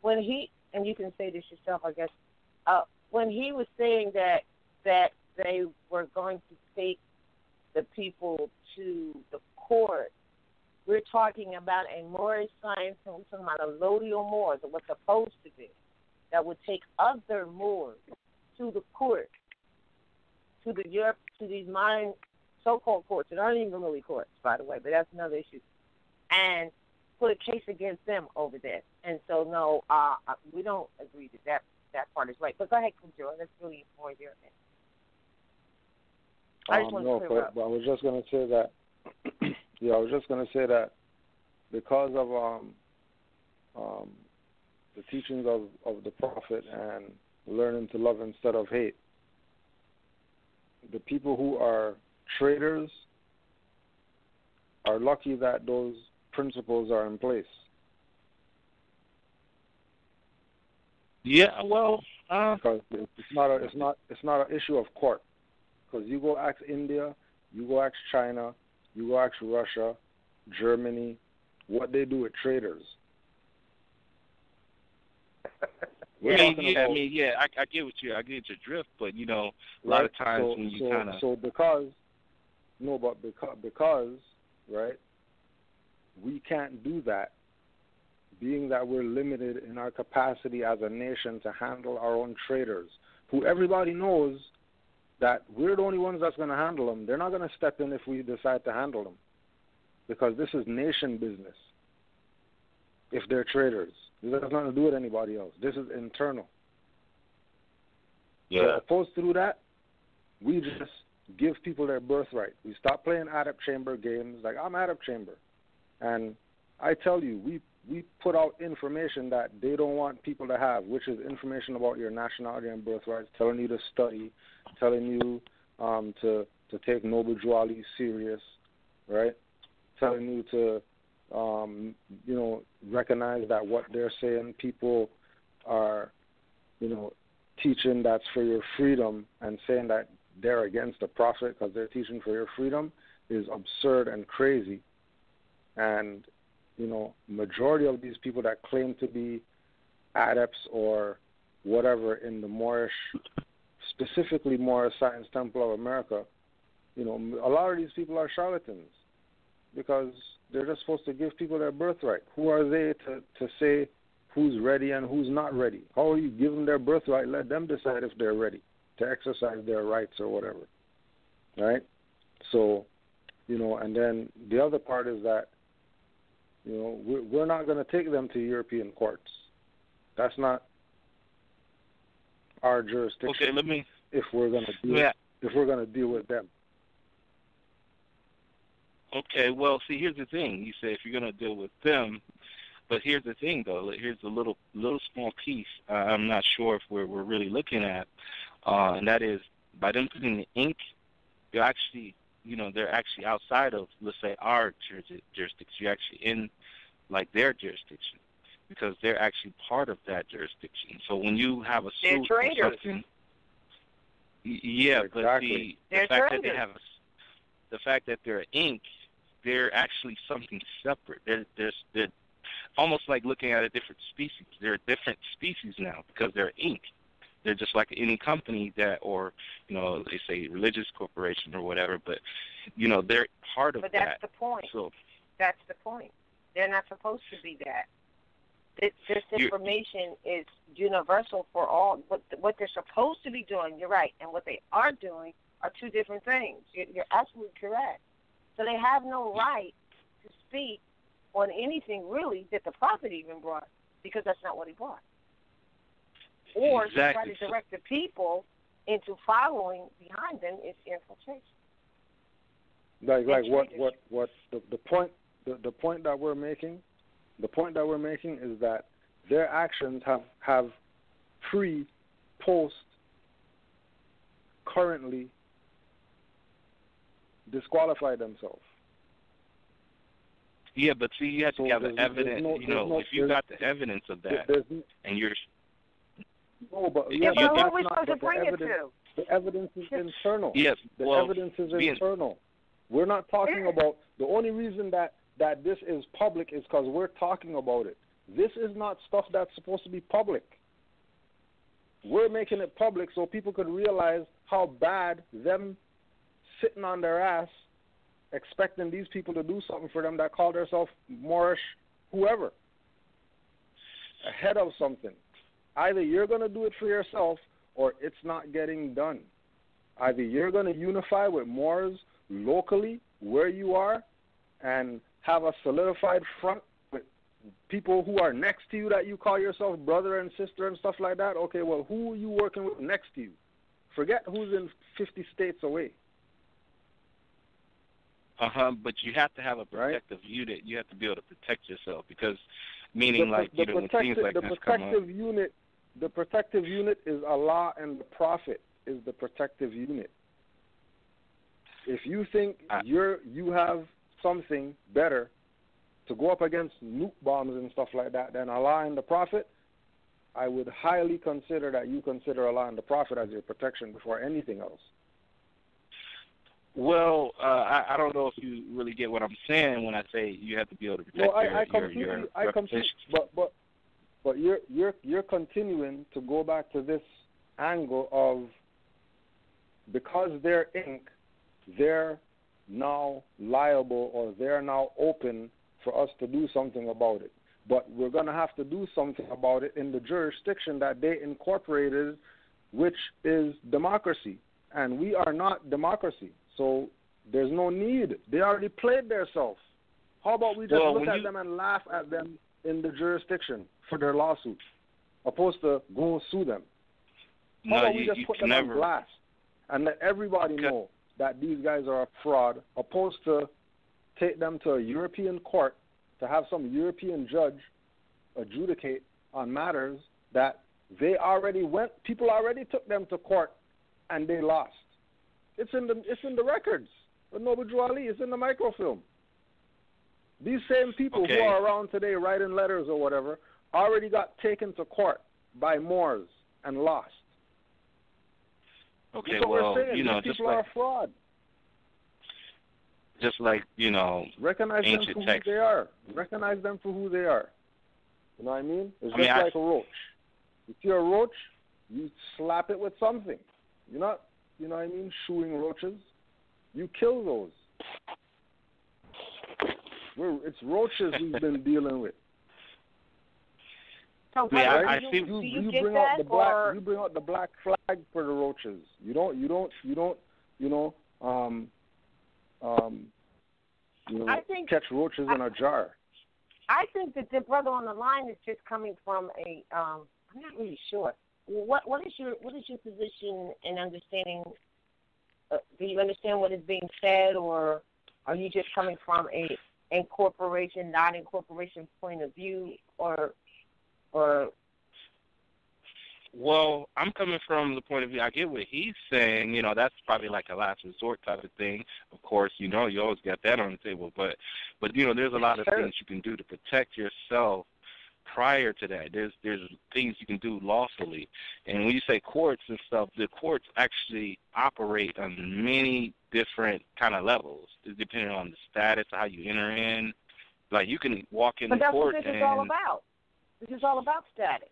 Speaker 6: when he, and you can say this yourself, I guess, when he was saying that they were going to take the people to the court, we're talking about a Moorish science, and we're talking about a Lodial Moor that was supposed to be, that would take other Moors to the court, to these modern so-called courts that aren't even really courts, by the way, but that's another issue, and put a case against them over there. And so, no, we don't agree that part is right. But go ahead, Cujo. That's really more your opinion. I just want to clear up.
Speaker 7: But I was just going to say that. I was just going to say that because of the teachings of the Prophet and learning to love instead of hate, the people who are traders are lucky that those principles are in place.
Speaker 8: Yeah, well,
Speaker 7: because it's not an issue of court. Because you go ask India, you go ask China, you go ask Russia, Germany, what they do with traders.
Speaker 8: I get what I get your drift, but a lot of times when you kind of because right, we can't do that, being that we're limited in our capacity as a nation to handle our own traders, who everybody knows that we're the only ones that's going to handle them. They're not going to step in if we decide to handle them, because this is nation business. If they're traders, this has nothing to do with anybody else. This is internal. Yeah.
Speaker 7: So opposed to that, we just give people their birthright. We stop playing adept chamber games. Like, I'm adept chamber, and I tell you, we put out information that they don't want people to have, which is information about your nationality and birthright, telling you to study, telling you to take Noble Juali serious, right? Telling you to recognize that what they're saying, people are, teaching that's for your freedom, and saying that they're against the Prophet because they're teaching for your freedom is absurd and crazy. And majority of these people that claim to be adepts or whatever in the Moorish, specifically Moorish Science Temple of America, a lot of these people are charlatans because they're just supposed to give people their birthright. Who are they to say who's ready and who's not ready? How are you giving their birthright? Let them decide if they're ready to exercise their rights or whatever, right? So, and then the other part is that, we're not going to take them to European courts. That's not our jurisdiction.
Speaker 8: Okay,
Speaker 7: if we're going to deal with them.
Speaker 8: Okay, well, see, here's the thing. You say if you're going to deal with them, but here's the thing, though. Here's a little small piece I'm not sure if we're really looking at, and that is by them putting the ink, they're actually outside of, let's say, our jurisdiction. You're actually in, like, their jurisdiction because they're actually part of that jurisdiction. So when you have a suit or something, yeah,
Speaker 7: exactly.
Speaker 8: But the fact that they have the fact that they're ink, they're actually something separate. They're almost like looking at a different species. They're a different species now because they're ink. They're just like any company that, or, they say religious corporation or whatever, but, they're part of that.
Speaker 6: But that's the point.
Speaker 8: So,
Speaker 6: that's the point. They're not supposed to be that. This information is universal for all. What they're supposed to be doing, you're right, and what they are doing are two different things. You're absolutely correct. So they have no right to speak on anything, really, that the prophet even brought, because that's not what he brought. Or
Speaker 8: exactly.
Speaker 6: To try to direct the people into following behind them is infiltration.
Speaker 7: Like what the point that we're making is that their actions have pre, post, currently disqualified themselves.
Speaker 8: Yeah, but see, you have to have the evidence. If you got the evidence of that, and you're
Speaker 7: no, but
Speaker 6: yeah, but who are we supposed to bring it to?
Speaker 7: The evidence is internal.
Speaker 8: Yes,
Speaker 7: the evidence is internal. We're not talking about the only reason that this is public is because we're talking about it. This is not stuff that's supposed to be public. We're making it public so people could realize how bad them sitting on their ass expecting these people to do something for them that call themselves Moorish, whoever, ahead of something. Either you're going to do it for yourself or it's not getting done. Either you're going to unify with Moors locally where you are and have a solidified front with people who are next to you that you call yourself brother and sister and stuff like that. Okay, well, who are you working with next to you? Forget who's in 50 states away.
Speaker 8: But you have to have a protective unit. You have to be able to protect yourself because, meaning when things like this come up.
Speaker 7: The protective unit is Allah and the Prophet is the protective unit. If you think you have something better to go up against nuke bombs and stuff like that than Allah and the Prophet, I would highly consider that you consider Allah and the Prophet as your protection before anything else.
Speaker 8: Well, I don't know if you really get what I'm saying when I say you have to be able to protect your reputation.
Speaker 7: But you're continuing to go back to this angle of because they're ink, they're now liable or they're now open for us to do something about it. But we're going to have to do something about it in the jurisdiction that they incorporated, which is democracy. And we are not democracy. So there's no need. They already played themselves. How about we just look at them and laugh at them in the jurisdiction for their lawsuits, opposed to go and sue them? How about we just put them on blast and let everybody know that these guys are a fraud, opposed to take them to a European court to have some European judge adjudicate on matters that they already went, people already took them to court and they lost. It's in the records. With Noble Ali, it's in the microfilm. These same people who are around today writing letters or whatever already got taken to court by Moors and lost.
Speaker 8: Okay,
Speaker 7: That's what we're saying. These people are a fraud.
Speaker 8: Just like,
Speaker 7: Recognize them
Speaker 8: ancient
Speaker 7: for who
Speaker 8: texts.
Speaker 7: they are. Recognize them for who they are. You know what I mean? It's just like a roach. If you're a roach, you slap it with something. You're not, you know what I mean, shooing roaches. You kill those. It's roaches we've been dealing with.
Speaker 6: So,
Speaker 8: Yeah,
Speaker 6: brother,
Speaker 8: I
Speaker 6: do
Speaker 8: see.
Speaker 6: you get
Speaker 7: bring
Speaker 6: that,
Speaker 7: out the black. You bring out the black flag for the roaches. You don't.
Speaker 6: I think,
Speaker 7: catch roaches in a jar.
Speaker 6: I think that the brother on the line is just coming from a. I'm not really sure. What is your position in understanding? Do you understand what is being said, or are you just coming from a incorporation, not incorporation point of view, or?
Speaker 8: Well, I'm coming from the point of view, I get what he's saying, that's probably like a last resort type of thing. Of course, you always got that on the table, but there's a lot of things you can do to protect yourself prior to that. There's things you can do lawfully. And when you say courts and stuff, the courts actually operate on many different kind of levels, depending on the status of how you enter in. Like, you can walk in the court
Speaker 6: But that's what this
Speaker 8: and...
Speaker 6: is all about. This is all about status.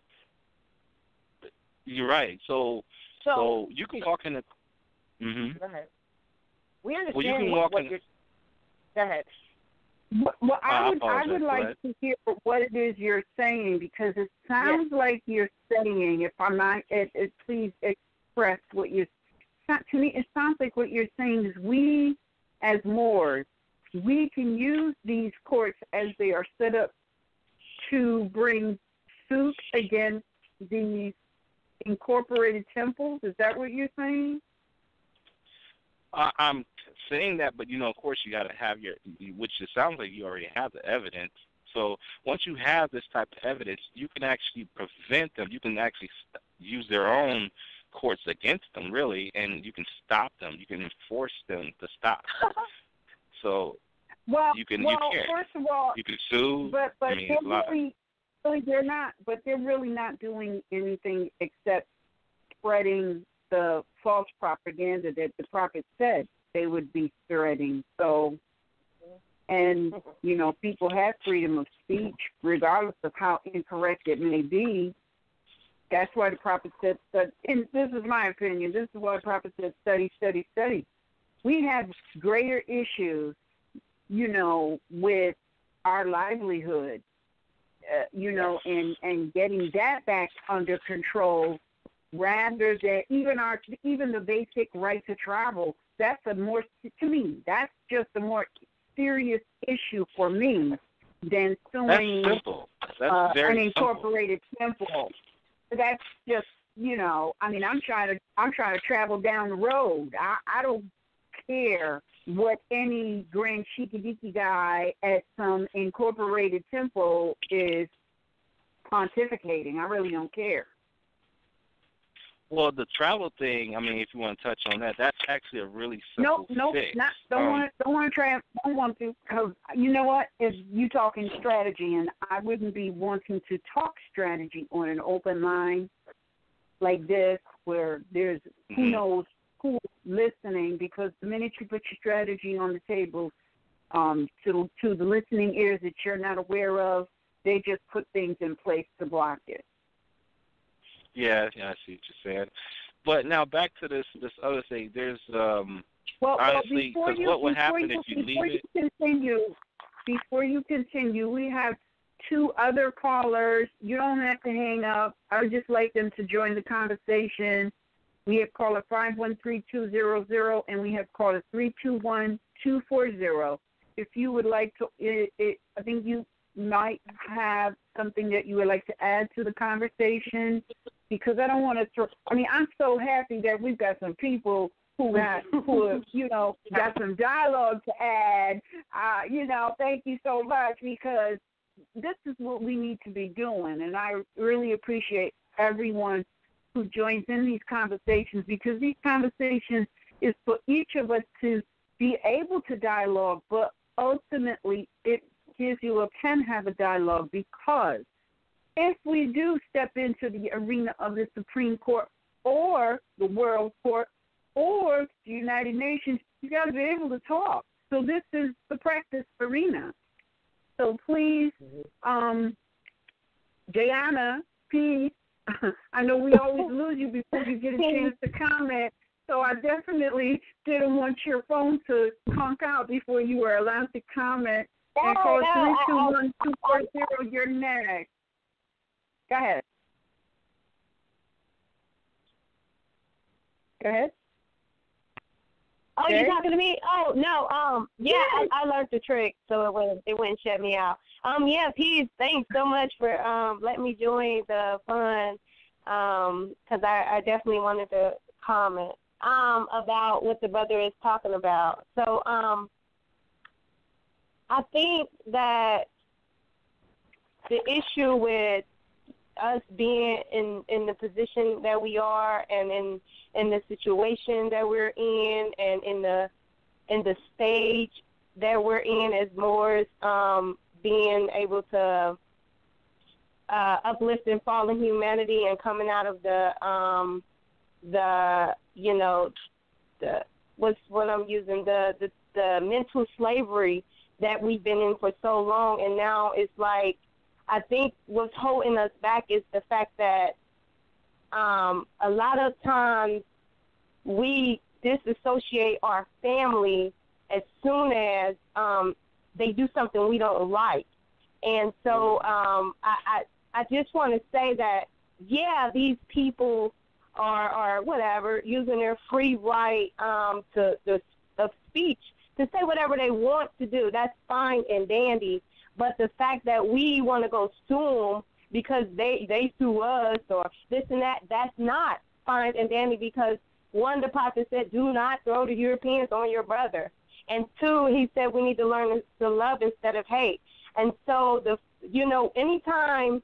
Speaker 8: You're right. So you can walk in the... Mm-hmm.
Speaker 6: Go ahead. We understand
Speaker 8: well, you can
Speaker 6: what
Speaker 8: walk
Speaker 6: you're... Go ahead.
Speaker 3: Well, I would
Speaker 8: Go
Speaker 3: like
Speaker 8: ahead.
Speaker 3: to hear what it is you're saying, because it sounds like you're saying, if I'm not, please express what you're... To me, it sounds like what you're saying is we, as Moors, we can use these courts as they are set up to bring suit against these incorporated temples. Is that what you're saying?
Speaker 8: I'm saying that, but, of course, you got to have which it sounds like you already have the evidence. So once you have this type of evidence, you can actually prevent them. You can actually use their own courts against them, really, and you can stop them. You can enforce them to stop. So you can.
Speaker 3: First of all,
Speaker 8: you can sue.
Speaker 3: But they're really not doing anything except spreading the false propaganda that the prophet said they would be spreading. So, and people have freedom of speech regardless of how incorrect it may be. That's why the prophet said, and this is my opinion, this is why the prophet said, study, study, study. We have greater issues, with our livelihood, and getting that back under control, rather than even the basic right to travel. That's to me, that's just a more serious issue for me than suing
Speaker 8: That's simple. That's very
Speaker 3: an incorporated
Speaker 8: simple.
Speaker 3: temple. That's just, I'm trying to travel down the road. I don't care what any grand cheeky guy at some incorporated temple is pontificating. I really don't care.
Speaker 8: Well, the travel thing, if you want to touch on that, that's actually a really simple fix.
Speaker 3: Don't want to, because you know what? If you talking strategy, and I wouldn't be wanting to talk strategy on an open line like this, where there's who knows who's listening, because the minute you put your strategy on the table to the listening ears that you're not aware of, they just put things in place to block it.
Speaker 8: Yeah, I see what you're saying. But now back to this other thing. There's honestly, because what would happen if you leave it?
Speaker 3: Before you continue, we have two other callers. You don't have to hang up. I would just like them to join the conversation. We have caller 513200, and we have caller 321240. If you would like to, I think you might have something that you would like to add to the conversation, because I don't want to throw. I'm so happy that we've got some people who got some dialogue to add. Thank you so much, because this is what we need to be doing, and I really appreciate everyone who joins in these conversations, because these conversations is for each of us to be able to dialogue, but ultimately it can have a dialogue, because if we do step into the arena of the Supreme Court or the World Court or the United Nations, you got to be able to talk.
Speaker 4: So this is the practice arena. So please, Jayana, P, I know we always lose you before you get a chance to comment, so I definitely didn't want your phone to conk out before you were allowed to comment. And call 321-240, you're next. Go ahead. Go ahead.
Speaker 6: Oh,
Speaker 4: Jay?
Speaker 6: you talking to me? Oh, no. Yeah, I learned the trick, so it wouldn't shut me out. Yeah, Peace, thanks so much for letting me join the fun, because I definitely wanted to comment about what the brother is talking about. So I think that the issue with us being in the position that we are and in the situation that we're in and in the stage that we're in as Moors, being able to uplift and fallen humanity and coming out of the mental slavery that we've been in for so long, and now it's like I think what's holding us back is the fact that a lot of times we disassociate our family as soon as they do something we don't like. And so I just want to say that, yeah, these people are whatever, using their free right of speech to say whatever they want to do. That's fine and dandy. But the fact that we want to go sue them because they sue us or this and that, that's not fine and dandy, because one, the prophet said, do not throw the Europeans on your brother. And two, he said we need to learn to love instead of hate. And so, anytime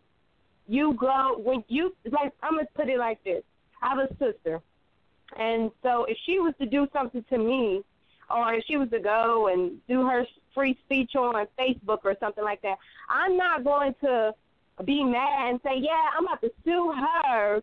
Speaker 6: you go, I'm going to put it like this. I have a sister. And so if she was to do something to me, or if she was to go and do her free speech on Facebook or something like that, I'm not going to be mad and say, yeah, I'm about to sue her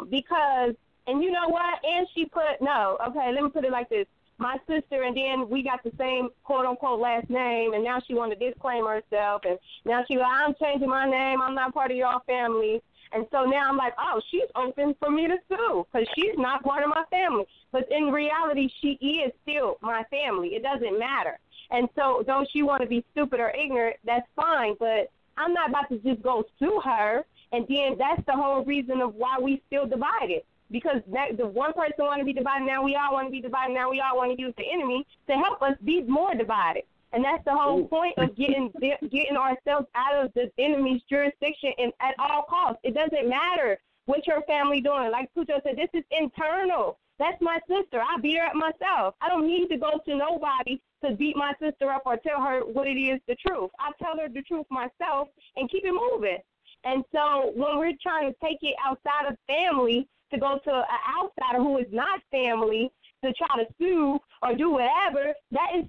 Speaker 6: because, and you know what? And she let me put it like this. My sister, and then we got the same quote-unquote last name, and now she wanted to disclaim herself, and now I'm changing my name. I'm not part of your family. And so now I'm like, oh, she's open for me to sue because she's not part of my family. But in reality, she is still my family. It doesn't matter. And so though she want to be stupid or ignorant, that's fine. But I'm not about to just go sue her. And then that's the whole reason of why we still divided. Because the one person want to be divided, now we all want to be divided, now we all want to use the enemy to help us be more divided. And that's the whole point of getting ourselves out of the enemy's jurisdiction and at all costs. It doesn't matter what your family doing. Like Pucho said, this is internal. That's my sister. I beat her up myself. I don't need to go to nobody to beat my sister up or tell her what it is, the truth. I tell her the truth myself and keep it moving. And so when we're trying to take it outside of family to go to an outsider who is not family to try to sue or do whatever, that is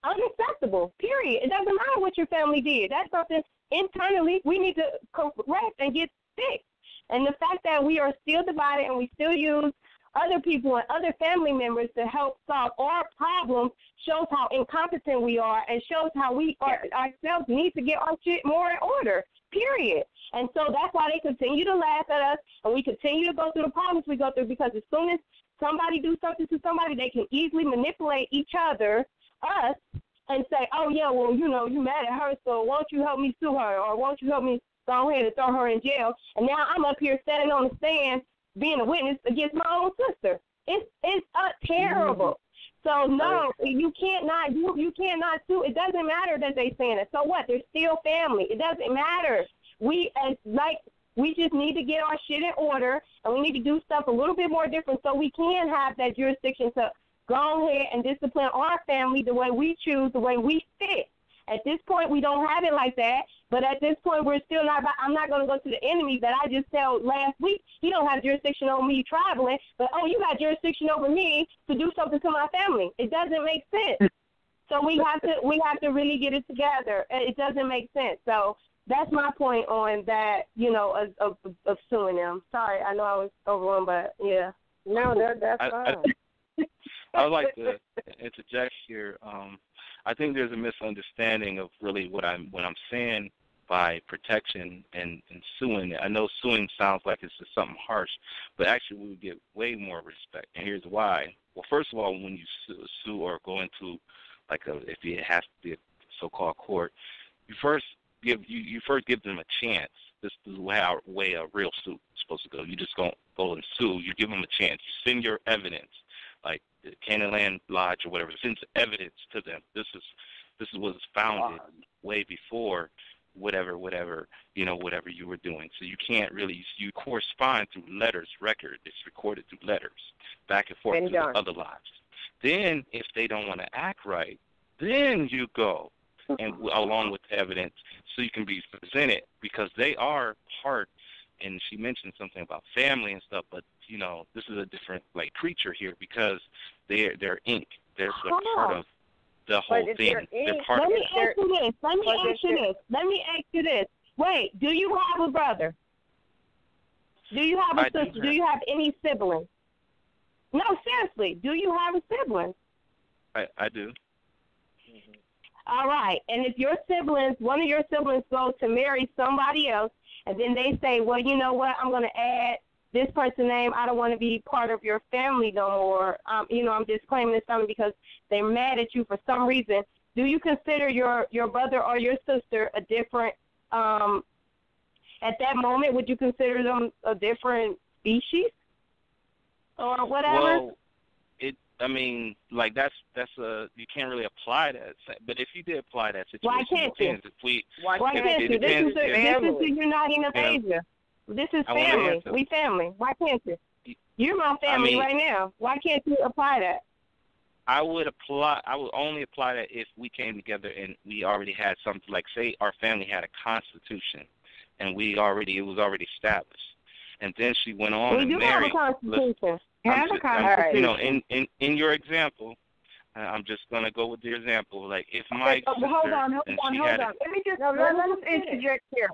Speaker 6: unacceptable, period. It doesn't matter what your family did. That's something internally we need to correct and get fixed. And the fact that we are still divided and we still use other people and other family members to help solve our problems shows how incompetent we are and shows how we ourselves need to get our shit more in order, period. And so that's why they continue to laugh at us and we continue to go through the problems we go through, because as soon as somebody do something to somebody, they can easily manipulate us, and say, oh, yeah, well, you mad at her, so won't you help me sue her, or won't you help me go ahead and throw her in jail? And now I'm up here standing on the stand being a witness against my own sister. It's terrible. So, no, you cannot sue. It doesn't matter that they saying it. So what? They're still family. It doesn't matter. We just need to get our shit in order, and we need to do stuff a little bit more different so we can have that jurisdiction to go ahead and discipline our family the way we choose, the way we fit. At this point, we don't have it like that, but at this point, we're still not. I'm not going to go to the enemy that I just told last week. He don't have jurisdiction over me traveling, but, oh, you got jurisdiction over me to do something to my family. It doesn't make sense. So we have to really get it together. It doesn't make sense. So that's my point on that, of suing them. Sorry, I know I was overrun, but yeah. No, that's fine.
Speaker 8: I would like to interject here. I think there's a misunderstanding of really what I'm saying by protection and suing. I know suing sounds like it's just something harsh, but actually we would get way more respect. And here's why. Well, first of all, when you sue or go into if it has to be a so-called court, you first give them a chance. This is how way a real suit is supposed to go. You just don't go and sue. You give them a chance. You send your evidence, like the Canaan Lodge or whatever. Sends evidence to them. This is what was founded way before whatever you were doing. So you can't really, you correspond through letters, record. It's recorded through letters, back and forth to the other lodges. Then if they don't want to act right, then you go and along with the evidence so you can be presented, because they are part, and she mentioned something about family and stuff, but this is a different creature here, because they're ink. They're part of the whole thing. They're part
Speaker 6: Let
Speaker 8: of
Speaker 6: me ask you this. Wait, do you have a brother? Do you have a sister? Do you have any siblings? No, seriously, do you have a sibling?
Speaker 8: I do.
Speaker 6: All right, and if one of your siblings goes to marry somebody else, and then they say, well, you know what, I'm going to add this person's name, I don't want to be part of your family no more, I'm just claiming this family because they're mad at you for some reason, do you consider your brother or your sister a different, at that moment, would you consider them a different species or whatever?
Speaker 8: Well, that's you can't really apply that. But if you did apply that situation,
Speaker 6: why can't you? Why can't you? This is the Uniting of Asia. This is family. We family. Why can't you? You're my family right now. Why can't you apply that?
Speaker 8: I would only apply that if we came together and we already had something, like say our family had a constitution, and it was already established, and then she went on and married.
Speaker 6: We do have a constitution.
Speaker 8: In your example, I'm just gonna go with the example. Like if my sister,
Speaker 4: hold on. Let me interject here.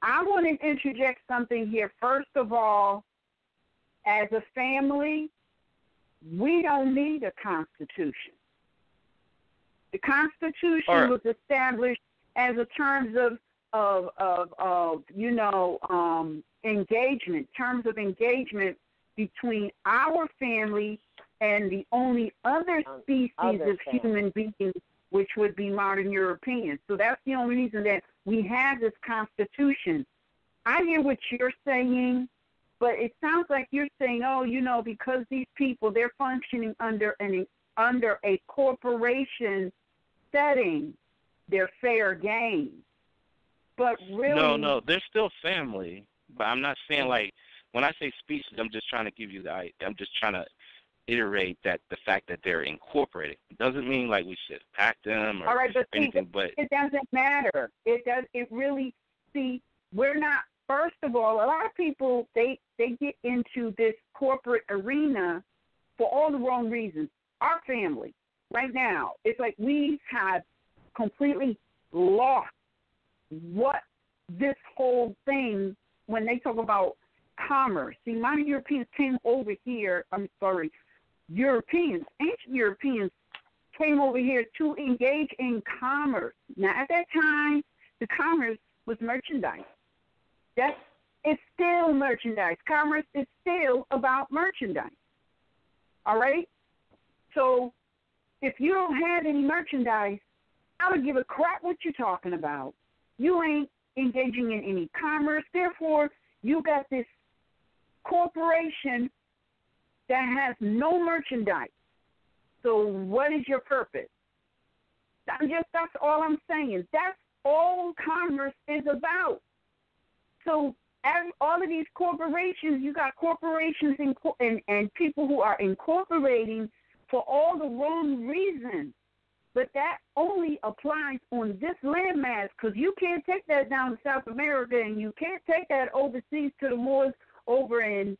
Speaker 4: I want to interject something here. First of all, as a family, we don't need a constitution. The Constitution was established as a terms of engagement, terms of engagement between our family and the only other species of human beings, which would be modern Europeans. So that's the only reason that we have this Constitution. I hear what you're saying, but it sounds like you're saying, because these people, they're functioning under a corporation setting, they're fair game. But really...
Speaker 8: No, they're still family. But I'm not saying when I say species, I'm just trying to give you I'm just trying to iterate that the fact that they're incorporated. It doesn't mean we should pack them or anything, but
Speaker 4: it doesn't matter. It really, we're not, first of all, a lot of people, they get into this corporate arena for all the wrong reasons. Our family, right now, it's like we have completely lost what this whole thing, when they talk about commerce. See, modern Europeans came over here, ancient Europeans came over here to engage in commerce. Now, at that time, the commerce was merchandise. It's still merchandise. Commerce is still about merchandise. All right? So if you don't have any merchandise, I don't give a crap what you're talking about. You ain't engaging in any commerce. Therefore, you got this corporation that has no merchandise. So what is your purpose? That's all I'm saying. That's all commerce is about. So all of these corporations, you got corporations and people who are incorporating for all the wrong reasons. But that only applies on this landmass, because you can't take that down to South America, and you can't take that overseas to the Moors over in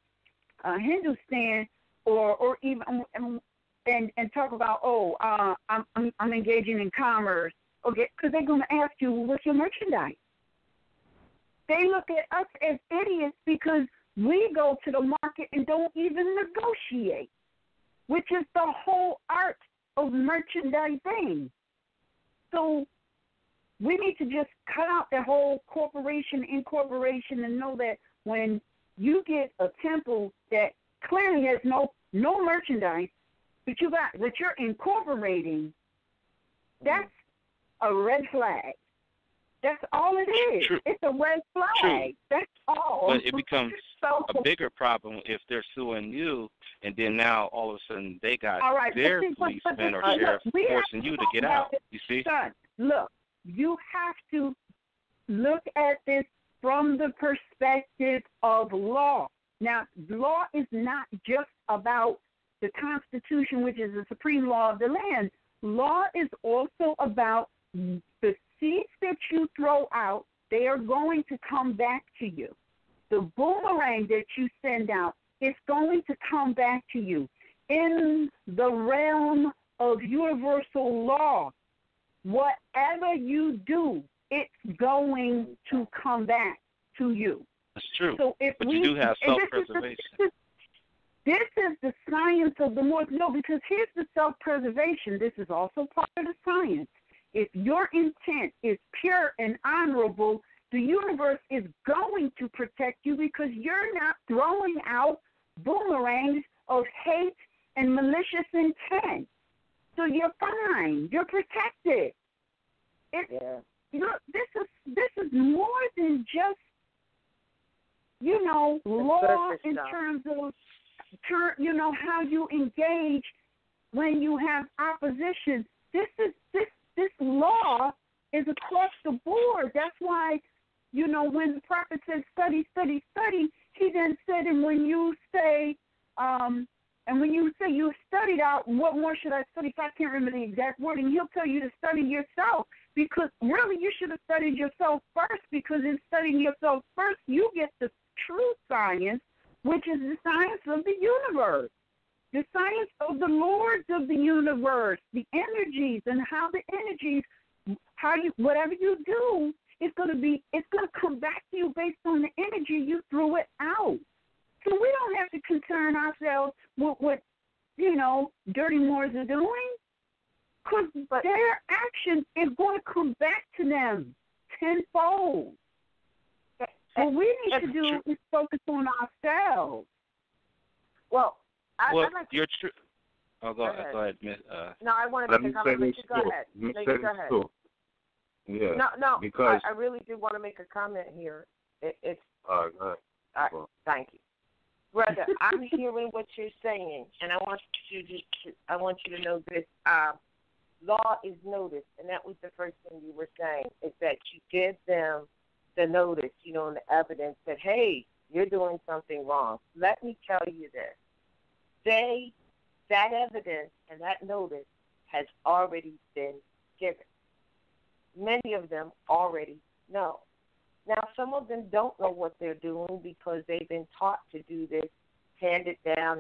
Speaker 4: Hindustan, or even and talk about I'm engaging in commerce, okay? Because they're going to ask you, what's your merchandise? They look at us as idiots because we go to the market and don't even negotiate. which is the whole art of merchandising. So we need to just cut out the whole incorporation, and know that when you get a temple that clearly has no merchandise, but you're incorporating, that's a red flag. That's all it is.
Speaker 8: True.
Speaker 4: It's a red flag.
Speaker 8: True.
Speaker 4: That's all.
Speaker 8: But it becomes a bigger problem if they're suing you, and then now all of a sudden they got their policeman or sheriff forcing you to get out. You see?
Speaker 4: Son, look, you have to look at this from the perspective of law. Now, law is not just about the Constitution, which is the supreme law of the land. Law is also about the seeds that you throw out, they are going to come back to you. The boomerang that you send out is going to come back to you. In the realm of universal law, whatever you do, it's going to come back to you.
Speaker 8: That's true.
Speaker 4: So
Speaker 8: but you do have self-preservation.
Speaker 4: This is the science of the Moors. No, because here's the self-preservation. This is also part of the science. If your intent is pure and honorable, the universe is going to protect you because you're not throwing out boomerangs of hate and malicious intent. So you're fine. You're protected. This is more than just, law in terms of, how you engage when you have opposition. This law is across the board. That's why, when the prophet said study, study, study, he then said, and when you say you studied out, what more should I study? If I can't remember the exact wording, he'll tell you to study yourself, because really you should have studied yourself first, because in studying yourself first, you get the true science, which is the science of the universe. The science of the lords of the universe, the energies, and how the energies, whatever you do, it's going to come back to you based on the energy you threw it out. So we don't have to concern ourselves with what, dirty Moors are doing, because their action is going to come back to them tenfold. What we need to do is focus on ourselves.
Speaker 6: Well, I'd like
Speaker 8: you're true. Oh, go ahead, Miss.
Speaker 6: No, I wanted to make a comment. Go ahead. No, you go ahead.
Speaker 5: Yeah.
Speaker 6: No.
Speaker 5: Because
Speaker 6: I really do want to make a comment here. It's.
Speaker 5: All right.
Speaker 6: Thank you, brother. I'm hearing what you're saying, and I want you to know this. Law is notice, and that was the first thing you were saying. Is that you give them the notice, and the evidence that, hey, you're doing something wrong. Let me tell you this. That evidence and that notice has already been given. Many of them already know. Now, some of them don't know what they're doing because they've been taught to do this, hand it down.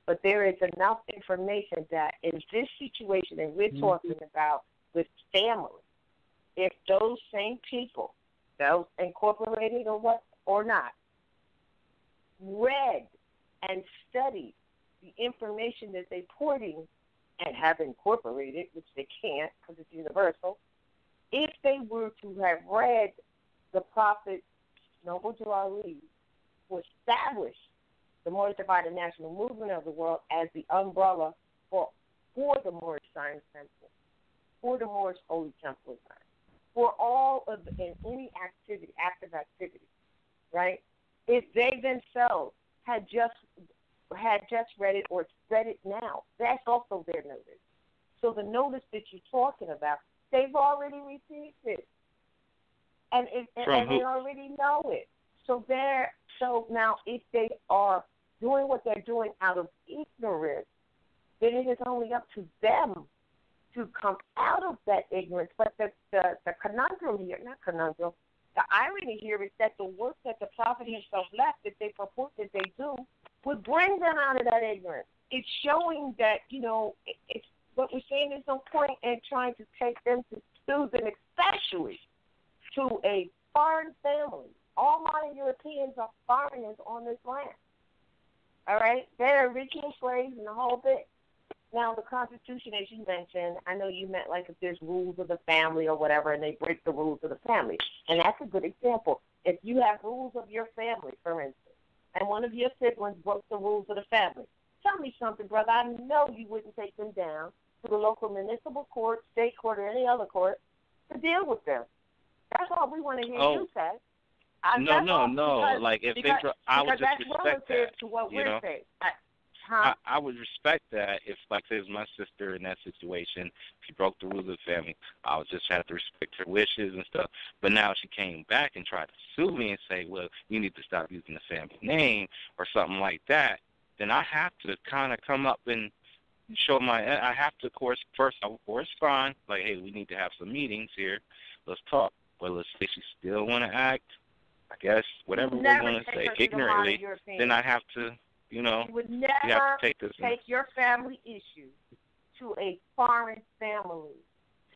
Speaker 6: But there is enough information that in this situation that we're talking about with family, if those same people, those incorporated or not, read and studied the information that they poured in and have incorporated, which they can't because it's universal, if they were to have read the Prophet Noble Drew Ali, who established the Moorish Divided National Movement of the world as the umbrella for the Moorish Science Temple, for the Moorish Holy Temple, for all of any activity, active activity, right? If they themselves had just read it or read it now, that's also their notice. So the notice that you're talking about, they've already received it, and they already know it. So now, if they are doing what they're doing out of ignorance, then it is only up to them to come out of that ignorance. But the conundrum here, not conundrum, the irony here is that the work that the prophet himself left, that they purport that they do, would bring them out of that ignorance. It's showing that, it's what we're saying. There's no point in trying to take them to Susan, especially to a foreign family. All modern Europeans are foreigners on this land. All right? They're original slaves and the whole bit. Now, the Constitution, as you mentioned, I know you meant like if there's rules of the family or whatever and they break the rules of the family. And that's a good example. If you have rules of your family, for instance, and one of your siblings broke the rules of the family, tell me something, brother. I know you wouldn't take them down to the local municipal court, state court, or any other court to deal with them. That's all we want to hear you say.
Speaker 8: No.
Speaker 6: Because,
Speaker 8: like if
Speaker 6: because,
Speaker 8: they, I would just
Speaker 6: respect
Speaker 8: respect that.
Speaker 6: To what
Speaker 8: you
Speaker 6: we're
Speaker 8: know,
Speaker 6: saying.
Speaker 8: I would respect that if, like, say, it was my sister in that situation. She broke the rules of the family. I would just have to respect her wishes and stuff. But now she came back and tried to sue me and say, well, you need to stop using the family name or something like that. Then I have to kind of come up and show I have to, first I will correspond, like, hey, we need to have some meetings here. Let's talk. But let's say she still want to act, I guess, whatever we're going to say, ignorantly, then I have to, you
Speaker 6: would
Speaker 8: you
Speaker 6: never
Speaker 8: have to take
Speaker 6: your family issue to a foreign family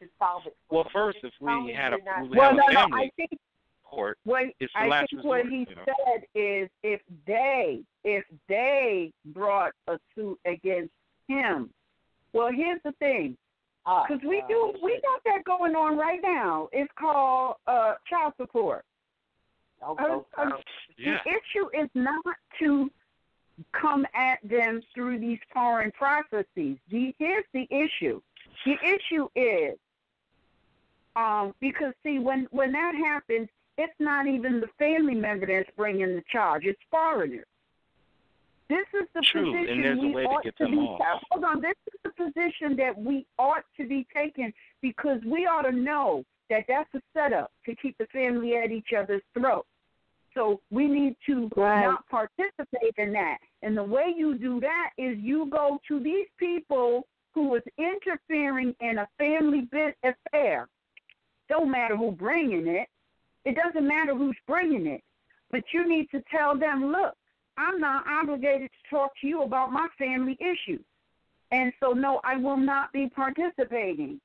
Speaker 6: to solve it.
Speaker 8: Well, first, if we had a
Speaker 6: family
Speaker 8: court, it's the
Speaker 6: I
Speaker 8: last
Speaker 6: think
Speaker 8: resort.
Speaker 6: What he said is if they brought a suit against him. Well, here's the thing, because we got that going on right now. It's called child support. The issue is not to come at them through these foreign processes. Here's the issue. The issue is because, see, when that happens, it's not even the family member that's bringing the charge. It's foreigners. This is the position
Speaker 8: and there's
Speaker 6: we
Speaker 8: a way
Speaker 6: ought
Speaker 8: to get
Speaker 6: to
Speaker 8: them
Speaker 6: be.
Speaker 8: off.
Speaker 6: Hold on. This is the position that we ought to be taking because we ought to know that that's a setup to keep the family at each other's throat. So we need to not participate in that. And the way you do that is you go to these people who is interfering in a family affair. Don't matter who's bringing it. It doesn't matter who's bringing it. But you need to tell them, look, I'm not obligated to talk to you about my family issues. And so, no, I will not be participating.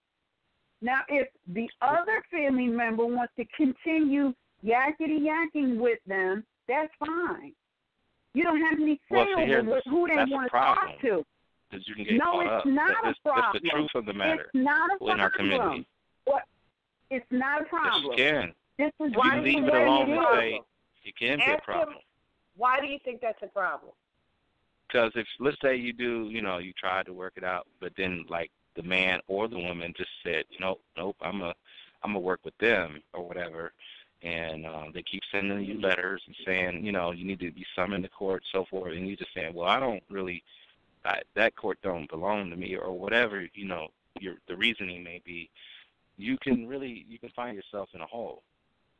Speaker 6: Now, if the other family member wants to continue yakety-yakking with them, that's fine. You don't have any say over who they want to talk to.
Speaker 8: Because you can get caught up.
Speaker 6: Not a problem.
Speaker 8: That's the truth of the matter.
Speaker 6: It's not a problem.
Speaker 8: In our community.
Speaker 6: It's not a problem.
Speaker 8: Yes, you can.
Speaker 6: This is
Speaker 8: if you leave it alone and say it can be a problem.
Speaker 6: Why do you think that's a problem?
Speaker 8: Because if, let's say you do, you tried to work it out, but then, like, the man or the woman just said, nope, I'm a work with them or whatever, and they keep sending you letters and saying, you need to be summoned to court, so forth, and you just saying, well, I don't really, that court don't belong to me, or whatever, the reasoning may be, you can find yourself in a hole.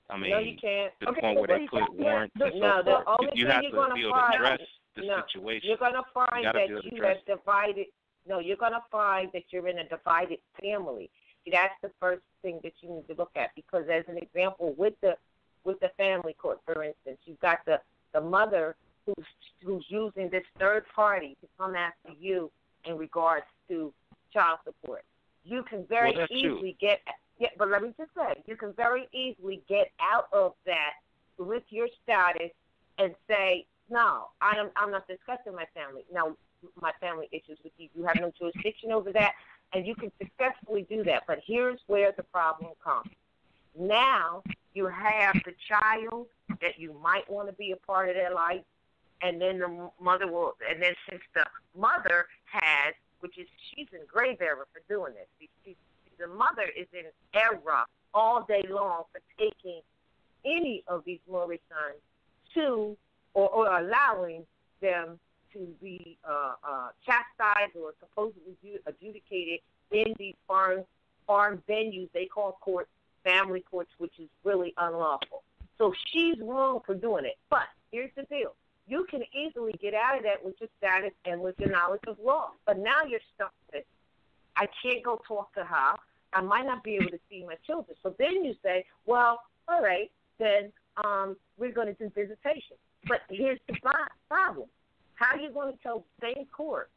Speaker 8: I mean,
Speaker 6: no, you can't.
Speaker 8: To the point where they put warrants and so forth. You have to be able to address the situation.
Speaker 6: You're going to find that you have divided. No, you're going to find that you're in a divided family. That's the first thing that you need to look at, because as an example, with the family court, for instance, you've got the mother who's using this third party to come after you in regards to child support. You can very easily get. Yeah, but let me just say, you can very easily get out of that with your status and say, no, I'm not discussing my family issues with you. You have no jurisdiction over that, and you can successfully do that. But here's where the problem comes. Now you have the child that you might want to be a part of their life, and then the mother will, and then since the mother has, she's in grave error for doing this. The mother is in error all day long for taking any of these Moorish sons to or allowing them to be chastised or supposedly adjudicated in these foreign venues they call courts, family courts, which is really unlawful. So she's wrong for doing it. But here's the deal. You can easily get out of that with your status and with your knowledge of law. But now you're stuck with it. I can't go talk to her. I might not be able to see my children. So then you say, well, all right, then we're going to do visitation. But here's the problem. How are you going to tell the same court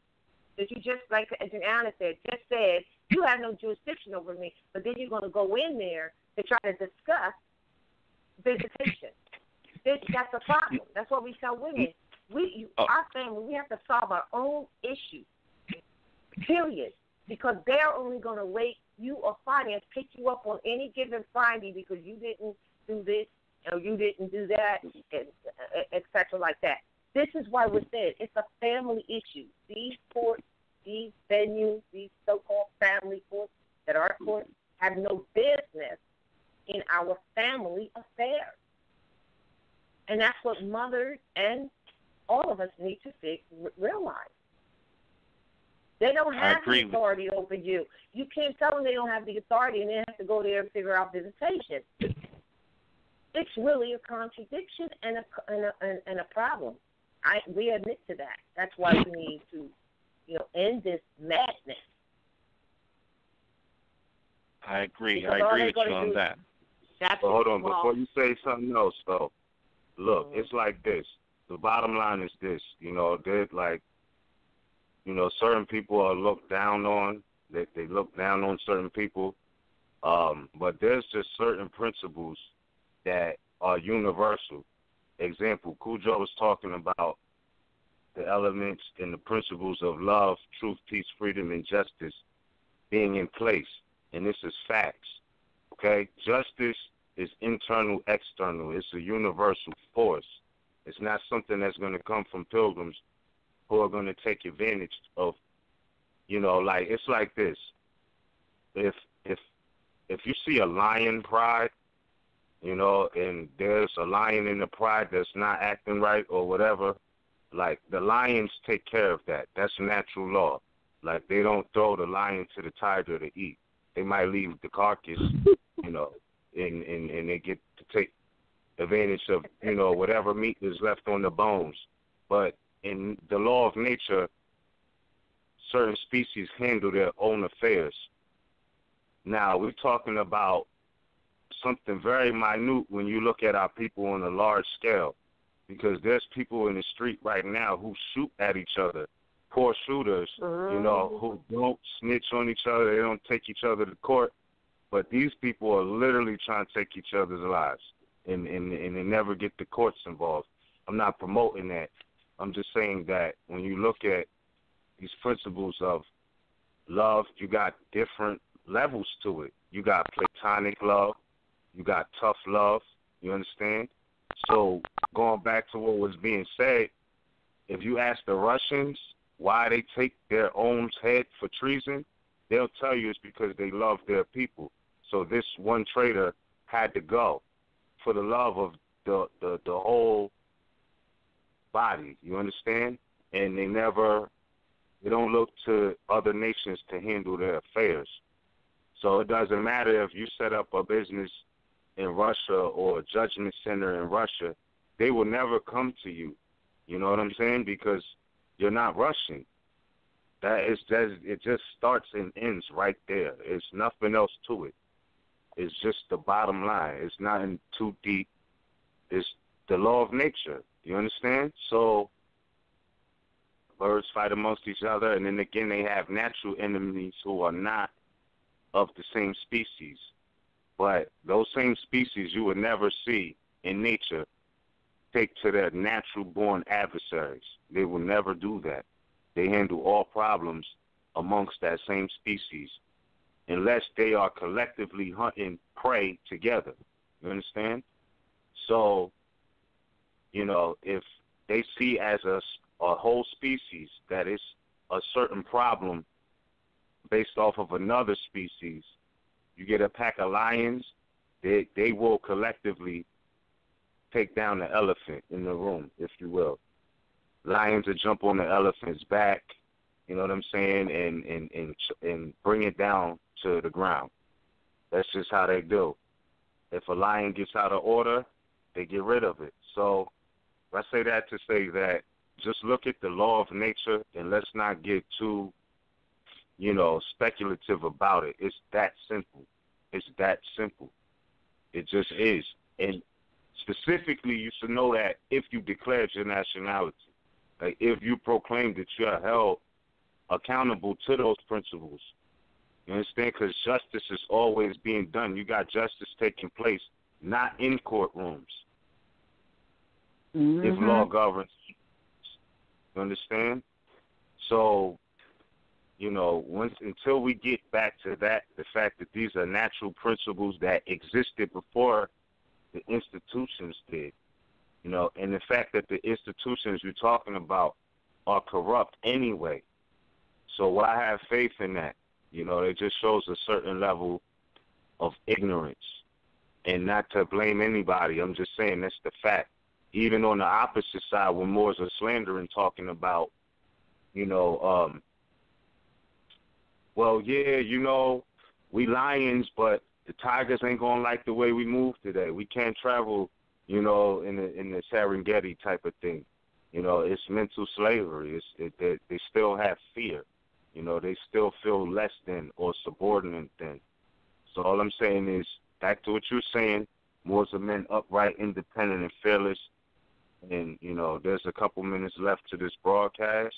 Speaker 6: that you just, like Anna said, you have no jurisdiction over me, but then you're going to go in there to try to discuss visitation? That's a problem. That's what we tell women. Our family, we have to solve our own issues, period, because they're only going to rate you or finance, pick you up on any given Friday because you didn't do this or you didn't do that, et cetera, like that. This is why we're saying it's a family issue. These courts, these venues, these so-called family courts that are courts have no business in our family affairs. And that's what mothers and all of us need to realize. They don't have the authority over you. You can't tell them they don't have the authority and they have to go there and figure out visitation. It's really a contradiction and a problem. We admit to that. That's why we need to, end this madness.
Speaker 8: I agree. I agree with you on that.
Speaker 5: But hold on, before you say something else, though, look, it's like this. The bottom line is this. They're like, certain people are looked down on. They look down on certain people. But there's just certain principles that are universal. Example, Cujo was talking about the elements and the principles of love, truth, peace, freedom, and justice being in place. And this is facts, okay? Justice is internal, external. It's a universal force. It's not something that's going to come from pilgrims who are going to take advantage of, it's like this. If you see a lion pride, and there's a lion in the pride that's not acting right or whatever, like the lions take care of that. That's natural law. Like they don't throw the lion to the tiger to eat. They might leave the carcass, and they get to take advantage of, whatever meat is left on the bones. But in the law of nature, certain species handle their own affairs. Now, we're talking about something very minute when you look at our people on a large scale, because there's people in the street right now who shoot at each other, poor shooters, who don't snitch on each other. They don't take each other to court. But these people are literally trying to take each other's lives, and they never get the courts involved. I'm not promoting that. I'm just saying that when you look at these principles of love, you got different levels to it. You got platonic love. You got tough love. You understand? So going back to what was being said, if you ask the Russians why they take their own head for treason, they'll tell you it's because they love their people. So this one traitor had to go for the love of the whole body. You understand? And they don't look to other nations to handle their affairs. So it doesn't matter if you set up a business in Russia or a judgment center in Russia, they will never come to you. You know what I'm saying? Because you're not Russian. It just starts and ends right there. It's nothing else to it. It's just the bottom line. It's nothing too deep. It's the law of nature. You understand? So birds fight amongst each other, and then again they have natural enemies who are not of the same species. But those same species you would never see in nature take to their natural-born adversaries. They will never do that. They handle all problems amongst that same species unless they are collectively hunting prey together. You understand? So, if they see as a whole species that it's a certain problem based off of another species, you get a pack of lions, they will collectively take down the elephant in the room, if you will. Lions will jump on the elephant's back, you know what I'm saying, and bring it down to the ground. That's just how they do. If a lion gets out of order, they get rid of it. So I say that to say that just look at the law of nature and let's not get too, speculative about it. It's that simple. It's that simple. It just is. And specifically, you should know that if you declared your nationality, like if you proclaim that you are held accountable to those principles, you understand? Because justice is always being done. You got justice taking place, not in courtrooms. If law governs. You understand? So, until we get back to that, the fact that these are natural principles that existed before the institutions did, and the fact that the institutions you're talking about are corrupt anyway. So why have faith in that? It just shows a certain level of ignorance. And not to blame anybody, I'm just saying that's the fact. Even on the opposite side, when Moors are slandering, talking about, well, yeah, we lions, but the tigers ain't gonna like the way we move today. We can't travel, in the Serengeti type of thing. It's mental slavery. They still have fear. They still feel less than or subordinate than. So all I'm saying is, back to what you're saying, Moors are men upright, independent, and fearless. And, there's a couple minutes left to this broadcast.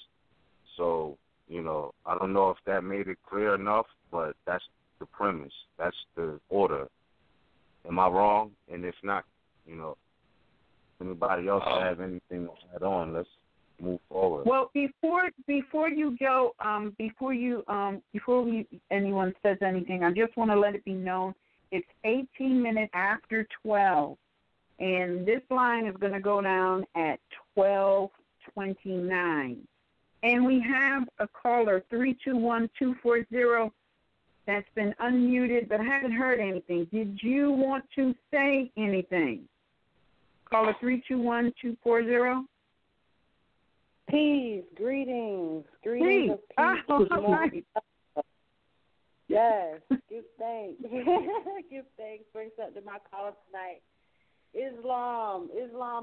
Speaker 5: So, I don't know if that made it clear enough, but that's the premise. That's the order. Am I wrong? And if not, anybody else have anything to add on, let's move forward.
Speaker 3: Well, before you go, before anyone says anything, I just want to let it be known it's 18 minutes after 12, and this line is going to go down at 12:29. And we have a caller, 321-240, that's been unmuted but haven't heard anything. Did you want to say anything? Caller 321-240.
Speaker 9: Peace, greetings of peace.
Speaker 3: All right.
Speaker 9: Yes, give thanks. Give thanks. Bring something to my call tonight. Islam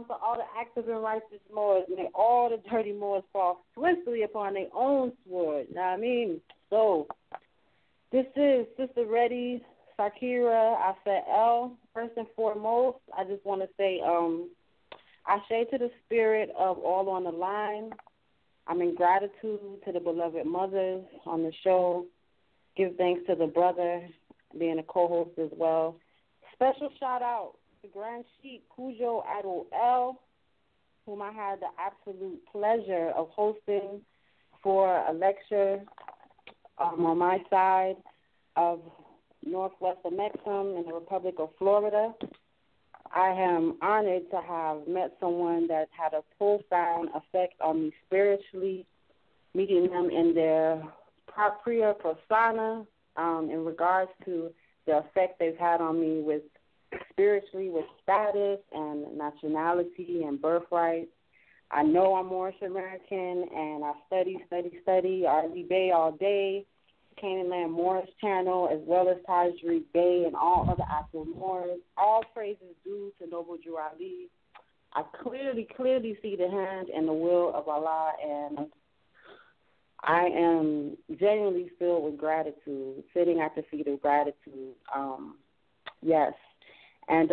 Speaker 9: to all the active and righteous Moors, may all the dirty Moors fall swiftly upon their own sword. Know what I mean? So, this is Sister Reddy, Sakira, Asael. First and foremost, I just want to say, Ashe to the spirit of all on the line. I'm in gratitude to the beloved mothers on the show. Give thanks to the brother being a co-host as well. Special shout out to Grand Sheik Cujo Adol, whom I had the absolute pleasure of hosting for a lecture on my side of Northwest Mexum in the Republic of Florida. I am honored to have met someone that had a profound effect on me spiritually, meeting them in their propria persona in regards to the effect they've had on me with spiritually, with status and nationality and birthright. I know I'm Moorish American, and I study R.D. Bay all day, Canaan Land Moorish Channel, as well as Tajri Bay and all other active Moors. All praises due to Noble Drew Ali. I clearly see the hand and the will of Allah, and I am genuinely filled with gratitude, sitting at the feet of gratitude. Yes. And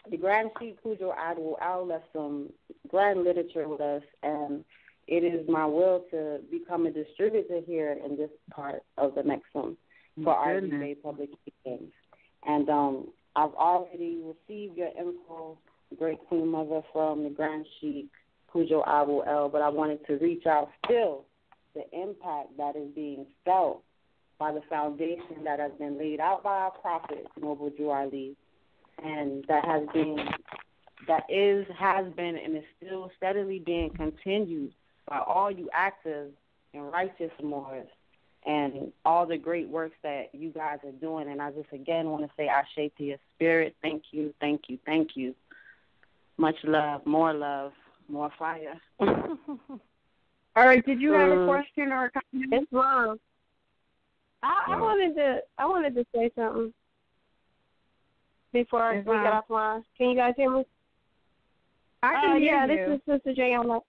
Speaker 9: the Grand Sheik Cujo Adol left some grand literature with us, and it is my will to become a distributor here in this part of the Mexum for R.D. Bay Publications. And I've already received your info, Great Queen Mother, from the Grand Sheik Cujo Adol, but I wanted to reach out still. The impact that is being felt by the foundation that has been laid out by our prophet, Noble Drew Ali, and has been, and is still steadily being continued by all you active and righteous Moors and all the great works that you guys are doing. And I just, again, want to say Ashe to your spirit. Thank you. Much love, more fire.
Speaker 4: All right, did you have a question or a comment?
Speaker 9: It's wrong. I wanted to say something before we got offline. Can you guys hear me?
Speaker 4: I can hear you.
Speaker 9: This is Sister Jayana.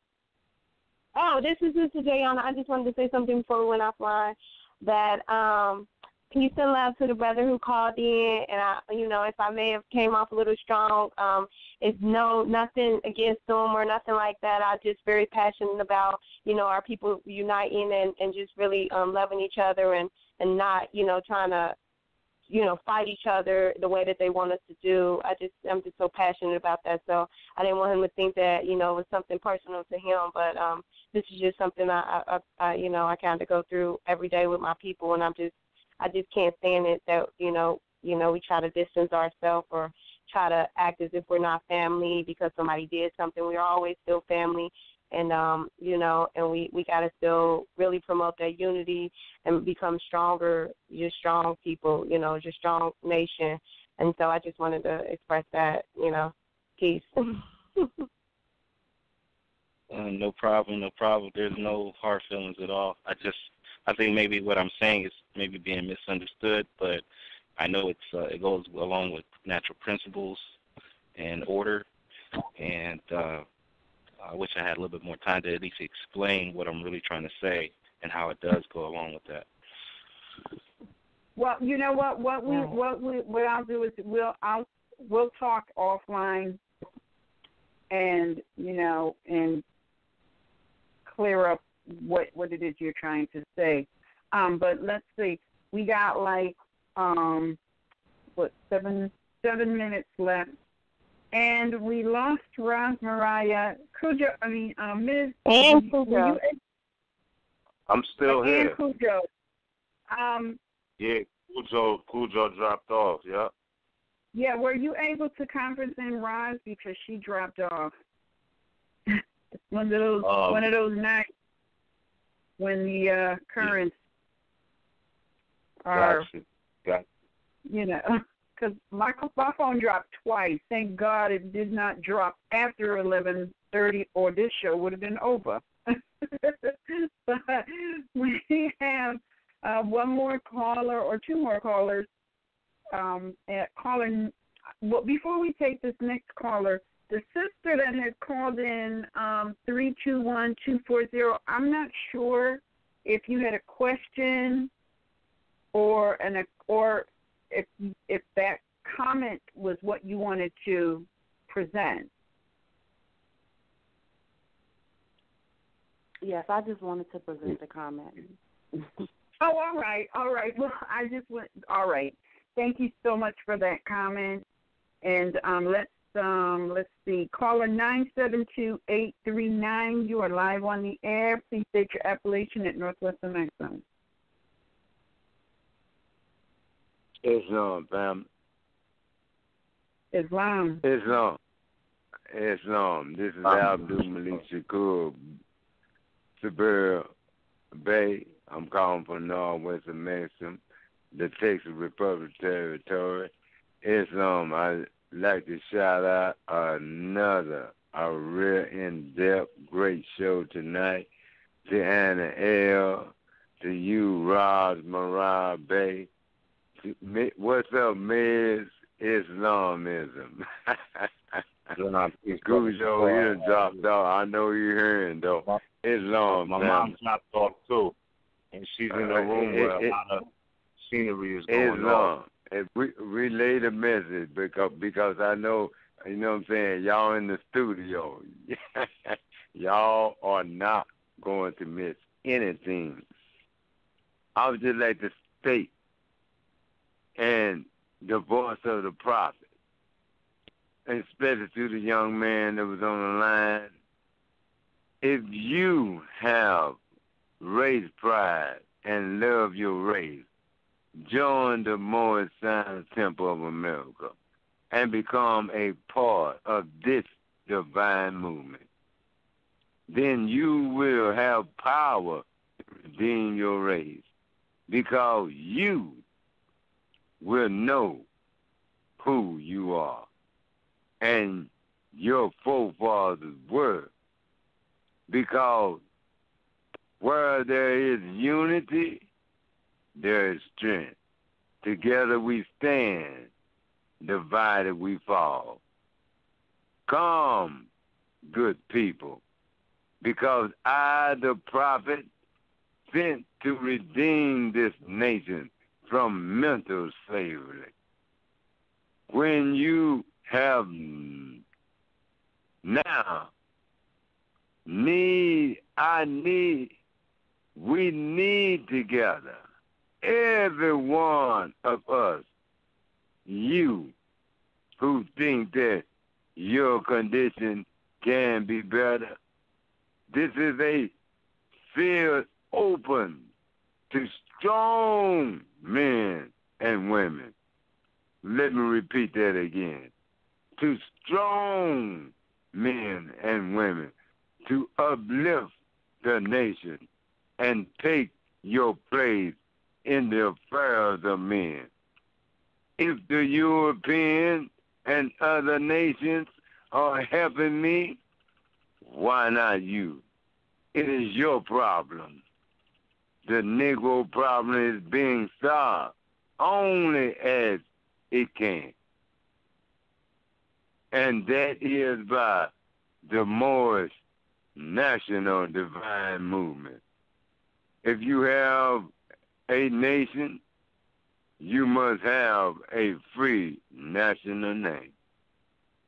Speaker 9: This is Sister Jayana. I just wanted to say something before we went offline. That can you send love to the brother who called in? And if I may have came off a little strong, it's nothing against them or nothing like that. I'm just very passionate about our people uniting and just really loving each other and not trying to
Speaker 6: fight each other the way that they want us to do. I'm just so passionate about that. So I didn't want him to think that, it was something personal to him. But this is just something I kind of go through every day with my people, and I just can't stand it that, we try to distance ourselves or try to act as if we're not family because somebody did something. We're always still family. And, and we got to still really promote that unity and become stronger, just strong people, just strong nation. And so I just wanted to express that, peace.
Speaker 8: No problem. There's no hard feelings at all. I think maybe what I'm saying is maybe being misunderstood, but I know it goes along with natural principles and order, and I wish I had a little bit more time to at least explain what I'm really trying to say and how it does go along with that.
Speaker 4: Well, you know what? What I'll do is we'll talk offline, and and clear up what it is you're trying to say. But let's see, we got like 7 minutes left. And we lost Roz Mariah Cujo. Ms.
Speaker 6: And Cujo.
Speaker 5: I'm still here.
Speaker 4: And Cujo.
Speaker 5: Yeah, Cujo dropped off. Yeah.
Speaker 4: Yeah. Were you able to conference in Roz because she dropped off? It's one of those nights when the currents are.
Speaker 5: Gotcha.
Speaker 4: Because my phone dropped twice. Thank God it did not drop after 11:30, or this show would have been over. But we have one more caller or two more callers. Well, before we take this next caller, the sister that had called in 321240. I'm not sure if you had a question or if that comment was what you wanted to present.
Speaker 9: Yes, I just wanted to present the comment.
Speaker 4: Oh, all right. Well, I just went. All right. Thank you so much for that comment. And let's see. Caller 972-839. You are live on the air. Please state your appellation at Northwestern Maximum.
Speaker 10: Islam, fam.
Speaker 4: Islam.
Speaker 10: This is Abdul Malik Shakur, Superior Bay. I'm calling from Northwest Maxim, the Texas Republic Territory. Islam, I'd like to shout out a real in-depth, great show tonight. To Anna L., to you, Roz Mariah Bay. What's up, Ms. Islamism? Cujo, you done dropped off. I know you're hearing, though. Islam.
Speaker 5: My mom's dropped off, too. And she's in a room where a lot of scenery is going on.
Speaker 10: Relay the message because I know, you know what I'm saying, y'all in the studio. Y'all are not going to miss anything. I would just like to state, and the voice of the prophet, and especially to the young man that was on the line, if you have race pride and love your race, join the Moor Science Temple of America and become a part of this divine movement. Then you will have power to redeem your race, because you will know who you are and your forefathers were. Because where there is unity, there is strength. Together we stand, divided we fall. Come, good people, because I, the prophet, sent to redeem this nation from mental slavery. When you have now we need together, every one of us you who think that your condition can be better. This is a field open to strong men and women. Let me repeat that again. To strong men and women to uplift the nation and take your place in the affairs of men. If the European and other nations are helping me, why not you? It is your problem. The Negro problem is being solved only as it can. And that is by the Moorish National Divine Movement. If you have a nation, you must have a free national name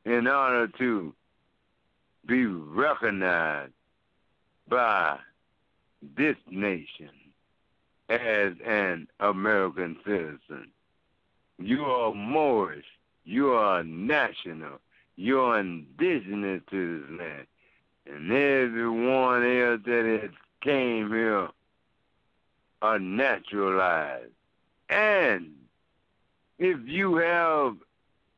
Speaker 10: in order to be recognized by this nation as an American citizen. You are Moorish, you are national, you are indigenous to this land. And everyone else that has came here are naturalized. And if you have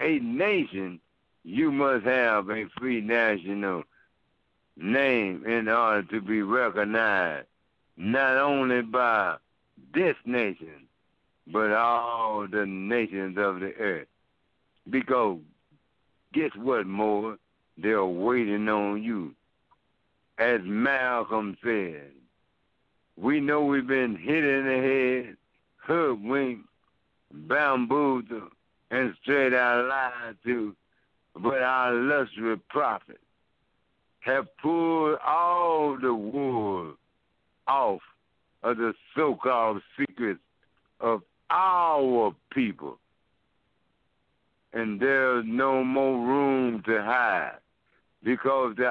Speaker 10: a nation, you must have a free national name in order to be recognized, not only by this nation, but all the nations of the earth. Because guess what, Moore? They're waiting on you. As Malcolm said, we know we've been hit in the head, hoodwinked, bamboozled, and straight out lied to, but our illustrious prophets have pulled all the wool off of the so-called secrets of our people. And there's no more room to hide because the